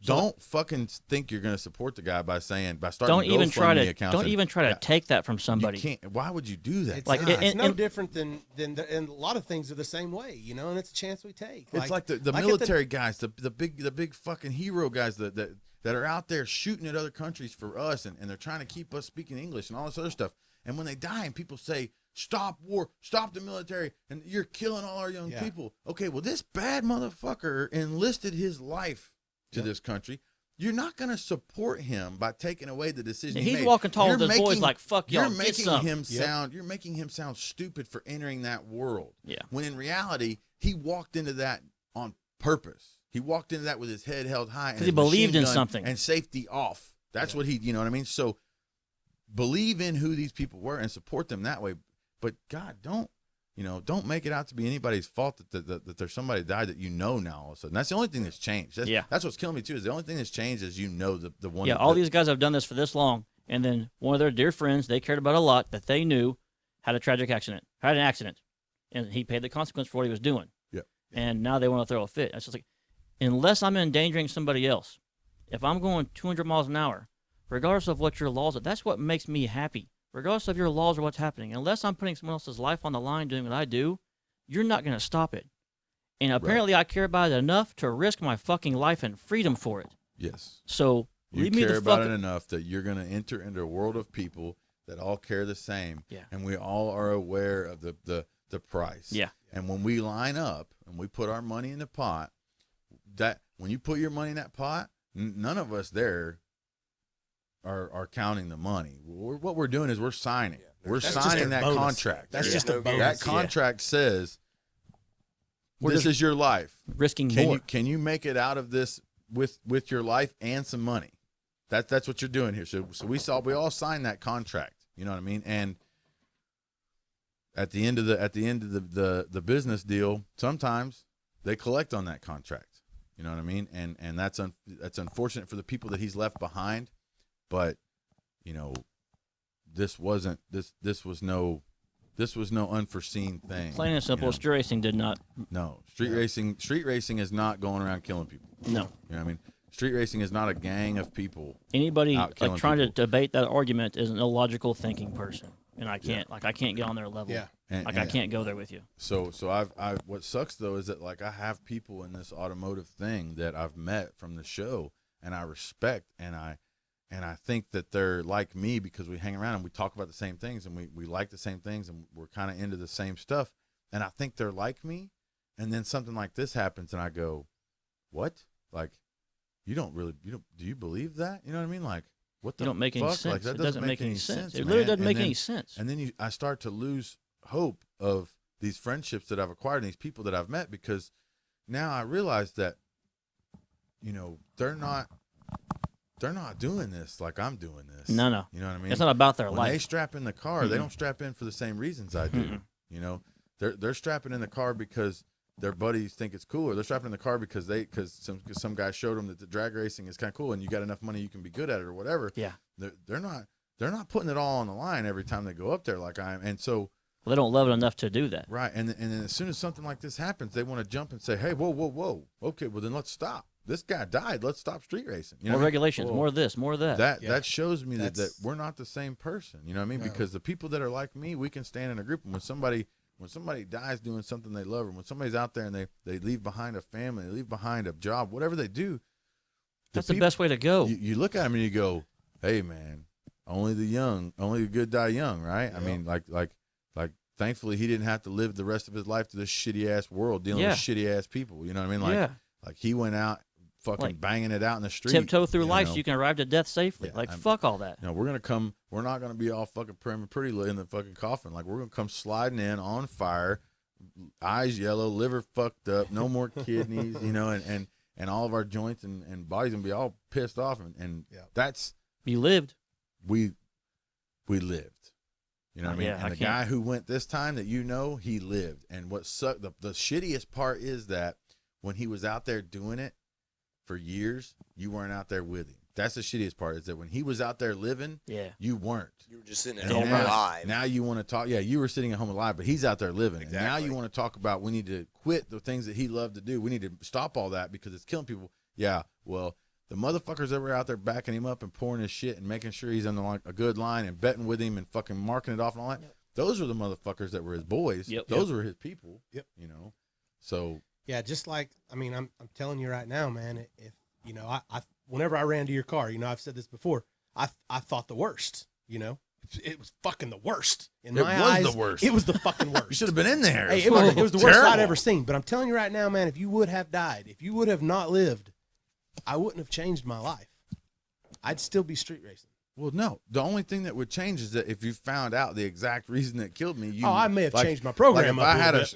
Don't fucking think you're going to support the guy by starting Don't a even try GoFundMe to account don't and- even try to Yeah. take that from You somebody. can't. Why would you do that? It's, Like, not. and- It's no and- different than and a lot of things are the same way, and it's a chance we take. It's like the at the- military guys, the big fucking hero guys that are out there shooting at other countries for us, and they're trying to keep us speaking English and all this other stuff. And when they die, and people say, "Stop war, stop the military," and you're killing all our young Yeah. people. Okay, well, this bad motherfucker enlisted his life to this country. You're not going to support him by taking away the decision he He's made. walking tall You're with his boys making- like, fuck y'all, You're get making some. him sound. You're making him sound stupid for entering that world. Yeah. When in reality, he walked into that on purpose. He walked into that with his head held high and 'Cause he his believed machine in gun something. and safety off. That's what he. You know what I mean? So believe in who these people were and support them that way. But God, don't you know, don't make it out to be anybody's fault that there's somebody died that you know now all of a sudden. That's the only thing that's changed. That's what's killing me too. Is the only thing that's changed is you know the one. Yeah, all these guys have done this for this long, and then one of their dear friends they cared about a lot that they knew had a tragic accident, had an accident, and he paid the consequence for what he was doing. Yeah. And now they want to throw a fit. It's just like, unless I'm endangering somebody else, if I'm going 200 miles an hour, regardless of what your laws are, that's what makes me happy. Regardless of your laws or what's happening, unless I'm putting someone else's life on the line doing what I do, you're not going to stop it. And apparently I care about it enough to risk my fucking life and freedom for it. Yes. So you leave me care the about fuck it enough that you're going to enter into a world of people that all care the same. Yeah. And we all are aware of the price. Yeah. And when we line up and we put our money in the pot, that when you put your money in that pot, none of us there are counting the money. What we're doing is we're signing. We're signing that bonus. contract. That's just a bonus. That contract says We're this just is your life. risking Can more. you make it out of this with your life and some money? That's what you're doing here. So we all signed that contract. You know what I mean? And at the end of the business deal, sometimes they collect on that contract. You know what I mean? And that's unfortunate for the people that he's left behind. But you know, this was no unforeseen thing. Plain and simple, you know? street racing did not. No, street racing is not going around killing people. No. You know what I mean? Street racing is not a gang of people. Anybody out killing like trying to people. debate that argument is an illogical thinking person, and I can't I can't get on their level. Yeah. And, I can't go there with you. So I've what sucks though is that like I have people in this automotive thing that I've met from the show and I respect and I think that they're like me because we hang around and we talk about the same things and we like the same things and we're kind of into the same stuff and I think they're like me, and then something like this happens and I go, what? Like, do you believe that? You know what I mean? Like, what the You don't make any fuck? sense. Like, that It doesn't make any sense. It literally man. doesn't And make then- any sense. And then I start to lose hope of these friendships that I've acquired and these people that I've met because now I realize that, you know, they're not doing this like I'm doing this. No. You know what I mean? It's not about their when they life. strap in the car, they don't strap in for the same reasons I do. You know, they're strapping in the car because their buddies think it's cool, or they're strapping in the car because some guy showed them that the drag racing is kind of cool, and you got enough money you can be good at it or whatever. Yeah. They're not putting it all on the line every time they go up there like I am, and so. Well, they don't love it enough to do that. Right, and then as soon as something like this happens, they want to jump and say, "Hey, whoa, okay, well then let's stop. This guy died. Let's stop street racing." You know More what I mean? regulations, Well, more of this, more of that. Yeah. That shows me that That's- we're not the same person. You know what I mean? No. Because the people that are like me, we can stand in a group, and when somebody dies doing something they love, or when somebody's out there and they leave behind a family, they leave behind a job, whatever they do, That's the best way to go. You look at them and you go, "Hey, man, only the good die young," right? I mean, like. Thankfully, he didn't have to live the rest of his life to this shitty ass world dealing with shitty ass people. You know what I mean? Like he went out fucking Like, banging it out in the street. Tiptoe through you life know? so you can arrive to death safely. Yeah, Fuck all that. You know, we're not gonna be all fucking prim and pretty in the fucking coffin. Like we're gonna come sliding in on fire, eyes yellow, liver fucked up, no more kidneys, you know, and all of our joints and bodies gonna be all pissed off and that's You lived. we lived. You know what I mean? Yeah, And the guy who went this time that he lived. And what sucked, the shittiest part is that when he was out there doing it for years, you weren't out there with him. That's the shittiest part, is that when he was out there living, you weren't. You were just sitting at And home now, alive. Now you want to talk. Yeah, you were sitting at home alive, but he's out there living. And now Exactly. you want to talk about we need to quit the things that he loved to do. We need to stop all that because it's killing people. Yeah, well, the motherfuckers that were out there backing him up and pouring his shit and making sure he's on a good line and betting with him and fucking marking it off and all that. Those were the motherfuckers that were his boys. Those were his people. You know, so yeah, just like I'm telling you right now, man. If you know, I whenever I ran to your car, you know, I've said this before. I thought the worst. You know, it was fucking the worst in my eyes. It was the worst. It was the fucking worst. You should have been in there. Hey, it was the worst I'd terrible. ever seen. But I'm telling you right now, man. If you would have died, if you would have not lived, I wouldn't have changed my life. I'd still be street racing. Well, no. The only thing that would change is that if you found out the exact reason that killed me, I may have changed my program. If I had a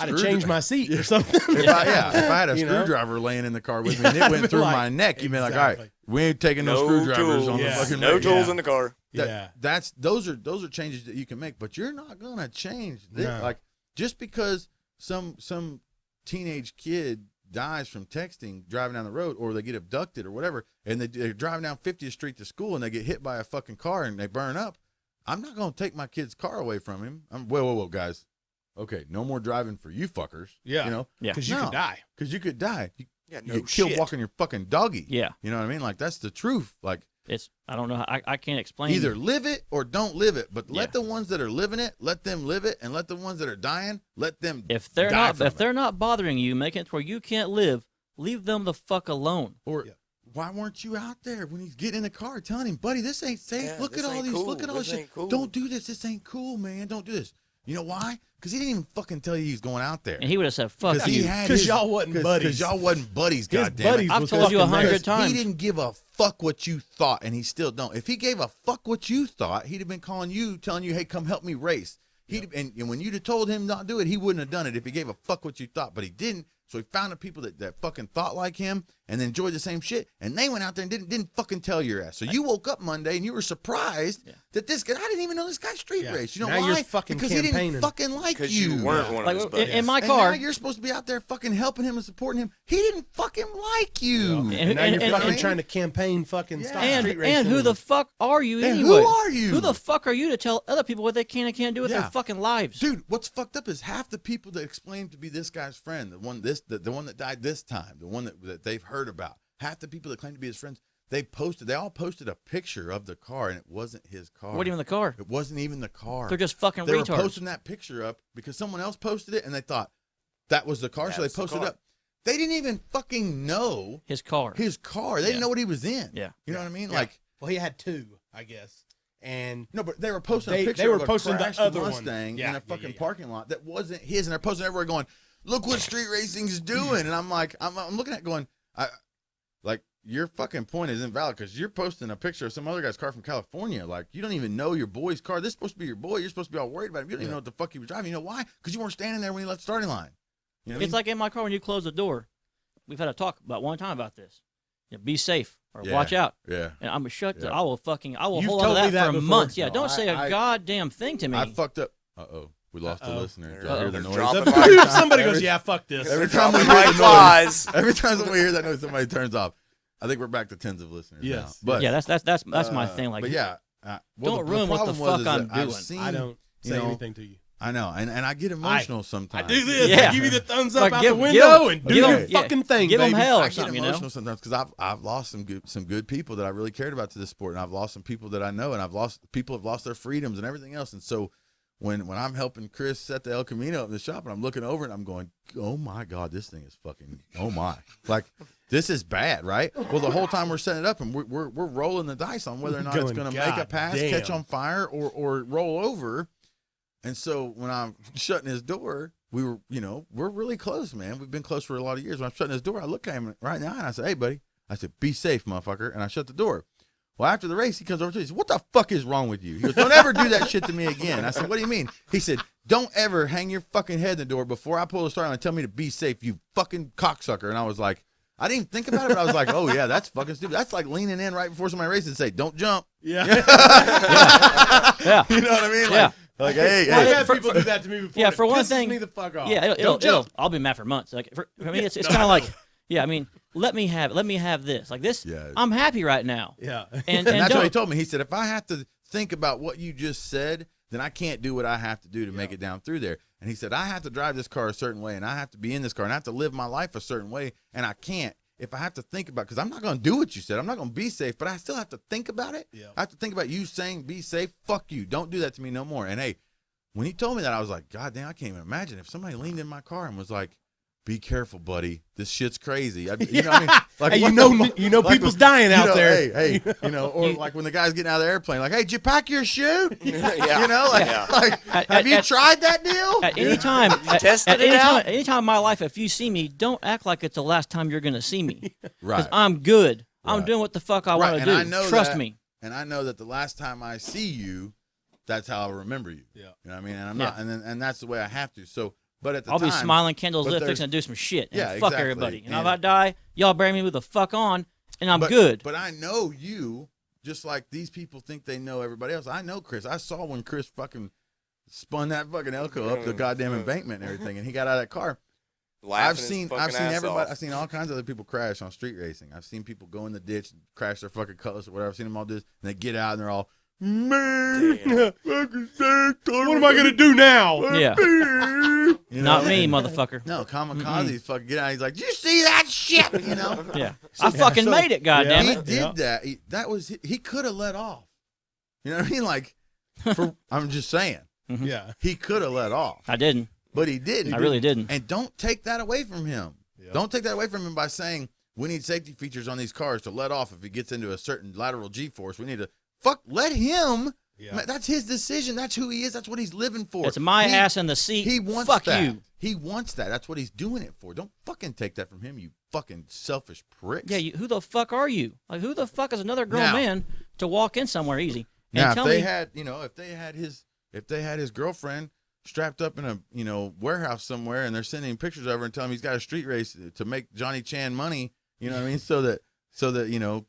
I'd have changed my seat or something. if I had a You know? screwdriver laying in the car with me and it went through my neck, you'd be like, all right, Exactly. we ain't taking no No screwdrivers tools. on the Yeah. fucking No road. tools Yeah. in the car. Yeah. Those are changes that you can make, but you're not gonna change this. No. Like just because some teenage kid dies from texting driving down the road, or they get abducted or whatever, and they're driving down 50th Street to school and they get hit by a fucking car and they burn up, I'm not going to take my kid's car away from him. Whoa, guys. Okay, no more driving for you fuckers. Yeah. You know? Yeah. Because you could die. Because you could die. You Yeah, no get killed shit. walking your fucking doggy. Yeah. You know what I mean? Like, that's the truth. Like, It's I don't know. I can't explain. either live it or don't live it. But Yeah. let the ones that are living it, let them live it, and let the ones that are dying, let them If they're die not from if it. they're not bothering you, making it to where you can't live, leave them the fuck alone. Or Yeah. why weren't you out there when he's getting in the car telling him, buddy, this ain't safe. Yeah, Look this at all ain't these. cool. Look at all this This shit. ain't cool. Don't do this. This ain't cool, man. Don't do this. You know why? Because he didn't even fucking tell you he's going out there. And he would have said, "Fuck Because he you." had 'Cause his- y'all wasn't buddies. Because y'all wasn't buddies, His goddamn buddies it. I've was told you fucking 100 there. times. He didn't give a fuck what you thought, and he still don't. If he gave a fuck what you thought, he'd have been calling you, telling you, hey, come help me race. And when you'd have told him not to do it, he wouldn't have done it if he gave a fuck what you thought. But he didn't. So he found the people that fucking thought like him and then enjoyed the same shit. And they went out there and didn't fucking tell your ass. So you woke up Monday and you were surprised that this guy, I didn't even know this guy street Yeah. raced. You know Now why? you're fucking because he didn't campaigning. fucking like Because you. you weren't one of Like his in, buddies. in my And car, now you're supposed to be out there fucking helping him and supporting him. He didn't fucking like you. And now you're and- fucking and- trying to campaign fucking Yeah. stop and street racing. and who the fuck are you And anyway? who are you? Who the fuck are you to tell other people what they can and can't do with Yeah. their fucking lives? Dude, what's fucked up is half the people that claim to be this guy's friend, the one that died this time, the one that they've heard about. Half the people that claim to be his friends, they all posted a picture of the car, and it wasn't his car. What even the car? It wasn't even the car. They're just fucking They were retards. posting that picture up because someone else posted it, and they thought that was the car, so they That's the posted it car. up. They didn't even fucking know His car. his car. They Yeah. didn't know what he was in. Yeah. You know what I mean? Yeah. Like, Well, he had two, I guess. And no, but they were posting They- a picture they were of a posting the crashed other one. Mustang Yeah, in a yeah, fucking yeah. parking lot that wasn't his, and they're posting everywhere going, "Look what street racing's doing." And I'm like, I'm looking at it going, like, your fucking point is invalid because you're posting a picture of some other guy's car from California. Like, you don't even know your boy's car. This is supposed to be your boy. You're supposed to be all worried about him. You don't even know what the fuck he was driving. You know why? Because you weren't standing there when he left the starting line. You know what I It's mean? like in my car when you close the door. We've had a talk about one time about this. Be safe or Yeah. watch out. Yeah. And I'm gonna shut. Yeah. I will You've hold told on me to that that for before. months. Yeah, No, don't say a I- goddamn thing to me. I fucked up. Uh-oh. We lost a Uh-oh. listener. Did Uh-oh. y'all hear the They're noise? dropping somebody goes, Every- yeah, fuck this. Every They're time we dropping hear like the noise, flies. every time we hear that noise, somebody turns off. I think we're back to tens of listeners now. Yes. But yeah, that's my thing. Like, but yeah, well, don't the ruin what the problem was fuck is that I'm I've doing. seen, I don't you say know, anything to you. I know, and I get emotional I sometimes. do this. Yeah. I give you the thumbs up Like, out give- the window and do give your 'em- yeah, fucking thing, give 'em baby. hell. I or get something, you know? emotional sometimes because I've lost some good people that I really cared about to this sport, and I've lost some people that I know, and people have lost their freedoms and everything else. And so when I'm helping Chris set the El Camino up in the shop, and I'm looking over and I'm going, oh my God, this thing is fucking, oh my, like this is bad, right? Well, the whole time we're setting it up, and we're rolling the dice on whether or not it's Going, going to make a "God pass, damn." catch on fire, or roll over. And so when I'm shutting his door, we're really close, man. We've been close for a lot of years. When I'm shutting his door, I look at him right now and I say, hey, buddy. I said, be safe, motherfucker. And I shut the door. Well, after the race, he comes over to me. He says, what the fuck is wrong with you? He goes, don't ever do that shit to me again. I said, what do you mean? He said, don't ever hang your fucking head in the door before I pull the start line and tell me to be safe, you fucking cocksucker. And I was like, I didn't even think about it, but I was like, oh, yeah, that's fucking stupid. That's like leaning in right before somebody races and say, don't jump. Yeah. yeah. You know what I mean? Yeah. Like, hey, I've hey. had people do that to me before. Yeah, It for one pisses thing- me the fuck off. Yeah, Don't jump. I'll be mad for months. Like for me, it's kind of like, yeah, I mean, let me have this. Like this, Yeah. I'm happy right now. Yeah. And And that's what he don't, told me. He said, if I have to think about what you just said, then I can't do what I have to do to make it down through there. And he said, I have to drive this car a certain way, and I have to be in this car, and I have to live my life a certain way, and I can't. If I have to think about, because I'm not going to do what you said. I'm not going to be safe, but I still have to think about it. Yeah. I have to think about you saying be safe. Fuck you. Don't do that to me no more. And, hey, when he told me that, I was like, God damn, I can't even imagine if somebody leaned in my car and was like, be careful, buddy. This shit's crazy. You know what I mean? Like, Hey, what you know like, people's dying out there. Hey, or like when the guy's getting out of the airplane, like, hey, did you pack your shoe? Yeah. You know, like, Yeah. like have you tried that deal? at any time, tested it out? any time in my life, if you see me, don't act like it's the last time you're gonna see me. Right. Because I'm good. I'm Right. doing what the fuck I Right, want to and do. I know Trust that. me. And I know that the last time I see you, that's how I'll remember you. Yeah. You know what I mean? And I'm not, and that's the way I have to. So, but at the I'll time, be smiling, candles but lit, there's- fixing to do some shit. And Yeah, fuck exactly. everybody. And if And- I die, y'all bury me with the fuck on, and I'm but, good. But I know you, just like these people think they know everybody else. I know Chris. I saw when Chris fucking spun that fucking Elko up the goddamn embankment and everything, and he got out of that car. Laughing I've his seen fucking ass everybody. off. I've seen all kinds of other people crash on street racing. I've seen people go in the ditch, and crash their fucking Cutlass or whatever. I've seen them all do this, and they get out and they're all, man, What am I gonna do now? Yeah. You Not know? me, And- motherfucker. No, Kamikaze fucking get out. He's like, "Did you see that shit?" You know. Yeah. I fucking made it, goddamn He it. did that. That was he could have let off. You know what I mean? Like, I'm just saying, Yeah. he could have let off, I didn't. but he didn't. I really didn't. And don't take that away from him. Yeah. Don't take that away from him by saying we need safety features on these cars to let off if he gets into a certain lateral G-force. We need to let him. Yeah. Man, that's his decision. That's who he is. That's what he's living for. It's my ass in the seat. He wants Fuck that. you. He wants that. That's what he's doing it for. Don't fucking take that from him, you fucking selfish pricks. Yeah, who the fuck are you? Like, who the fuck is another grown Now- man to walk in somewhere easy? And Now, if tell they me, had, if they had his girlfriend strapped up in a, warehouse somewhere, and they're sending him pictures of her and telling him he's got a street race to make Johnny Chan money, you know what I mean? So that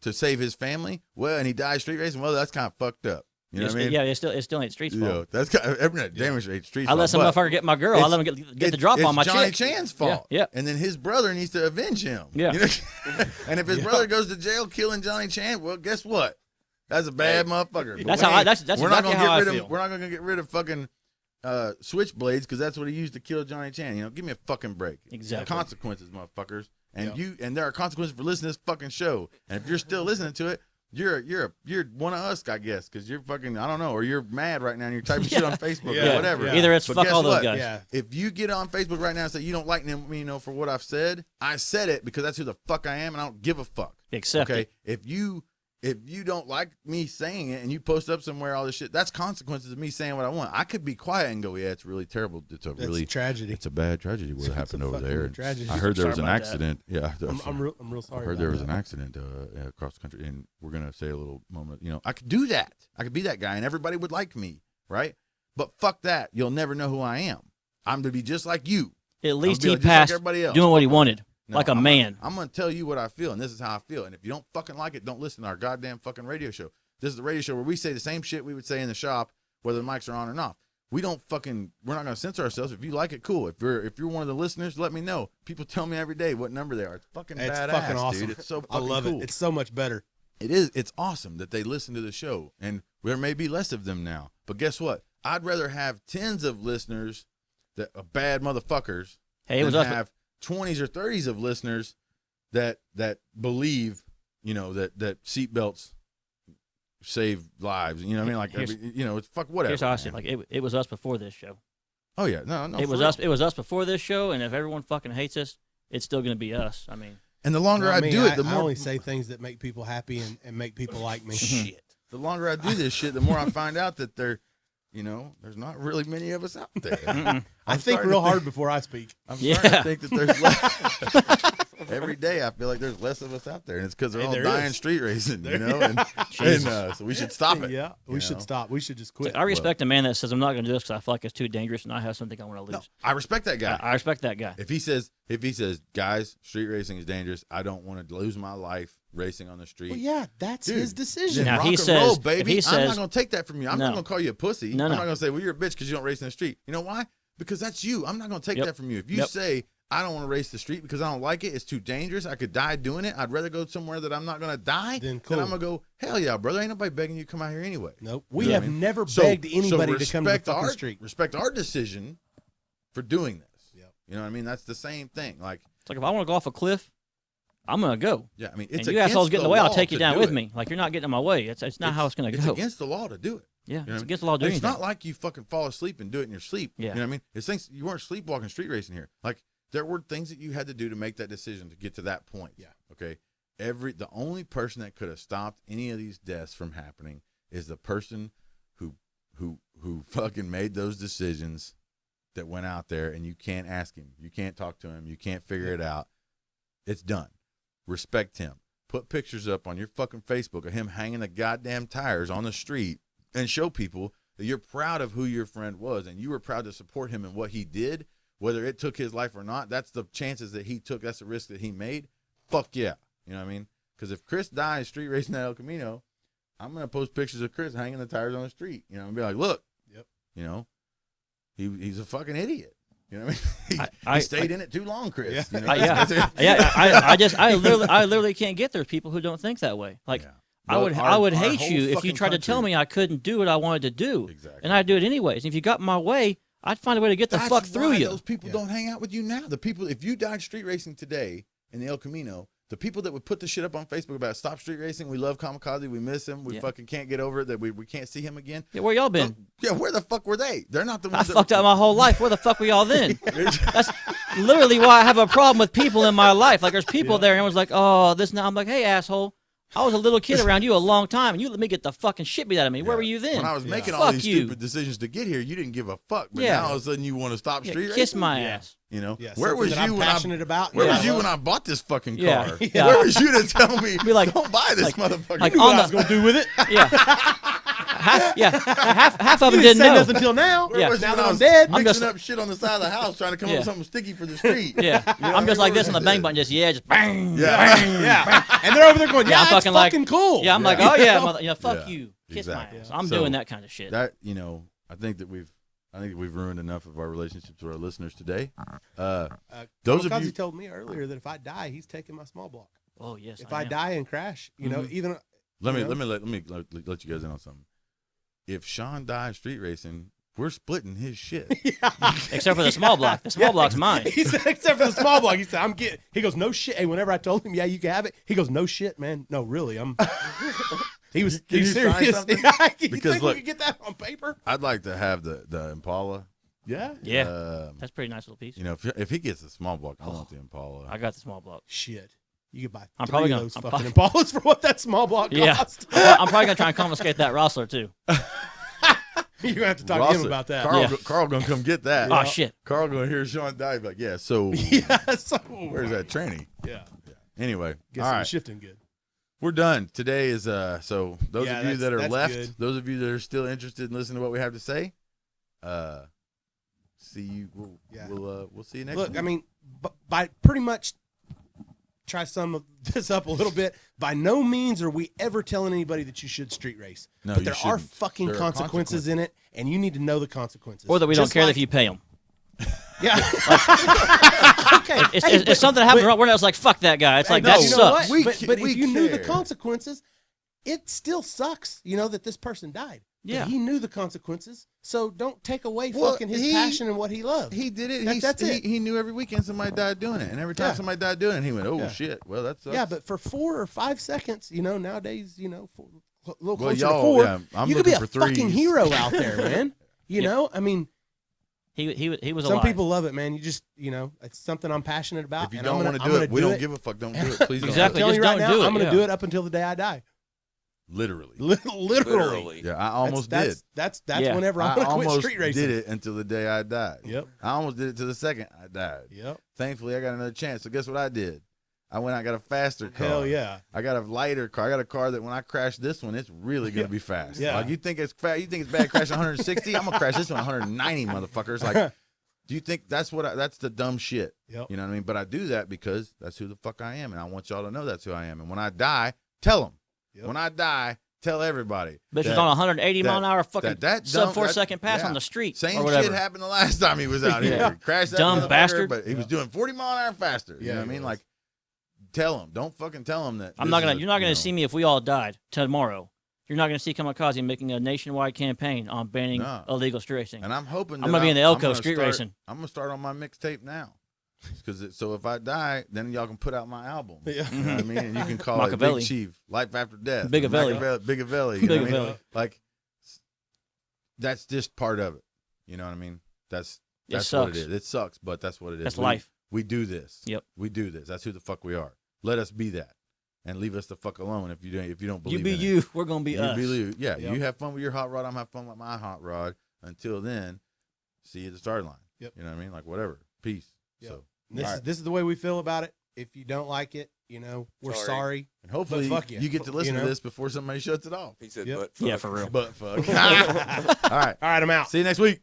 to save his family. Well, and he died street racing. Well, that's kind of fucked up. You know what I mean? yeah, it still ain't street's fault. That's kind of damage street. I let some but motherfucker get my girl. I let him get the drop on my It's Johnny chick. Chan's fault. Yeah. And then his brother needs to avenge him. Yeah. You know? And if his brother goes to jail killing Johnny Chan, well, guess what? That's a bad motherfucker. But That's we how I- ain't- that's we're not exactly gonna how I get rid feel. of. We're not gonna get rid of fucking switchblades because that's what he used to kill Johnny Chan. Give me a fucking break. Exactly. Consequences, motherfuckers. And there are consequences for listening to this fucking show. And if you're still listening to it, you're one of us, I guess, because you're fucking, I don't know, or you're mad right now and you're typing shit on Facebook Yeah. or whatever. Yeah. Either it's But fuck guess all those what? guys. Yeah. If you get on Facebook right now and say you don't like me, for what I've said, I said it because that's who the fuck I am, and I don't give a fuck. Accept Okay, it. if you don't like me saying it and you post up somewhere all this shit, that's consequences of me saying what I want. I could be quiet and go, yeah, it's really terrible. It's a That's really tragedy. It's a bad tragedy what happened over fucking there. And tragedy. I heard there Sorry was an about that. accident. Yeah, I'm real sorry. I heard about there was that. an accident across the country, and we're gonna say a little moment. I could do that. I could be that guy, and everybody would like me, right? But fuck that. You'll never know who I am. I'm to be just like you. At least be he just like passed everybody else. doing what he wanted, No, like a I'm man. I'm gonna tell you what I feel, and this is how I feel. And if you don't fucking like it, don't listen to our goddamn fucking radio show. This is the radio show where we say the same shit we would say in the shop, whether the mics are on or not. We're not gonna censor ourselves. If you like it, cool. If you're one of the listeners, let me know. People tell me every day what number they are. It's fucking It's badass, fucking awesome. dude. It's so I fucking love cool. it. It's so much better. It is. It's awesome that they listen to the show, and there may be less of them now. But guess what? I'd rather have tens of listeners that are bad motherfuckers Hey, it was than us. have 20s or 30s of listeners that believe, that seatbelts save lives. You know what I mean? Like, Here's- it's fuck whatever. Here's how I see man. it. Like it was us before this show. Oh yeah, no. It was for real. us. It was us before this show, and if everyone fucking hates us, it's still gonna be us. I mean, And the longer I do it, the I more only say things that make people happy and make people like me. shit. The longer I do this shit, the more I find out that there's not really many of us out there. I think real hard before I speak. I'm Yeah. starting to think that there's less. Every day I feel like there's less of us out there, and it's because they're all There dying is. street racing, and so we should stop it. Yeah, we you should know? stop. We should just it's quit. like, I respect a man that says I'm not gonna do this because I feel like it's too dangerous and I have something I want to lose. No, I respect that guy. I respect that guy. If he says, guys, street racing is dangerous, I don't want to lose my life racing on the street. Well, yeah, that's Dude, his decision. Then Now, rock he and says- roll, if baby. he I'm says- not going to take that from you. I'm not No. going to call you a pussy. No, I'm no. not going to say, well, you're a bitch because you don't race in the street. You know why? Because that's you. I'm not going to take Yep. that from you. If you Yep. say, I don't want to race the street because I don't like it, it's too dangerous, I could die doing it, I'd rather go somewhere that I'm not going to die, Then cool. I'm going to go, hell yeah, brother. Ain't nobody begging you to come out here anyway. Nope. We You know have what I mean? never So- begged so anybody to come to the respect fucking our, street. Respect our decision for doing this. Yep. You know what I mean? That's the same thing. Like, It's like if I want to go off a cliff, I'm gonna go. yeah, I mean, And it's you against assholes get in the the way, I'll law take you to down do with it. me. Like you're not getting in my way. It's not how it's gonna It's go. against the law to do it. Yeah, You know what I it's mean? against the law to do It's anything. not like you fucking fall asleep and do it in your sleep. Yeah. You know what I mean? It's things you weren't sleepwalking street racing here. Like there were things that you had to do to make that decision to get to that point. Yeah. Okay. The only person that could have stopped any of these deaths from happening is the person who fucking made those decisions that went out there, and you can't ask him. You can't talk to him. You can't figure it out. It's done. Respect him. Put pictures up on your fucking Facebook of him hanging the goddamn tires on the street and show people that you're proud of who your friend was and you were proud to support him in what he did, whether it took his life or not. That's the chances that he took. That's the risk that he made. Fuck yeah. You know what I mean? Because if Chris dies street racing at El Camino, I'm going to post pictures of Chris hanging the tires on the street, and be like, look, Yep. he's a fucking idiot. You know what I mean? I- He stayed in it too long, Chris. Yeah. You know? I literally can't get there's people who don't think that way. Like Yeah. I would Well, I would our hate whole you if you fucking tried to tell country- me I couldn't do what I wanted to do, Exactly. and I'd do it anyways. If you got in my way, I'd find a way to get the That's fuck through why you. Those people don't hang out with you now. The people, if you died street racing today in the El Camino, the people that would put the shit up on Facebook about stop street racing, we love Kamikaze, we miss him, we Yeah. fucking can't get over it, that we can't see him again. Yeah, where y'all been? Yeah, where the fuck were they? They're not the I ones that fucked up my whole life. Where the fuck were y'all then? That's literally why I have a problem with people in my life. Like there's people there, and everyone's like, "Oh, this now." I'm like, "Hey, asshole, I was a little kid around you a long time, and you let me get the fucking shit beat out of me. Where were you then?" When I was making all Fuck these you. stupid decisions to get here, you didn't give a fuck. But Yeah. now all of a sudden you want to stop Yeah, street kiss racing? my Yeah. ass. You know, Yeah, where something was that you I'm when passionate about? Where Yeah. was you when I bought this fucking car? Yeah, yeah. Where was you to tell me? Be like- don't buy this like- motherfucker? like You on know what I was the gonna do with it? yeah, half of You them didn't didn't say know. nothing until now. Where Yeah. was you Now when that I I'm was dead, mixing just- up shit on the side of the house, trying to come up Yeah. with something sticky for the street? Yeah, I'm just like this on the bang button, just bang, Yeah. bang. yeah, and they're over there going, Yeah, "Yeah, I'm it's fucking like- cool." Yeah, I'm like, Yeah. oh yeah, mother, fuck Yeah, you, kiss exactly. my ass. I'm So, doing that kind of shit. That I think that we've ruined enough of our relationships with our listeners today. Those of Kamikaze you, told me earlier that if I die, he's taking my small block. Oh yes, If I am. die and crash, you know, even let you me know? let you guys in on something. If Shawn dies street racing, we're splitting his shit. Except for the small block. The small block's mine. He said, except for the small block. He said, "I'm getting." He goes, "No shit." Hey, whenever I told him, "Yeah, you can have it," he goes, "No shit, man. No, really, I'm." He was Can he's you sign serious. something? You Because, think look- we could get that on paper? I'd like to have the Impala. Yeah. Yeah, that's a pretty nice little piece. You know, if he gets a small block, I want the Impala. I got the small block. Shit. You could buy I'm three probably of gonna- those I'm fucking Impalas for what that small block Yeah, cost. I'm probably gonna try and confiscate that Rossler too. You're gonna have to talk to him about that. Carl, Yeah. Carl gonna come get that. Oh shit. Carl gonna hear Shawn die. Be like, yeah. So Yeah. So, where's that tranny? Yeah. Anyway, Guess all it right. was shifting good. We're done. Today is so those Yeah, of you that are that's left, good. those of you that are still interested in listening to what we have to say, see you. We'll see you next Look, week. I mean, by pretty much try to sum this up a little bit. By no means are we ever telling anybody that you should street race. No, but you there are shouldn't. fucking There are consequences in it, and you need to know the consequences. Or that we don't Just care like- if you pay them. Yeah. Okay. It's something happened wrong. We're not like fuck that guy. It's like No, that you know sucks. what? But we if you knew the care. consequences, it still sucks. You know that this person died. But Yeah. he knew the consequences, so don't take away Well, fucking his he- passion and what he loved. He did it. That's it. He knew every weekend somebody died doing it, and every time Yeah. somebody died doing it, he went, "Oh Yeah. shit!" Well, that sucks. Yeah, but for 4 or 5 seconds, you know, nowadays, you know, a little Well, closer to y'all, 4, yeah, I'm you could be looking a for fucking threes. hero out there, man. You Yeah. know, I mean, He was some alive. people love it, man. You just, you know, it's something I'm passionate about. if you and don't I'm want gonna- to I'm do it, gonna we do don't it. give a fuck. Don't do it. Please I'm Exactly. telling you Just right don't now, do it, I'm going to yeah. do it up until the day I die. don't. Literally. Literally. Yeah, I almost that's, did. That's Yeah. whenever I'm I going to quit almost street racing. did it until the day I died. Yep. I almost did it to the second I died. Yep. Thankfully, I got another chance. So guess what I did? I went out and got a faster car. Hell yeah. I got a lighter car. I got a car that when I crash this one, it's really gonna be fast. Yeah. Like you think it's fast? You think it's bad crashing 160? I'm gonna crash this one 190, motherfuckers. Like, do you think that's that's the dumb shit? Yep. You know what I mean? But I do that because that's who the fuck I am, and I want y'all to know that's who I am. And when I die, tell them. Yep. When I die, tell everybody. Bitch was that- on 180 mile an hour fucking that sub dumb- 4 that- second pass yeah. on the street Same or whatever. shit happened the last time he was out here. Yeah. He crashed that Dumb motherfucker, bastard. but he was doing 40 mile an hour faster. You Yeah, know what I he mean? was. Like, tell him. Don't fucking tell him that. I'm this not is gonna. a- You're not you gonna know. see me if we all died tomorrow. You're not gonna see Kamikaze making a nationwide campaign on banning No. illegal street racing. And I'm hoping I'm that gonna be in the I'm Elko gonna street start- racing. I'm gonna start on my mixtape now, because so if I die, then y'all can put out my album. Yeah. You know what I mean? And you can call it Machiavelli. Big Chief, Life After Death, Bigavelli. Bigavelli. You know what I mean? Bigavelli. Like, that's just part of it. You know what I mean? That's It what it sucks. is. It sucks, but that's what it is. That's We- life. We do this. Yep. We do this. That's who the fuck we are. Let us be that, and leave us the fuck alone if you don't believe You be in it. you. We're gonna be You us. believe, yeah. Yep. You have fun with your hot rod. I'm have fun with my hot rod. Until then, see you at the start line. Yep. You know what I mean? Like whatever. Peace. Yep. So This all is right. this is the way we feel about it. If you don't like it, you know, we're Sorry. sorry. and hopefully fuck you you. get to listen You to know? this before somebody shuts it off. He said, Yep. but Yeah, fuck. for real. But fuck. All right. All right, I'm out. See you next week.